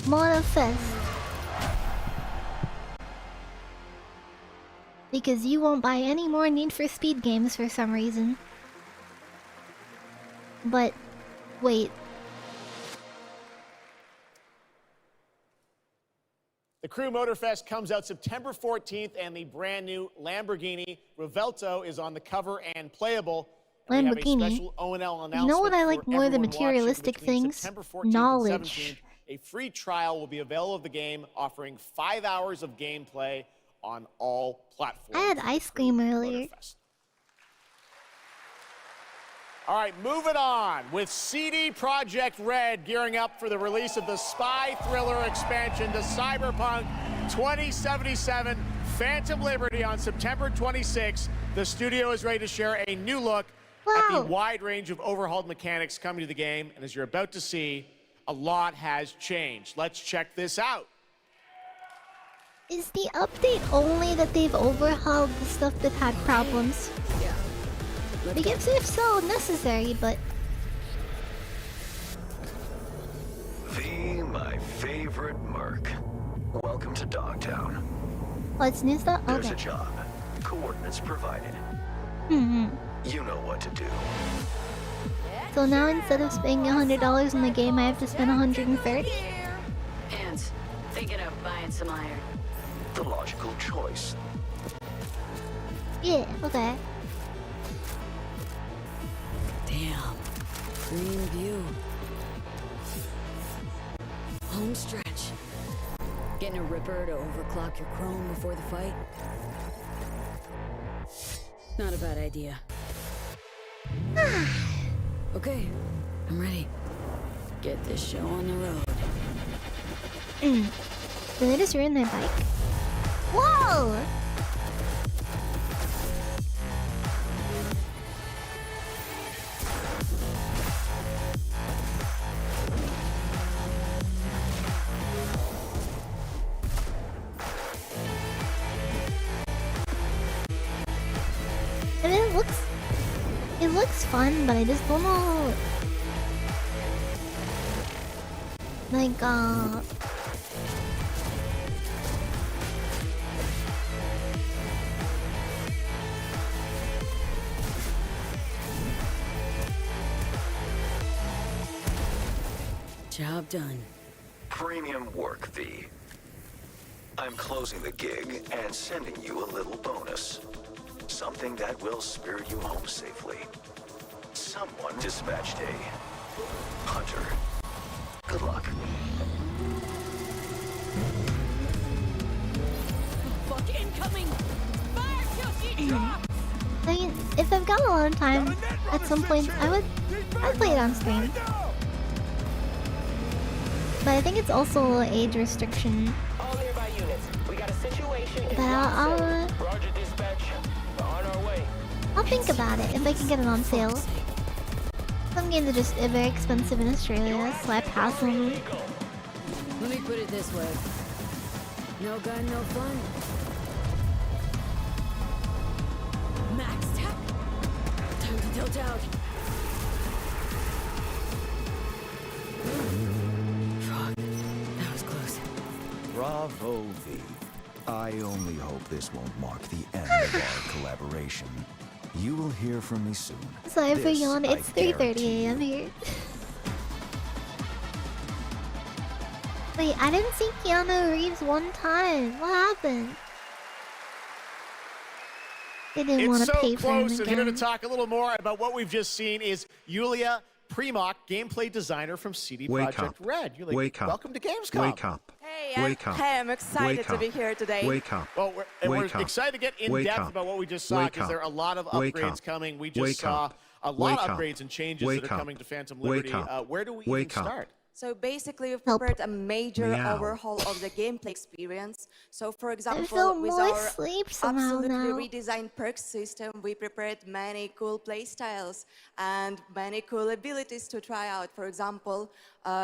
A: Motorfest. Because you won't buy any more Need for Speed games for some reason. But, wait.
U: The Crew Motorfest comes out September 14th, and the brand new Lamborghini Revelto is on the cover and playable. And we have a special O&L announcement.
A: You know what I
U: for
A: like more than
U: everyone watching
A: materialistic
U: between
A: things?
U: September 14th and
A: Knowledge.
U: 17th. A free trial will be available of the game, offering 5 hours of gameplay on all platforms.
A: I had ice cream earlier.
U: All right, moving on with CD Projekt Red gearing up for the release of the spy thriller expansion to Cyberpunk 2077 Phantom Liberty on September 26th. The studio is ready to share a new look at the wide range of overhauled mechanics coming to the game. And as you're about to see, a lot has changed. Let's check this out.
A: Is the update only that they've overhauled the stuff that had problems?
F: Yeah.
A: Because if so, necessary, but...
B: My favorite merc. Welcome to Dogtown.
A: Oh, it's new stuff?
B: There's
A: Okay.
B: a job. Coordinates provided.
A: Mm-hmm.
B: You know what to do.
A: So now instead of spending $100 in the game, I have to spend $130?
F: Hands. Thinking of buying some iron.
B: The logical choice.
A: Yeah, okay.
F: Damn. Green view. Home stretch. Getting a ripper to overclock your chrome before the fight? Not a bad idea. Okay, I'm ready. Get this show on the road.
A: Did they just ruin their bike? Whoa! I mean, it looks fun, but I just don't know. Like,
F: Job done.
B: Premium work, V. I'm closing the gig and sending you a little bonus. Something that will spirit you home safely. Someone dispatched a hunter. Good luck.
F: Fuck incoming! Fire QC drop!
A: I mean, if I've got a lot of time, at some point, I'd play it on stream. But I think it's also age restriction.
F: All your
A: But I'll think about it if I can get it on sale. Some games are just very expensive in Australia, so I pass on them.
F: Let me put it this way. No gun, no fun. Max tech. Time to tilt out. Fuck. That was close.
B: Bravo, V. I only hope this won't mark the end of our collaboration. You will hear from me soon.
A: Sorry for
B: This
A: yawn,
B: I
A: it's 3:30
B: guarantee
A: AM here. Wait, I didn't see Keanu Reeves one time. What happened? They didn't want
U: It's
A: to
U: so
A: pay for him
U: close, and here to
A: again.
U: talk a little more about what we've just seen is Yulia Primok, gameplay designer from CD
H: Wake
U: Projekt
H: up.
U: Red. Yulia,
H: Wake up.
U: welcome to Gamescom.
H: Wake up.
D: Hey,
H: Wake up.
D: hey, I'm excited
H: Wake
D: to be
H: up.
D: here today.
H: Wake up.
U: Well, we're
H: Wake up.
U: excited to get in
H: Wake
U: depth
H: up.
U: about what we just saw
H: Wake
U: because there are a lot of
H: Wake
U: upgrades
H: up.
U: coming. We just
H: Wake
U: saw
H: up.
U: a lot
H: Wake
U: of
H: up.
U: upgrades and changes
H: Wake
U: that are
H: up.
U: coming to Phantom
H: Wake
U: Liberty.
H: up.
U: Where do we
H: Wake
U: even
H: up.
U: start?
D: So basically, we've prepared a major
H: Meow.
D: overhaul of the gameplay experience. So for
A: I
D: example,
A: feel
D: with
A: more
D: our
A: asleep somehow
D: absolutely
A: now.
D: redesigned perks system, we prepared many cool playstyles and many cool abilities to try out. For example,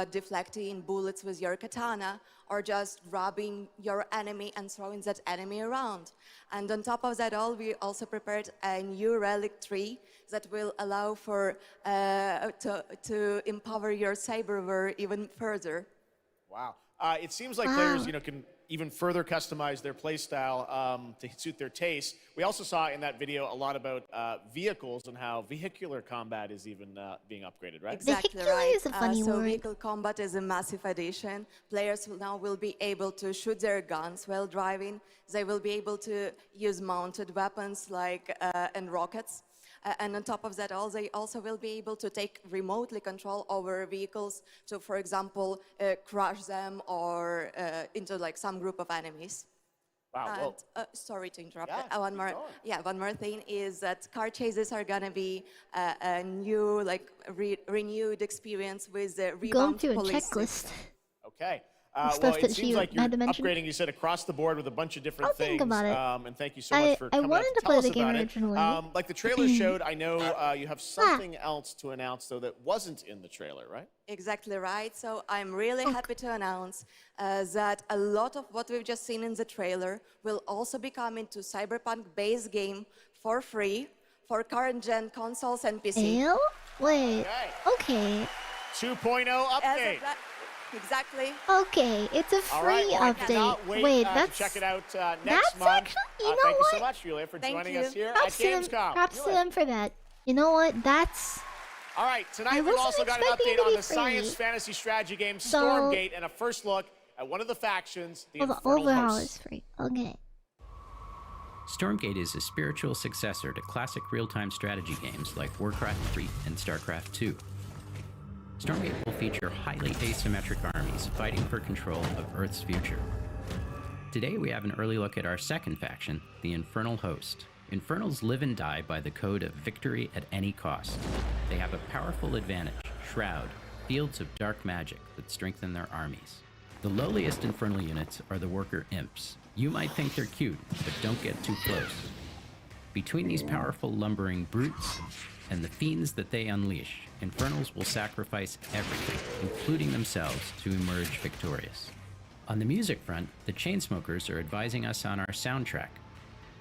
D: deflecting bullets with your katana, or just grabbing your enemy and throwing that enemy around. And on top of that all, we also prepared a new relic tree that will allow for to empower your cyberware even further.
U: Wow. It seems like players, can even further customize their playstyle to suit their taste. We also saw in that video a lot about vehicles and how vehicular combat is even being upgraded, right?
D: Exactly
A: Vehicular
D: right.
A: is a funny
D: so
A: word.
D: vehicle combat is a massive addition. Players will be able to shoot their guns while driving. They will be able to use mounted weapons like and rockets. And on top of that all, they also will be able to take remotely control over vehicles. So for example, crush them or into like some group of enemies.
U: Wow.
D: And, sorry to interrupt.
U: Yeah,
D: One more. Yeah, one more thing is that car chases are gonna be a new, like renewed experience with the
A: Going
D: revamped
A: through a
D: police
A: checklist.
D: system.
U: Okay.
A: Stuff
U: Well,
A: that
U: it seems
A: she
U: like you're
A: had to mention.
U: upgrading, you said, across the board with a bunch of different
A: I'll
U: things.
A: think about it.
U: And thank you so much for coming
A: wanted
U: out
A: to
U: tell
A: play
U: us
A: the game
U: about
A: originally.
U: it. Like the trailer showed, I know you have something else to announce, though, that wasn't in the trailer, right?
D: Exactly right. So I'm really happy to announce that a lot of what we've just seen in the trailer will also be coming to Cyberpunk base game for free for current gen consoles and PC.
A: Ew? Wait. Okay.
U: 2.0 update.
D: Exactly.
A: Okay, it's a free
U: All right, well, I
A: update.
U: cannot wait
A: Wait,
U: to
A: that's
U: check it out
A: that's
U: next month.
A: actually, you know
U: Thank
A: what?
U: you so much, Julia, for
D: Thank
U: joining
D: you.
U: us here
A: Props
U: at
A: to them,
U: Gamescom.
A: props to
U: Julia.
A: them for that. You know what? That's
U: All right,
A: I
U: tonight we've
A: wasn't
U: also got an
A: expecting it
U: update
A: to
U: on
A: be
U: the science
A: free.
U: fantasy strategy game
A: So-
U: Stormgate and a first look at one of the factions, the
A: well, the
U: Infernal
A: overhaul
U: Hosts.
A: is free. Okay.
E: Stormgate is a spiritual successor to classic real-time strategy games like Warcraft 3 and StarCraft 2. Stormgate will feature highly asymmetric armies fighting for control of Earth's future. Today we have an early look at our second faction, the Infernal Host. Infernals live and die by the code of victory at any cost. They have a powerful advantage, Shroud, fields of dark magic that strengthen their armies. The lowliest Infernal units are the Worker Imps. You might think they're cute, but don't get too close. Between these powerful lumbering brutes and the fiends that they unleash, Infernals will sacrifice everything, including themselves, to emerge victorious. On the music front, the Chainsmokers are advising us on our soundtrack.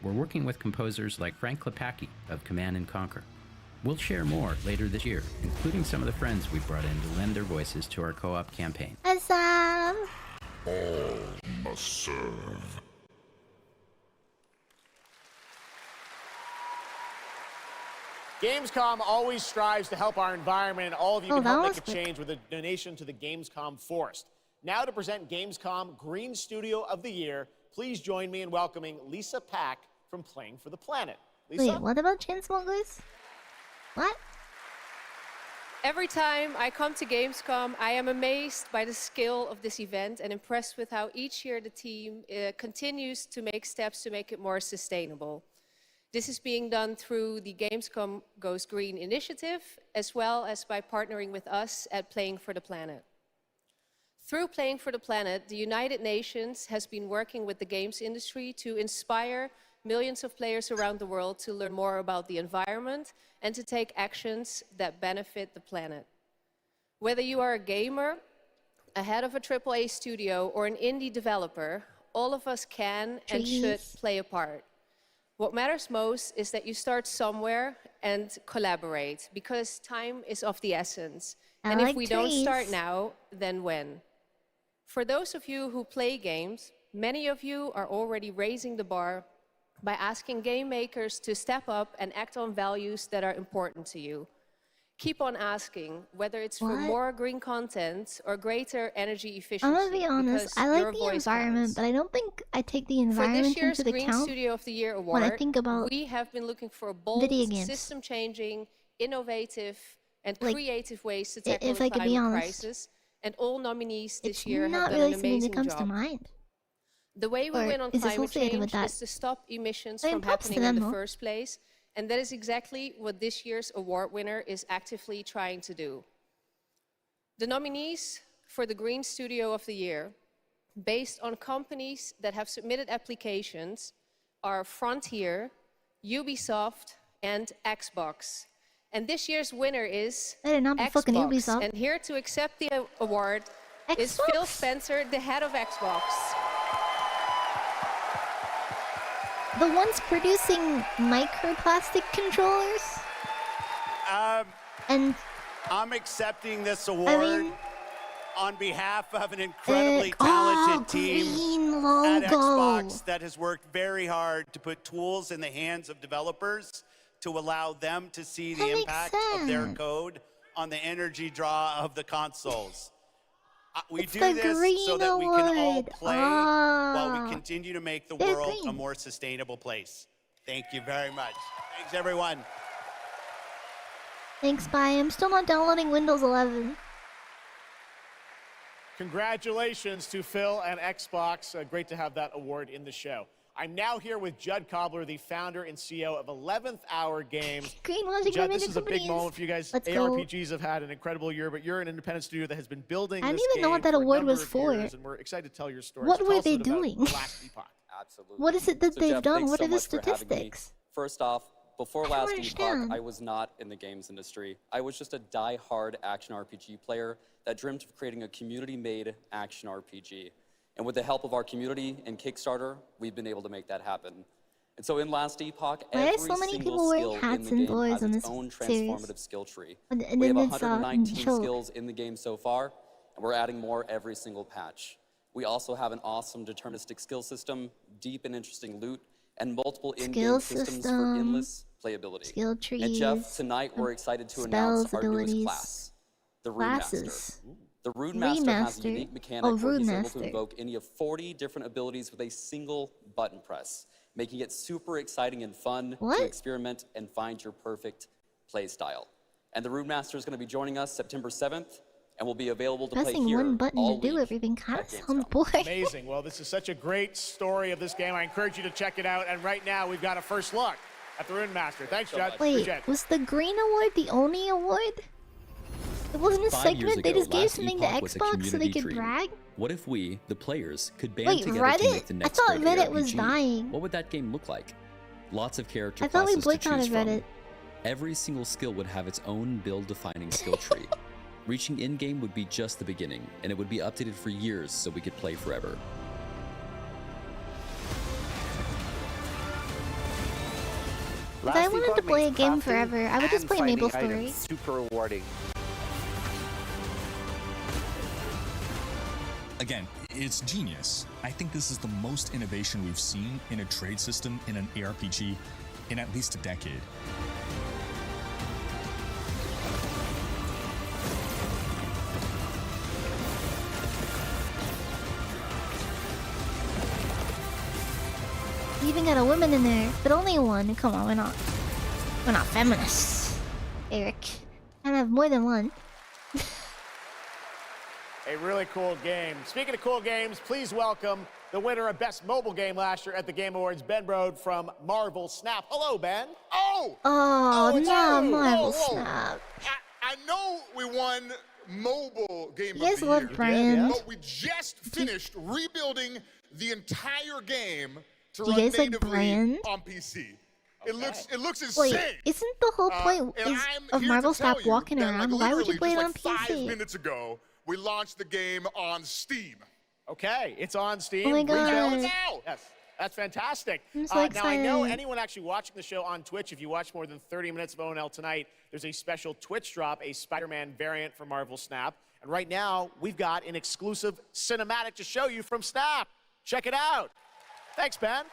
E: We're working with composers like Frank Klepacki of Command & Conquer. We'll share more later this year, including some of the friends we brought in to lend their voices to our co-op campaign.
A: Awesome.
I: All must serve.
U: Gamescom always strives to help our environment, and all of you
A: Oh,
U: can
A: that
U: help
A: was
U: make a
A: quick.
U: change with a donation to the Gamescom Forest. Now to present Gamescom Green Studio of the Year, please join me in welcoming Lisa Pack from Playing for the Planet. Lisa?
A: Wait, what about Chainsmokers? What?
O: Every time I come to Gamescom, I am amazed by the scale of this event and impressed with how each year the team continues to make steps to make it more sustainable. This is being done through the Gamescom Goes Green initiative, as well as by partnering with us at Playing for the Planet. Through Playing for the Planet, the United Nations has been working with the games industry to inspire millions of players around the world to learn more about the environment and to take actions that benefit the planet. Whether you are a gamer, a head of a AAA studio, or an indie developer, all of us can and should play a part. What matters most is that you start somewhere and collaborate, because time is of the essence. And if we don't start now, then when? For those of you who play games, many of you are already raising the bar by asking game makers to step up and act on values that are important to you. Keep on asking, whether it's for more green content or greater energy efficiency.
A: I'm gonna be honest, I like the environment, but I don't think I take the environment
O: For this year's
A: into
O: Green
A: account
O: Studio of the Year award,
A: when I think about
O: we have been looking for bold,
A: video games.
O: system-changing, innovative, and
A: Like,
O: creative ways to tackle
A: if
O: the
A: I could be
O: climate
A: honest,
O: crisis. And all nominees this
A: it's
O: year
A: not
O: have done
A: really
O: an
A: something
O: amazing
A: that comes
O: job.
A: to mind.
O: The way we
A: Or
O: win on
A: is
O: climate
A: associated with
O: change
A: that.
O: is to stop emissions
A: I mean,
O: from
A: props to
O: happening in
A: them,
O: the
A: though.
O: first place. And that is exactly what this year's award winner is actively trying to do. The nominees for the Green Studio of the Year, based on companies that have submitted applications, are Frontier, Ubisoft, and Xbox. And this year's winner is
A: Better not be fucking
O: Xbox.
A: Ubisoft.
O: And here to accept the award is Phil Spencer, the head of Xbox.
A: The ones producing microplastic controllers? And
C: I'm accepting this award
A: mean,
C: on behalf of an incredibly talented team
A: green
C: at
A: logo.
C: Xbox that has worked very hard to put tools in the hands of developers to allow them to see the impact of their code on the energy draw of the consoles. We
A: It's
C: do
A: the
C: this
A: green
C: so that we can all
A: award.
C: play while
A: Ah.
C: we continue to make the
A: They're
C: world a
A: green.
C: more sustainable place. Thank you very much. Thanks, everyone.
A: Thanks, bye. I'm still not downloading Windows 11.
U: Congratulations to Phil and Xbox. Great to have that award in the show. I'm now here with Judd Cobbler, the founder and CEO of 11th Hour Games.
A: Green Logic
U: Judd,
A: Limited
U: this is a big
A: Companies.
U: moment for you guys.
A: Let's go.
U: ARPGs have had an incredible year, but you're an independent studio that has been building
A: I
U: this
A: didn't even know
U: game
A: what that
U: for a
A: award
U: number
A: was
U: of
A: for.
U: years, and we're excited to tell your story.
A: What
U: So
A: were
U: tell us
A: they
U: a bit about
A: doing?
U: Last Epoch.
N: Absolutely.
A: What is it that
N: So,
A: they've
N: Jeff,
A: done?
N: thanks
A: What
N: so
A: are the
N: much for having me.
A: statistics?
N: First off, before
A: I don't
N: Last Epoch,
A: understand.
N: I was not in the games industry. I was just a die-hard action RPG player that dreamt of creating a community-made action RPG. And with the help of our community and Kickstarter, we've been able to make that happen. And so in Last Epoch,
A: Why are
N: every
A: so many
N: single
A: people wearing
N: skill in
A: hats
N: the
A: and
N: game
A: doors
N: has
A: in
N: its
A: this
N: own
A: series?
N: transformative skill tree.
A: And
N: We have
A: then it's
N: 119
A: show.
N: skills in the game so far, and we're adding more every single patch. We also have an awesome deterministic skill system, deep and interesting loot, and multiple in-game
A: Skill
N: systems for
A: system,
N: endless playability.
A: skill
N: And Jeff,
A: trees,
N: tonight we're excited to
A: spells,
N: announce our
A: abilities,
N: newest class, the Rune
A: classes.
N: Master. The Rune Master has a
A: Remaster.
N: unique mechanic
A: Oh,
N: where he's
A: Rune
N: able to
A: Master.
N: invoke any of 40 different abilities with a single button press, making it super exciting and fun
A: What?
N: to experiment and find your perfect play style. And the Rune Master is going to be joining us September 7th, and will be available to play
A: Pressing
N: here
A: one button
N: all
A: to do
N: week
A: everything kind
N: at
A: of
N: Gamescom.
A: sounds boring.
U: Amazing. Well, this is such a great story of this game. I encourage you to check it out. And right now, we've got a first look at the Rune Master. Thanks, Judd.
A: Wait,
U: Appreciate it.
A: was the green award the only award? It wasn't a
E: 5 years
A: segment. They
E: ago,
A: just gave
E: Last
A: something to
E: Epoch was a
A: Xbox so they
E: community
A: could
E: dream.
A: brag.
E: What if we, the players, could band
A: Wait,
E: together to
A: Reddit?
E: make the
A: I
E: next
A: thought
E: great
A: Reddit was
E: ARPG?
A: dying.
E: What would that game look like? Lots of character
A: I thought we
E: classes to choose
A: boycotted
E: from.
A: Reddit.
E: Every single skill would have its own build-defining skill tree. Reaching in-game would be just the beginning, and it would be updated for years so we could play forever.
A: If I wanted to play a game forever, I would just play Maple Story.
G: Super rewarding.
J: Again, it's genius. I think this is the most innovation we've seen in a trade system in an ARPG in at least a decade.
A: You even got a woman in there, but only one. Come on, we're not feminists, Eric. Can't have more than one.
U: A really cool game. Speaking of cool games, please welcome the winner of Best Mobile Game last year at the Game Awards, Ben Brode from Marvel Snap. Hello, Ben.
A: Oh,
U: it's
A: no,
U: you.
A: Marvel
U: Whoa.
A: Snap.
R: I know we won
G: mobile game
A: You guys
G: of the
A: love
G: year.
A: Brian.
G: But we just finished rebuilding the entire game to
A: Do you
G: run
A: guys like
G: natively
A: Brian?
G: on PC. It looks insane.
A: Wait, isn't the whole point
G: and
A: is
G: I'm
A: of
G: here
A: Marvel
G: to tell
A: Snap
G: you
A: walking
G: that,
A: around?
G: like,
A: Why would you
G: literally
A: play it
G: just
A: on
G: like
A: PC?
G: 5 minutes ago, we launched the game on Steam.
U: Okay, it's on Steam.
A: Oh my
U: Retail
A: God.
U: it now. Yes, that's fantastic.
A: I'm so
U: Now, I
A: excited.
U: know anyone actually watching the show on Twitch, if you watch more than 30 minutes of ONL tonight, there's a special Twitch drop, a Spider-Man variant for Marvel Snap. And right now, we've got an exclusive cinematic to show you from Snap. Check it out. Thanks, Ben.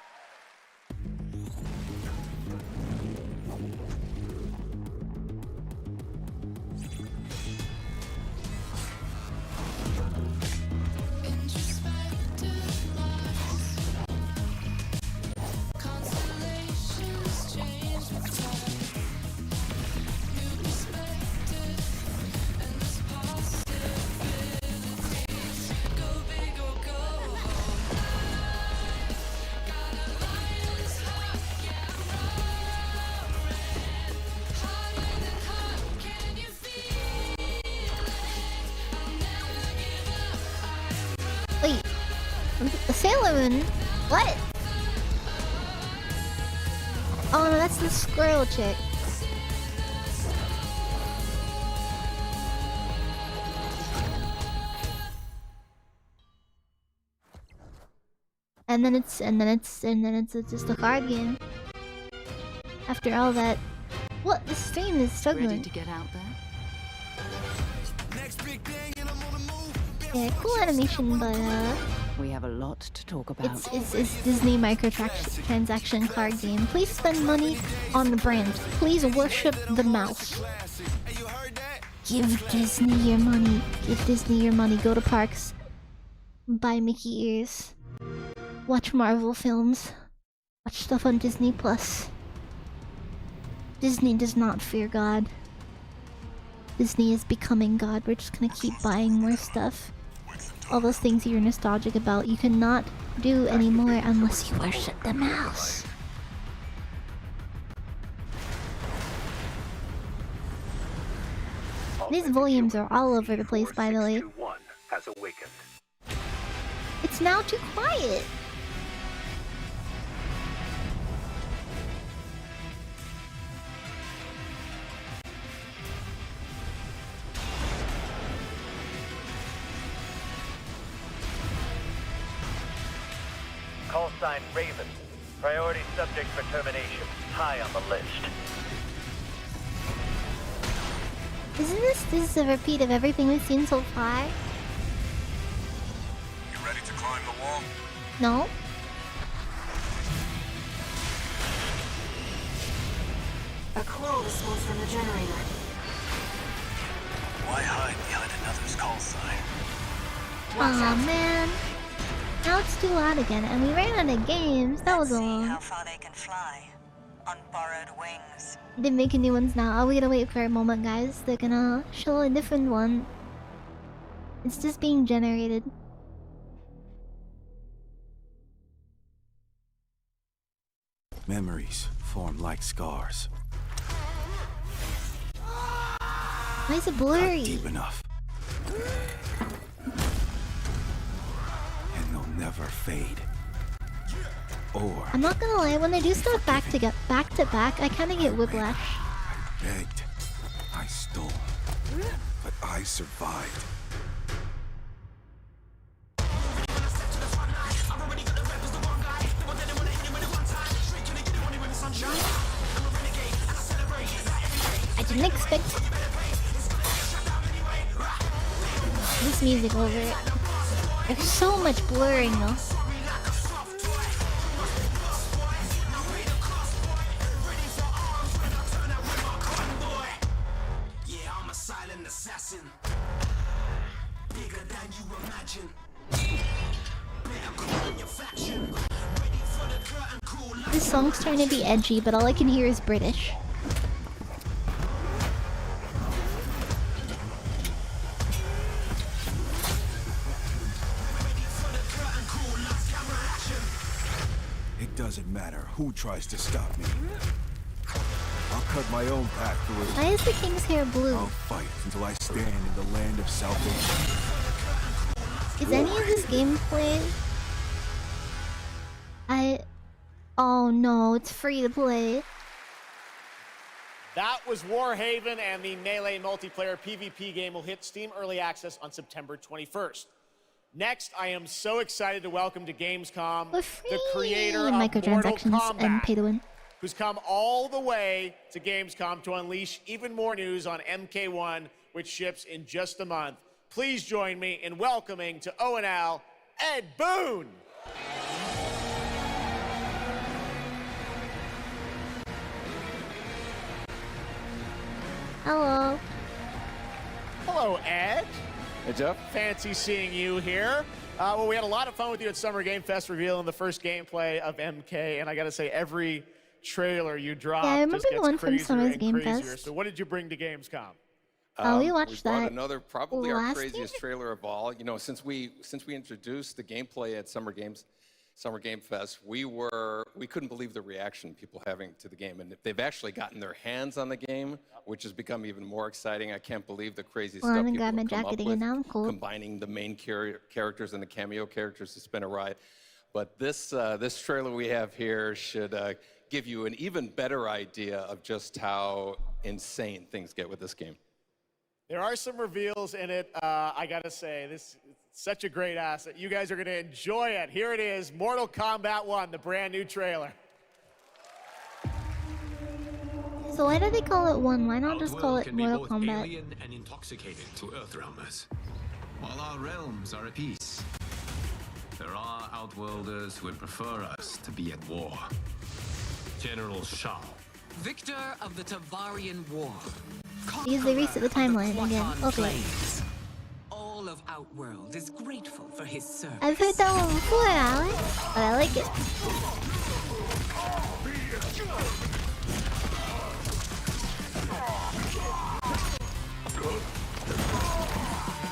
A: Wait, Sailor Moon? What? Oh no, that's the squirrel chick. And then it's just a card game. After all that, what? The stream is so
F: Ready
A: good.
F: to get out there?
A: Yeah, cool animation, but
F: We have a lot to talk about.
A: it's Disney microtransaction card game. Please spend money on the brand. Please worship the mouse. Give Disney your money. Give Disney your money. Go to parks. Buy Mickey ears. Watch Marvel films. Watch stuff on Disney Plus. Disney does not fear God. Disney is becoming God. We're just gonna keep buying more stuff. All those things you're nostalgic about, you cannot do anymore unless you worship the mouse. These volumes are all over the place, by the way.
B: Has awakened.
A: It's now too quiet.
Q: Call sign Raven. Priority subject for termination. High on the list.
A: Isn't this a repeat of everything we've seen so far?
T: You ready to climb the wall?
A: No?
K: A call is smoke from the generator.
Q: Why hide behind another's call sign?
A: Aw, man. Now it's too loud again, and we ran out of games. That was all.
K: How far they can fly on borrowed wings.
A: They're making new ones now. We gotta wait for a moment, guys. They're gonna show a different one. It's just being generated.
X: Memories form like scars.
A: Why is it blurry?
X: Deep enough. And they'll never fade. Or
A: I'm not gonna lie, when they do stuff back to back, I kinda get whiplash.
X: begged. I stole. But I survived.
A: I didn't expect this music over it. There's so much blurring though. This song's trying to be edgy, but all I can hear is British.
X: It doesn't matter who tries to stop me. I'll cut my own path through.
A: Why is the king's hair blue?
X: I'll fight until I stand in the land of salvation.
A: Is any of this gameplay? Oh no, it's free to play.
U: That was Warhaven, and the Melee multiplayer PvP game will hit Steam Early Access on September 21st. Next, I am so excited to welcome to Gamescom the creator of Mortal
A: Microtransactions and pay to win.
U: who's come all the way to Gamescom to unleash even more news on MK1, which ships in just a month. Please join me in welcoming to ONL, Ed Boon.
A: Hello.
U: Hello, Ed.
M: Hey, Jeff.
U: Fancy seeing you here. Well, we had a lot of fun with you at Summer Game Fest revealing the first gameplay of MK, and I gotta say, every trailer you drop
A: Yeah, I remember
U: just
A: the
U: gets
A: one from
U: crazier
A: Summer's
U: and
A: Game
U: crazier.
A: Fest.
U: So what did you bring to Gamescom?
A: We watched
M: brought
A: that
M: another, probably our
A: last
M: craziest trailer of all. You know, since we introduced the gameplay at Summer Game Fest, we couldn't believe the reaction people having to the game, and they've actually gotten their hands on the game, which has become even more exciting. I can't believe the crazy
A: Well,
M: stuff
A: I'm gonna
M: people
A: grab my
M: have come
A: jacket
M: up
A: again
M: with,
A: now. I'm cold.
M: combining the main characters and the cameo characters. It's been a ride. But this trailer we have here should give you an even better idea of just how insane things get with this game.
U: There are some reveals in it. I gotta say, this is such a great asset. You guys are gonna enjoy it. Here it is, Mortal Kombat 1, the brand new trailer.
A: So why do they call it 1? Why not just call
P: Outworld
A: it
P: can be
A: Mortal
P: both
A: Kombat?
P: alien and intoxicating to Earthrealmers. While our realms are at peace, there are Outworlders who would prefer us to be at war. General Shao.
R: Victor of the Tavarian War.
A: Because they reset the timeline again. Okay.
R: All of Outworld is grateful for his service.
A: I've heard that one before, Alex, but I like it.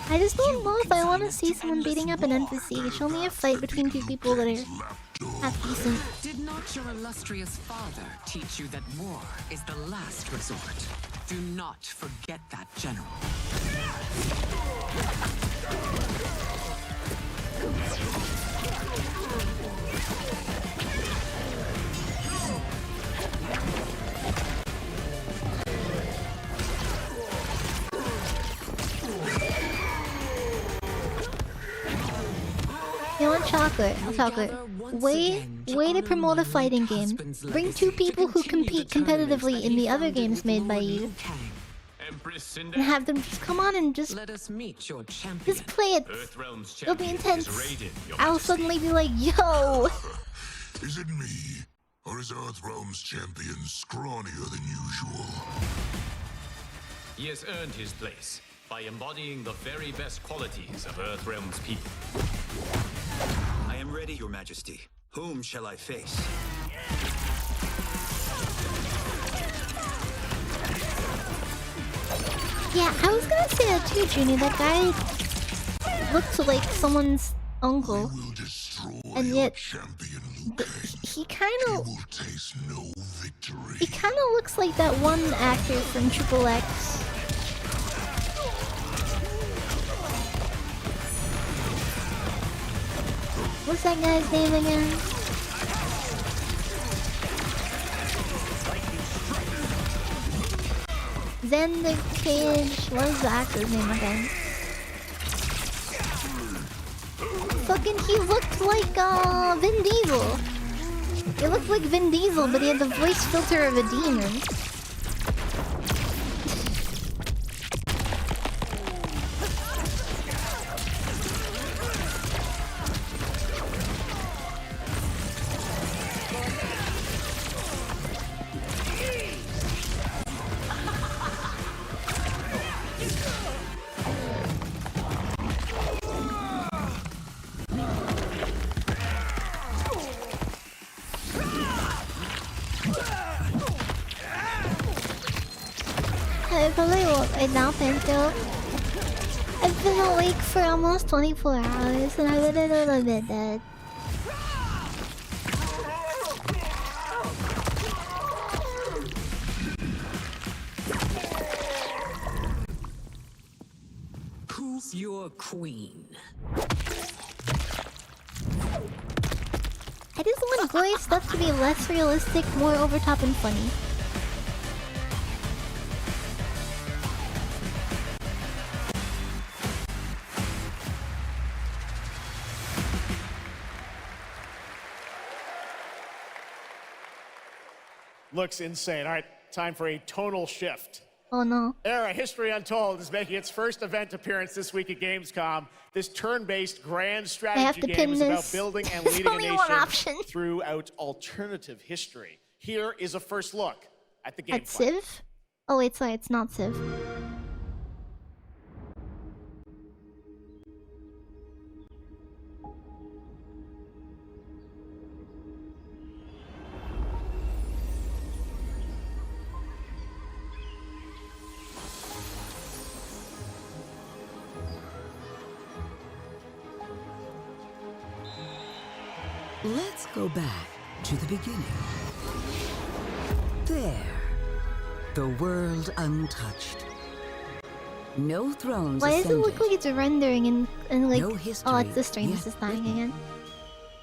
A: I just don't know if I want to see someone beating up an NPC. Show me a fight between two people that are half decent.
R: Did not your illustrious father teach you that war is the last resort? Do not forget that, General.
A: You want chocolate? Chocolate. Way to promote a fighting game. Bring two people who compete competitively in the other games made by you. And have them just come on and just play it. It'll be intense. I'll suddenly be like, yo!
S: Is it me? Or is Earthrealm's champion scrawnier than usual?
P: He has earned his place by embodying the very best qualities of Earthrealm's people.
W: I am ready, Your Majesty. Whom shall I face?
A: Yeah, I was gonna say that too, Junior. That guy looks like someone's uncle. And yet, he kind of... He kind of looks like that one actor from Triple X. What's that guy's name again? Xander Cage. What is the actor's name again? Fucking, he looked like Vin Diesel. He looked like Vin Diesel, but he had the voice filter of a demon. Right now, Pinto. I've been awake for almost 24 hours and I've been a little bit dead.
R: your queen.
A: I just want gory stuff to be less realistic, more over top and funny.
U: Looks insane. All right, time for a tonal shift.
A: Oh no.
U: Era History Untold is making its first event appearance this week at Gamescom. This turn-based grand strategy game is about building and leading a nation throughout alternative history. Here is a first look at the gameplay.
A: At Civ? Oh wait, sorry, it's not Civ.
R: Let's go back to the beginning. There. The world untouched. No thrones
A: Why does it look
R: ascended.
A: like it's rendering and like...
R: No history
A: oh, it's the stream
R: yet
A: just dying again.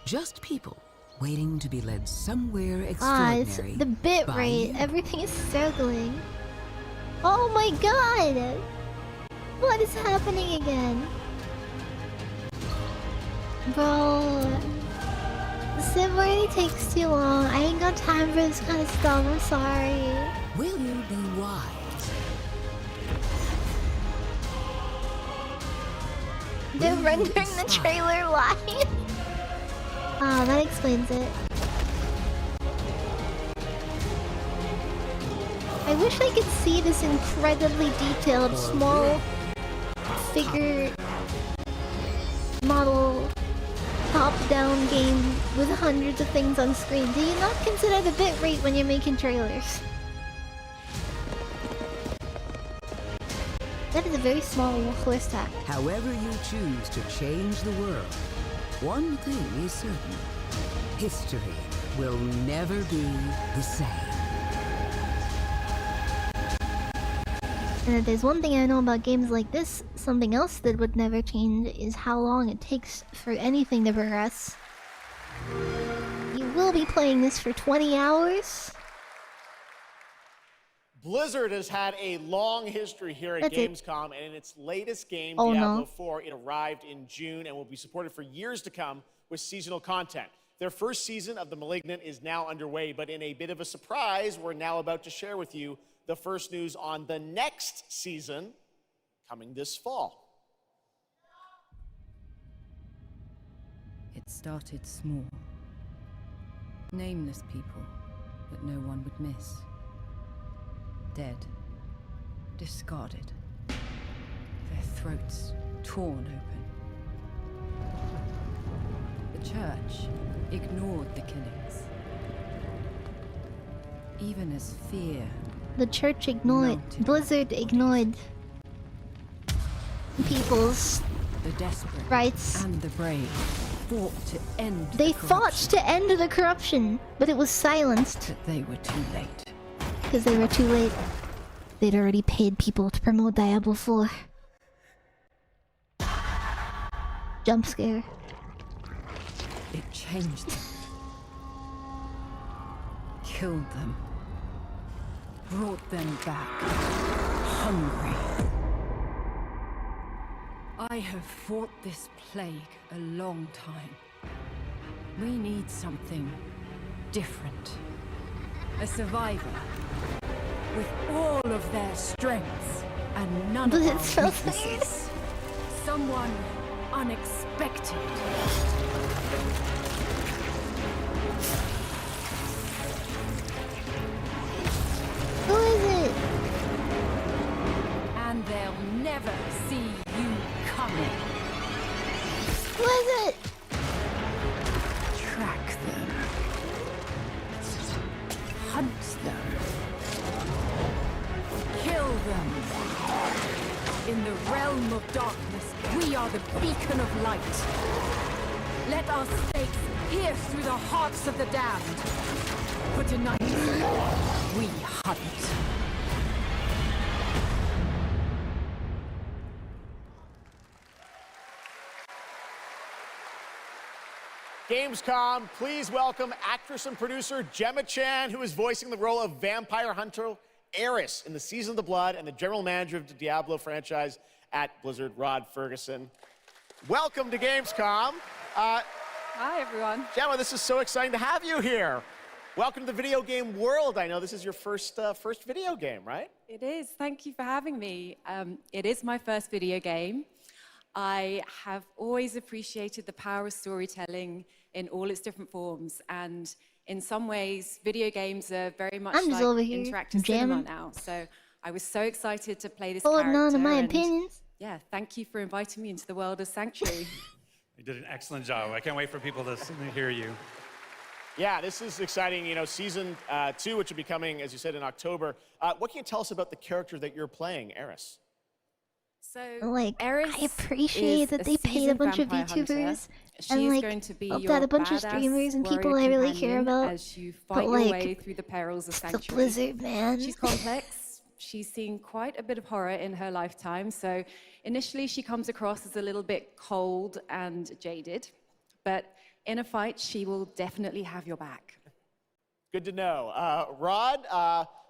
R: Just people waiting to be led somewhere
A: Ah,
R: extraordinary.
A: it's the bit
R: by
A: rate.
R: you.
A: Everything is struggling. Oh my god! What is happening again? Bro... Civ already takes too long. I ain't got time for this kind of stuff. I'm sorry.
R: Will you be wise?
A: They're rendering the trailer live. Ah, that explains it. I wish I could see this incredibly detailed, small figure model top-down game with hundreds of things on screen. Do you not consider the bitrate when you're making trailers? That is a very small horse tack.
R: However you choose to change the world, one thing is certain. History will never be the same.
A: And if there's one thing I know about games like this, something else that would never change is how long it takes for anything to progress. You will be playing this for 20 hours?
U: Blizzard has had a long history here at
A: That's it.
U: Gamescom, and in its latest game,
A: Oh,
U: Diablo
A: no.
U: 4, it arrived in June and will be supported for years to come with seasonal content. Their first season of The Malignant is now underway, but in a bit of a surprise, we're now about to share with you the first news on the next season coming this fall.
D: It started small. Nameless people that no one would miss. Dead. Discarded. Their throats torn open. The church ignored the killings. Even as fear.
A: The church ignored. Blizzard ignored people's
D: The desperate
A: rights.
D: and the brave fought to end
A: They
D: the
A: fought to end the corruption, but it was silenced.
D: But they were too late.
A: Because they were too late. They'd already paid people to promote Diablo 4. Jump scare.
D: It changed them. Killed them. Brought them back. Hungry. I have fought this plague a long time. We need something different. A survivor. With all of their strengths and none of
A: But it
D: our
A: smells
D: weaknesses. Someone unexpected.
A: Who is it?
D: And they'll never see you coming.
A: Who is it?
D: Track them. Hunt them. Kill them. In the realm of darkness, we are the beacon of light. Let our stakes pierce through the hearts of the damned. For tonight, we hunt.
U: Gamescom, please welcome actress and producer Gemma Chan, who is voicing the role of vampire hunter Eris in the Season of the Blood, and the general manager of the Diablo franchise at Blizzard, Rod Ferguson. Welcome to Gamescom.
H: Hi, everyone.
U: Gemma, this is so exciting to have you here. Welcome to the video game world. I know this is your first video game, right?
H: It is. Thank you for having me. It is my first video game. I have always appreciated the power of storytelling in all its different forms, and in some ways, video games are very much like interactive cinema now. So I was so excited to play this character.
A: Holding on to my
H: and,
A: opinions.
H: Yeah, thank you for inviting me into the world of Sanctuary.
I: You did an excellent job. I can't wait for people to hear you.
U: Yeah, this is exciting. You know, season 2, which will be coming, as you said, in October. What can you tell us about the character that you're playing, Eris?
H: So,
A: like,
H: Eris
A: I appreciate that they paid a bunch of VTubers and like helped out a bunch of streamers and people I really care about.
H: As you fight
A: but like,
H: your way through the perils of Sanctuary.
A: the Blizzard, man.
H: She's complex. She's seen quite a bit of horror in her lifetime. So initially, she comes across as a little bit cold and jaded, but in a fight, she will definitely have your back.
U: Good to know. Rod,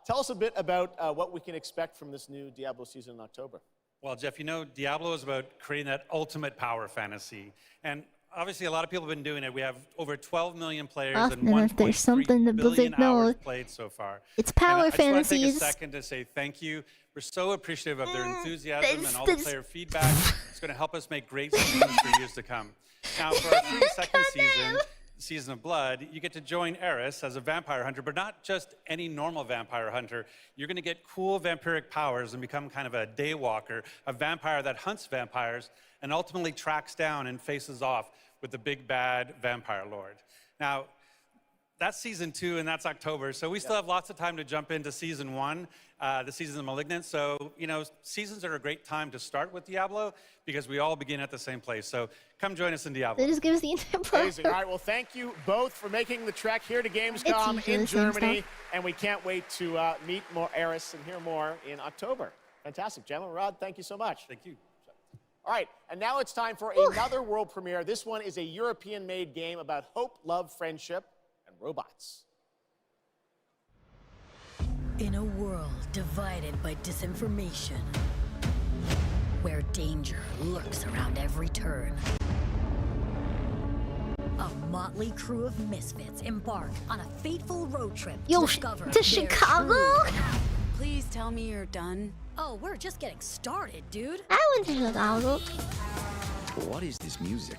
U: tell us a bit about what we can expect from this new Diablo season in October.
I: Well, Jeff, you know, Diablo is about creating that ultimate power fantasy. And obviously, a lot of people have been doing it. We have over 12 million players and 1.3 billion hours played so far.
A: It's power fantasies.
I: I just want to take a second to say thank you. We're so appreciative of their enthusiasm and all the player feedback. It's going to help us make great seasons for years to come. Now, for our free second season, Season of Blood, you get to join Eris as a vampire hunter, but not just any normal vampire hunter. You're going to get cool vampiric powers and become kind of a daywalker, a vampire that hunts vampires and ultimately tracks down and faces off with the big bad vampire lord. Now, that's season 2 and that's October, so we still have lots of time to jump into season 1, the season of Malignant. So, you know, seasons are a great time to start with Diablo because we all begin at the same place. So come join us in Diablo.
A: They just give us the entire
U: Amazing. All right, well, thank you both for making the trek here to Gamescom in Germany, and we can't wait to meet more Eris and hear more in October. Fantastic. Gemma, Rod, thank you so much.
I: Thank you.
U: All right, and now it's time for another world premiere. This one is a European-made game about hope, love, friendship, and robots.
L: In a world divided by disinformation, where danger lurks around every turn, a motley crew of misfits embark on a fateful road trip to discover
A: to Chicago?
L: Please tell me you're done. Oh, we're just getting started, dude.
A: I went to Chicago.
V: What is this music?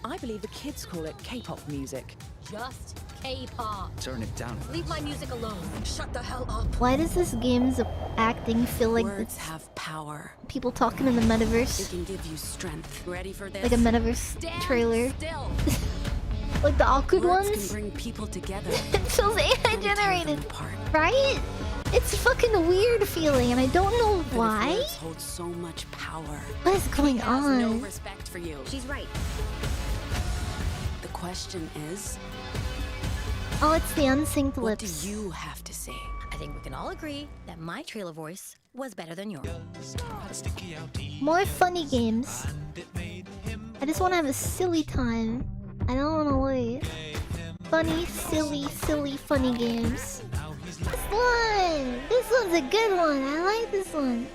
Y: I believe the kids call it K-pop music.
L: Just K-pop.
V: Turn it down.
L: Leave my music alone. Shut the hell up.
A: Why does this game's acting feel like
Y: words have power?
A: People talking in the metaverse?
Y: It can give you strength. Ready for this?
A: Like a metaverse trailer.
L: Still.
A: Like the awkward
Y: words
A: ones?
Y: Can bring people together.
A: It feels AI generated, right? It's a fucking weird feeling, and I don't know why.
Y: But words hold so much power.
A: What is going on?
Y: No respect for you.
L: She's right.
Y: The question is,
A: oh, it's the unsynced lips.
Y: What do you have to say?
L: I think we can all agree that my trailer voice was better than yours.
A: More funny games. I just want to have a silly time. I don't want to wait. Funny, silly, funny games. This one's a good one. I like this one.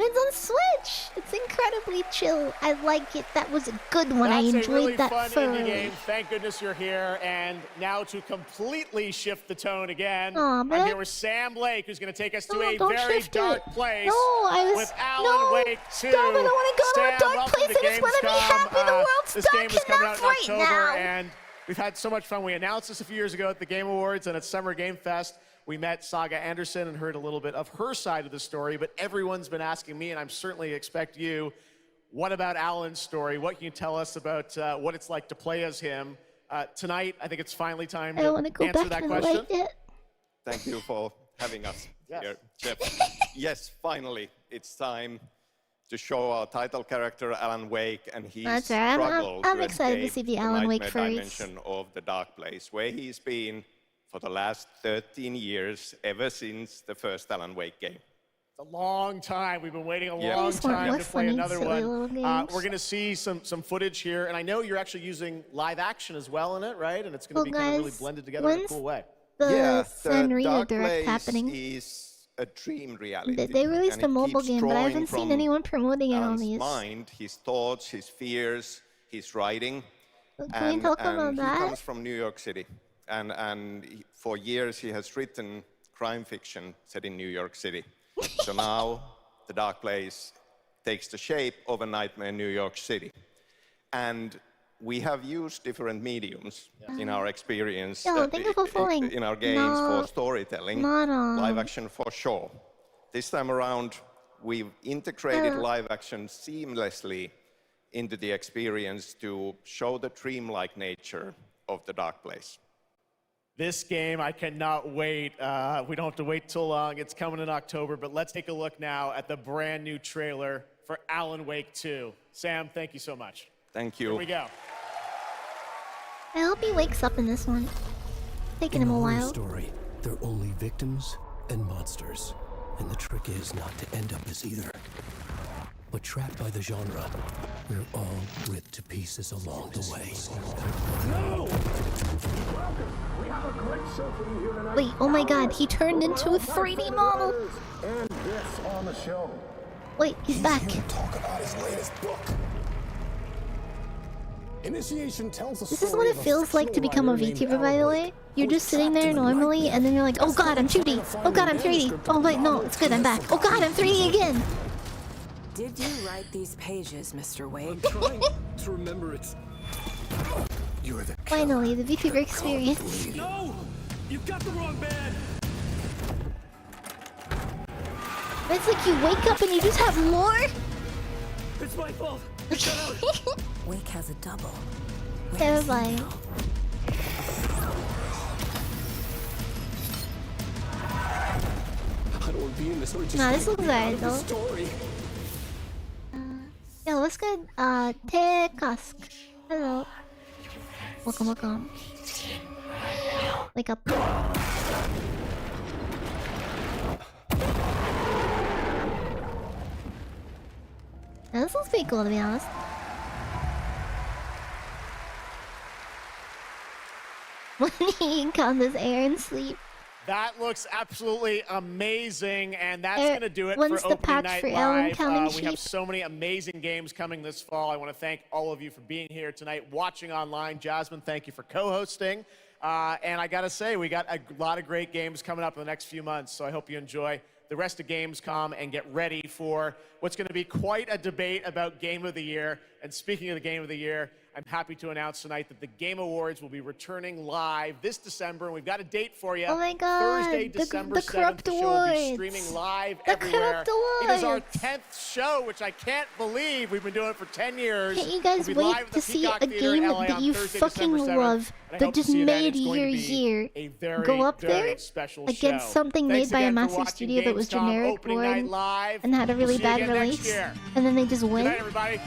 A: And it's on Switch. It's incredibly chill. I like it. That was a good one. I enjoyed
U: a really
A: that
U: fun
A: thoroughly.
U: indie game. Thank goodness you're here. And now to completely shift the tone again, I'm here with Sam Blake, who's going to take us to a very dark place.
A: No, I was
U: with Alan Wake 2.
A: Stop, I don't want to go to a dark place. I just want to be happy. The world's
U: this game
A: dark
U: is coming out
A: enough
U: in
A: right
U: October,
A: now.
U: and we've had so much fun. We announced this a few years ago at the Game Awards and at Summer Game Fest. We met Saga Anderson and heard a little bit of her side of the story, but everyone's been asking me, and I'm certainly expect you, what about Alan's story? What can you tell us about what it's like to play as him? Tonight, I think it's finally time to answer that question.
Z: Thank you for having us here, Jeff. Yes, finally, it's time to show our title character, Alan Wake, and his struggle
A: I'm excited to see the Alan Wake furries.
Z: dimension of the dark place, where he's been for the last 13 years, ever since the first Alan Wake game.
U: A long time. We've been waiting a
Z: Yeah.
U: long
A: These weren't
U: time to
A: less
U: play
A: funny,
U: another
A: silly
U: one.
A: little games.
U: We're going to see some footage here, and I know you're actually using live action as well in it, right? And it's going to
A: Well,
U: be kind of really
A: guys,
U: blended together in a
A: when's
U: cool way.
A: The
Z: Yeah,
A: Sanrio
Z: Dark
A: Direct
Z: Place
A: happening.
Z: is a dream reality.
A: They released
Z: and
A: a
Z: it
A: mobile
Z: keeps
A: game, but I
Z: drawing
A: haven't seen
Z: from
A: anyone promoting it on
Z: Alan's
A: these.
Z: mind, his thoughts, his fears, his writing.
A: Can you talk about
Z: he
A: that?
Z: comes from New York City, and for years he has written crime fiction set in New York City. So now the Dark Place takes the shape of a nightmare in New York City. And we have used different mediums in our experience,
A: thank you for following.
Z: in our games for storytelling, live action for sure. This time around, we've integrated live action seamlessly into the experience to show the dreamlike nature of the Dark Place.
U: This game, I cannot wait. We don't have to wait too long. It's coming in October, but let's take a look now at the brand new trailer for Alan Wake 2. Sam, thank you so much.
Z: Thank you.
U: Here we go.
A: I hope he wakes up in this one. Taking him a
X: horror
A: while.
X: story, they're only victims and monsters. And the trick is not to end up as either. But trapped by the genre, we're all ripped to pieces along the way.
S: No! We have a great show for you here tonight.
A: Wait, oh my god, he turned into a 3D model.
S: And this on the show.
A: Wait, he's back.
S: Here to talk about his latest book. Initiation tells
A: This is what it feels like to become a VTuber, by the way. You're just sitting there normally, and then you're like, oh god, I'm 2D. Oh god, I'm 3D. Oh wait, no, it's good, I'm back. Oh god, I'm 3D again.
Y: Did you write these pages, Mr. Wake?
X: I'm trying to remember it.
S: You're the
A: Finally, the VTuber experience.
X: No! You've got the wrong band!
A: It's like you wake up and you just have more?
X: It's my fault!
Y: Wake has a double.
A: Terrifying.
X: I don't want to be in this or just
A: Nah, this looks alright though.
X: story.
A: Yo, what's good? Tekask. Hello. Welcome, welcome. Wake up. Now, this looks pretty cool, to be honest. When he encounters air and sleep.
U: That looks absolutely amazing, and that's going to do it
A: when's
U: for
A: the
U: Opening
A: patch
U: Night
A: for Alan
U: Live.
A: counting
U: We have
A: sheep?
U: so many amazing games coming this fall. I want to thank all of you for being here tonight, watching online. Jasmine, thank you for co-hosting. And I got to say, we got a lot of great games coming up in the next few months, so I hope you enjoy the rest of Gamescom and get ready for what's going to be quite a debate about Game of the Year. And speaking of the Game of the Year, I'm happy to announce tonight that the Game Awards will be returning live this December, and we've got a date for you.
A: Oh my god!
U: Thursday, December
A: the
U: 7th,
A: Corrupt
U: the show will be
A: Awards.
U: streaming live
A: The
U: everywhere.
A: Corrupt
U: It is our
A: Awards.
U: 10th show, which I can't believe we've been doing it for 10 years.
A: Can't you guys
U: We'll be live
A: wait
U: at
A: to
U: the
A: see
U: Peacock
A: a
U: Theater in
A: game
U: LA
A: that
U: on
A: you
U: Thursday,
A: fucking
U: December 7th,
A: love
U: and I
A: that
U: hope to
A: just
U: see you then.
A: made
U: It's going
A: your
U: to be
A: year
U: a very,
A: go up
U: very
A: there
U: special
A: against
U: show.
A: something
U: Thanks
A: made by a
U: again for
A: massive
U: watching
A: studio that was
U: Gamescom
A: generic,
U: Opening
A: boring,
U: Night Live.
A: and had a
U: We'll
A: really
U: see you
A: bad
U: again next
A: release,
U: year.
A: and then they just
U: Good
A: win?
U: night, everybody.